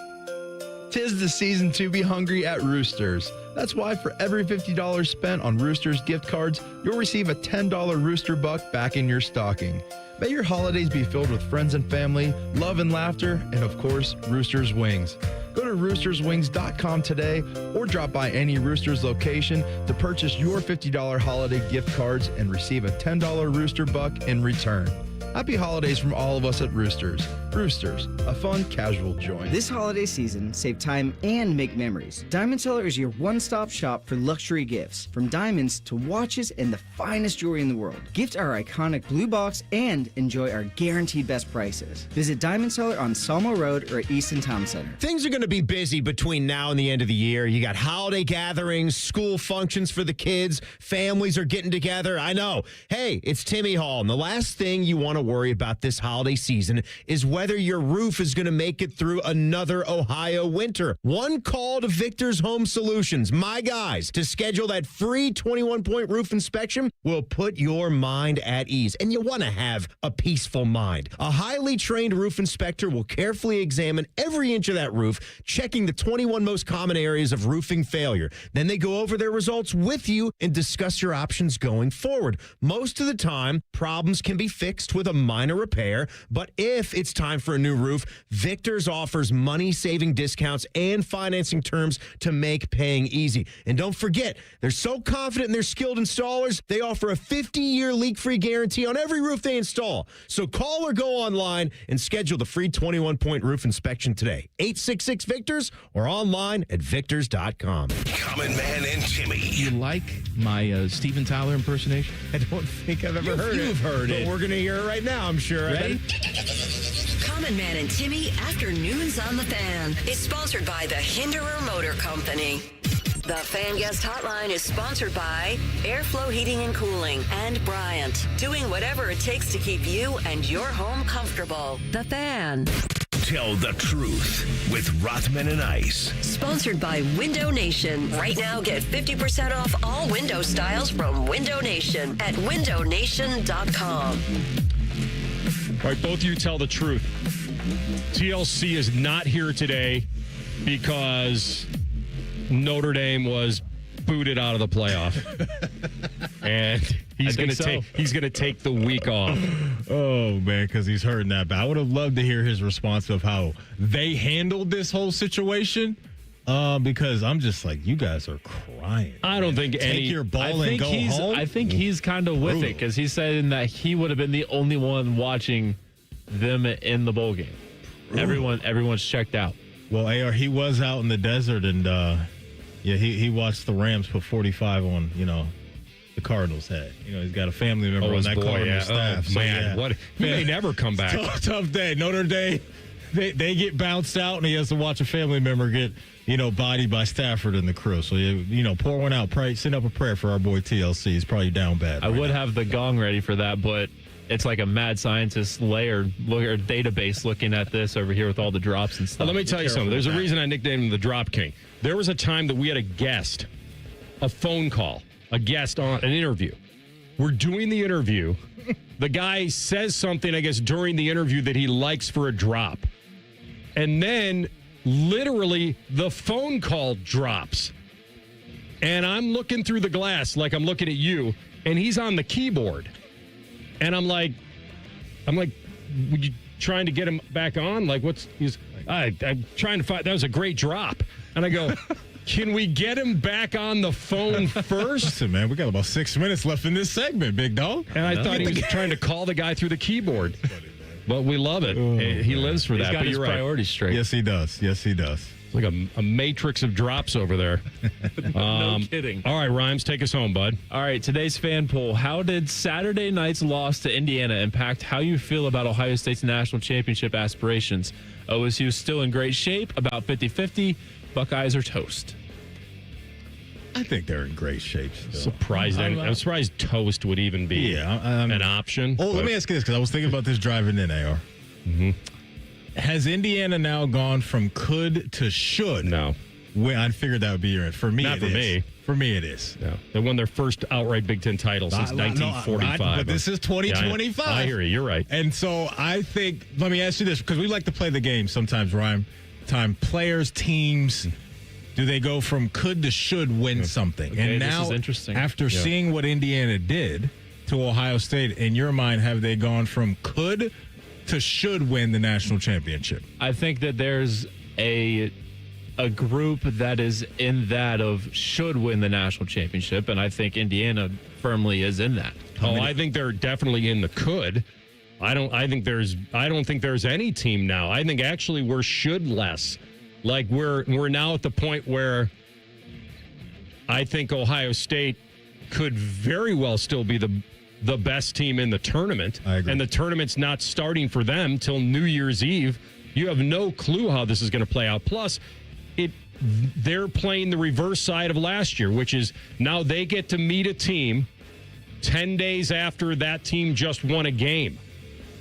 'Tis the season to be hungry at Roosters. That's why for every $50 spent on Roosters gift cards, you'll receive a $10 Rooster Buck back in your stocking. May your holidays be filled with friends and family, love and laughter, and of course, Roosters Wings. Go to roosterswings.com today or drop by any Roosters location to purchase your $50 holiday gift cards and receive a $10 Rooster Buck in return. Happy holidays from all of us at Roosters. Roosters, a fun, casual joint. This holiday season, save time and make memories. Diamond Seller is your one-stop shop for luxury gifts, from diamonds to watches and the finest jewelry in the world. Gift our iconic blue box and enjoy our guaranteed best prices. Visit Diamond Seller on Salmo Road or at Easton Town Center. Things are going to be busy between now and the end of the year. You got holiday gatherings, school functions for the kids, families are getting together. I know. Hey, it's Timmy Hall, and the last thing you want to worry about this holiday season is whether your roof is going to make it through another Ohio winter. One call to Victor's Home Solutions, my guys, to schedule that free 21-point roof inspection will put your mind at ease. And you want to have a peaceful mind. A highly trained roof inspector will carefully examine every inch of that roof, checking the 21 most common areas of roofing failure. Then they go over their results with you and discuss your options going forward. Most of the time, problems can be fixed with a minor repair, but if it's time for a new roof, Victor's offers money-saving discounts and financing terms to make paying easy. And don't forget, they're so confident in their skilled installers, they offer a 50-year leak-free guarantee on every roof they install. So call or go online and schedule the free 21-point roof inspection today. 866-VICTORS or online at victors.com. Common Man and Timmy. You like my Steven Tyler impersonation? I don't think I've ever heard it. You've heard it. But we're going to hear it right now, I'm sure. Ready? Common Man and Timmy Afternoons on the Fan is sponsored by the Hinderer Motor Company. The Fan Guest Hotline is sponsored by Airflow Heating and Cooling and Bryant, doing whatever it takes to keep you and your home comfortable. The Fan. Tell the truth with Rothman and Ice. Sponsored by Window Nation. Right now, get 50% off all window styles from Window Nation at windownation.com. All right, both of you tell the truth. TLC is not here today because Notre Dame was booted out of the playoff. And he's going to take the week off. Oh, man, because he's hurting that bad. I would have loved to hear his response of how they handled this whole situation. Because I'm just like, you guys are crying. I don't think take your ball and go home. I think he's kind of with it because he's saying that he would have been the only one watching them in the bowl game. Everyone's checked out. Well, AR, he was out in the desert, and he watched the Rams put 45 on the Cardinals' head. He's got a family member on that Cardinals staff. Oh, man, what? He may never come back. Tough day. Notre Dame. They get bounced out, and he has to watch a family member get bodied by Stafford and the crew. So, pour one out. Pray, send up a prayer for our boy TLC. He's probably down bad. I would have the gong ready for that, but it's like a mad scientist database looking at this over here with all the drops and stuff. Well, let me tell you something. There's a reason I nicknamed him the Drop King. There was a time that we had a phone call, a guest on an interview. We're doing the interview. The guy says something, I guess, during the interview that he likes for a drop. And then literally the phone call drops. And I'm looking through the glass like I'm looking at you, and he's on the keyboard. And I'm like, would you trying to get him back on? Like, I'm trying to find, that was a great drop. And I go, can we get him back on the phone first? Listen, man, we got about 6 minutes left in this segment, big dog. And I thought he was trying to call the guy through the keyboard. But we love it. He lives for that. He's got his priorities straight. Yes, he does. It's like a matrix of drops over there. No kidding. All right, Rhymes, take us home, bud. All right, today's fan poll. How did Saturday night's loss to Indiana impact how you feel about Ohio State's national championship aspirations? OSU still in great shape, about 50-50. Buckeyes are toast. I think they're in great shape still. I'm surprised toast would even be an option. Oh, let me ask you this, because I was thinking about this driving in, AR. Mm-hmm. Has Indiana now gone from could to should? No. I figured that would be your end. For me, Not for me. For me, it is. Yeah. They won their first outright Big Ten title since 1945. But this is 2025. Yeah, I hear you. You're right. And so I think, let me ask you this, because we like to play the game sometimes, Ryan. Players, teams, do they go from could to should win something? Okay, and now, this is interesting. After seeing what Indiana did to Ohio State, in your mind, have they gone from could to should win the national championship? I think that there's a group that is in that of should win the national championship, and I think Indiana firmly is in that. I think they're definitely in the could. I don't think there's any team now. I think actually we're should less. Like we're now at the point where I think Ohio State could very well still be the best team in the tournament. I agree. And the tournament's not starting for them till New Year's Eve. You have no clue how this is going to play out. Plus, they're playing the reverse side of last year, which is now they get to meet a team 10 days after that team just won a game.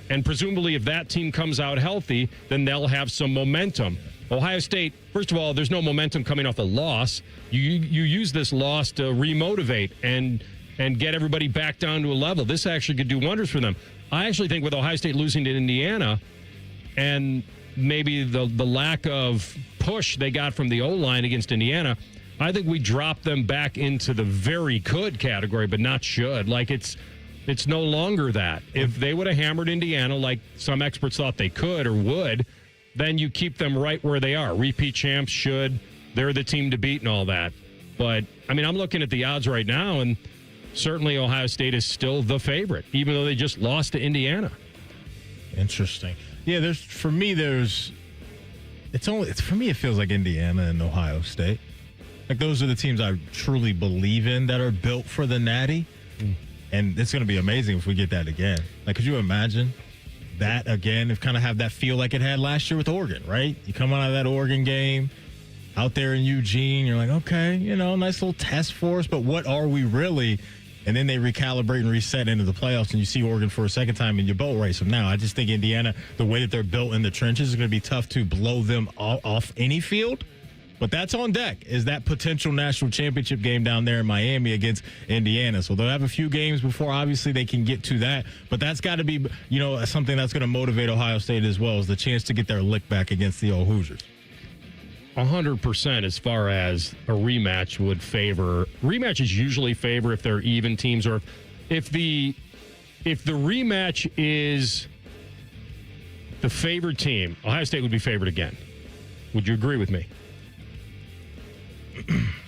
And presumably if that team comes out healthy, then they'll have some momentum. Ohio State, first of all, there's no momentum coming off a loss. You use this loss to remotivate and get everybody back down to a level. This actually could do wonders for them. I actually think with Ohio State losing to Indiana and maybe the lack of push they got from the O-line against Indiana, I think we drop them back into the very could category, but not should. Like it's no longer that. If they would have hammered Indiana like some experts thought they could or would, then you keep them right where they are. Repeat champs should. They're the team to beat and all that. But, I mean, I'm looking at the odds right now, and certainly Ohio State is still the favorite, even though they just lost to Indiana. Interesting. Yeah, for me it feels like Indiana and Ohio State. Like those are the teams I truly believe in that are built for the Natty. And it's going to be amazing if we get that again. Like, could you imagine that again? If kind of have that feel like it had last year with Oregon, right? You come out of that Oregon game out there in Eugene, you're like, okay, nice little test for us, but what are we really? And then they recalibrate and reset into the playoffs, and you see Oregon for a second time in your boat race. So now I just think Indiana, the way that they're built in the trenches, is going to be tough to blow them off any field. But that's on deck, is that potential national championship game down there in Miami against Indiana. So they'll have a few games before, obviously, they can get to that. But that's got to be, something that's going to motivate Ohio State as well, is the chance to get their lick back against the old Hoosiers. 100% as far as a rematch would favor. Rematches usually favor if they're even teams, or if the rematch is the favored team, Ohio State would be favored again. Would you agree with me?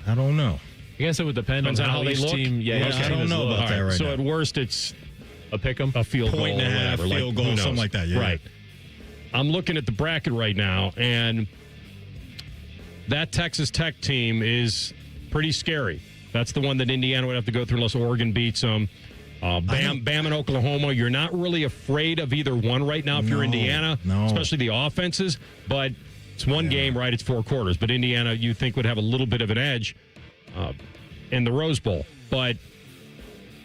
I don't know. I guess it would depend on how they each look. team. I don't know about that right now. So at worst, it's a pick 'em, a field point goal, and a half, whatever, field goal, something like that. Yeah. Right. I'm looking at the bracket right now, and that Texas Tech team is pretty scary. That's the one that Indiana would have to go through unless Oregon beats them. Bam and Oklahoma, you're not really afraid of either one right now if you're Indiana, especially the offenses. But It's one game, right? It's 4 quarters. But Indiana, you think, would have a little bit of an edge in the Rose Bowl. But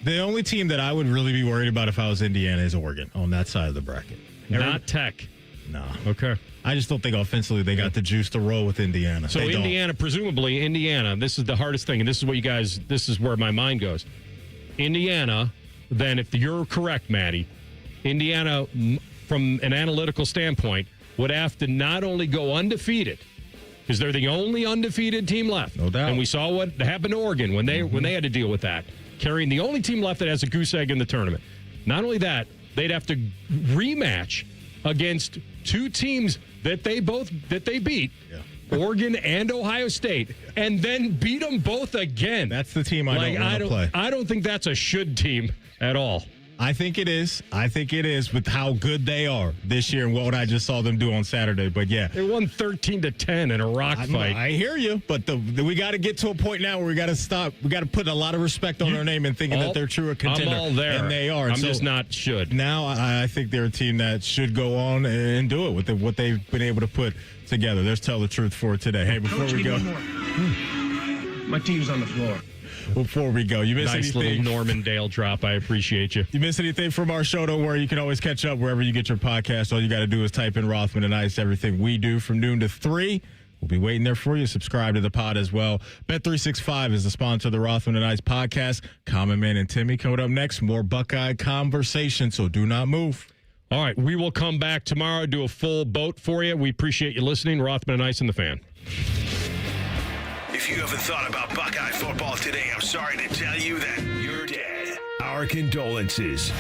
the only team that I would really be worried about if I was Indiana is Oregon on that side of the bracket. Not Tech. No. Okay. I just don't think offensively they got the juice to roll with Indiana. So Indiana, presumably Indiana, this is the hardest thing, and this is where my mind goes. Indiana, then if you're correct, Maddie, Indiana, from an analytical standpoint, would have to not only go undefeated, because they're the only undefeated team left. No doubt. And we saw what happened to Oregon when they had to deal with that, carrying the only team left that has a goose egg in the tournament. Not only that, they'd have to rematch against 2 teams that they beat, Oregon and Ohio State, and then beat them both again. That's the team I don't want to play. I don't think that's a should team at all. I think it is. I think it is with how good they are this year and what I just saw them do on Saturday. But yeah, they won 13-10 in a rock fight. I hear you, but we got to get to a point now where we got to stop. We got to put a lot of respect on their name and thinking that they're true a contender. I'm all there, and they are. I'm just not should. Now I think they're a team that should go on and do it with what they've been able to put together. Let's tell the truth for today. Hey, before we go, my team's on the floor. Before we go, you miss nice anything? Little Norman Dale drop. I appreciate you. You miss anything from our show? Don't worry. You can always catch up wherever you get your podcast. All you got to do is type in Rothman and Ice. Everything we do from noon to 3. We'll be waiting there for you. Subscribe to the pod as well. Bet365 is the sponsor of the Rothman and Ice podcast. Common Man and Timmy coming up next. More Buckeye conversation, so do not move. All right, we will come back tomorrow, do a full boat for you. We appreciate you listening. Rothman and Ice and the Fan. If you haven't thought about Buckeye football today, I'm sorry to tell you that you're dead. Our condolences.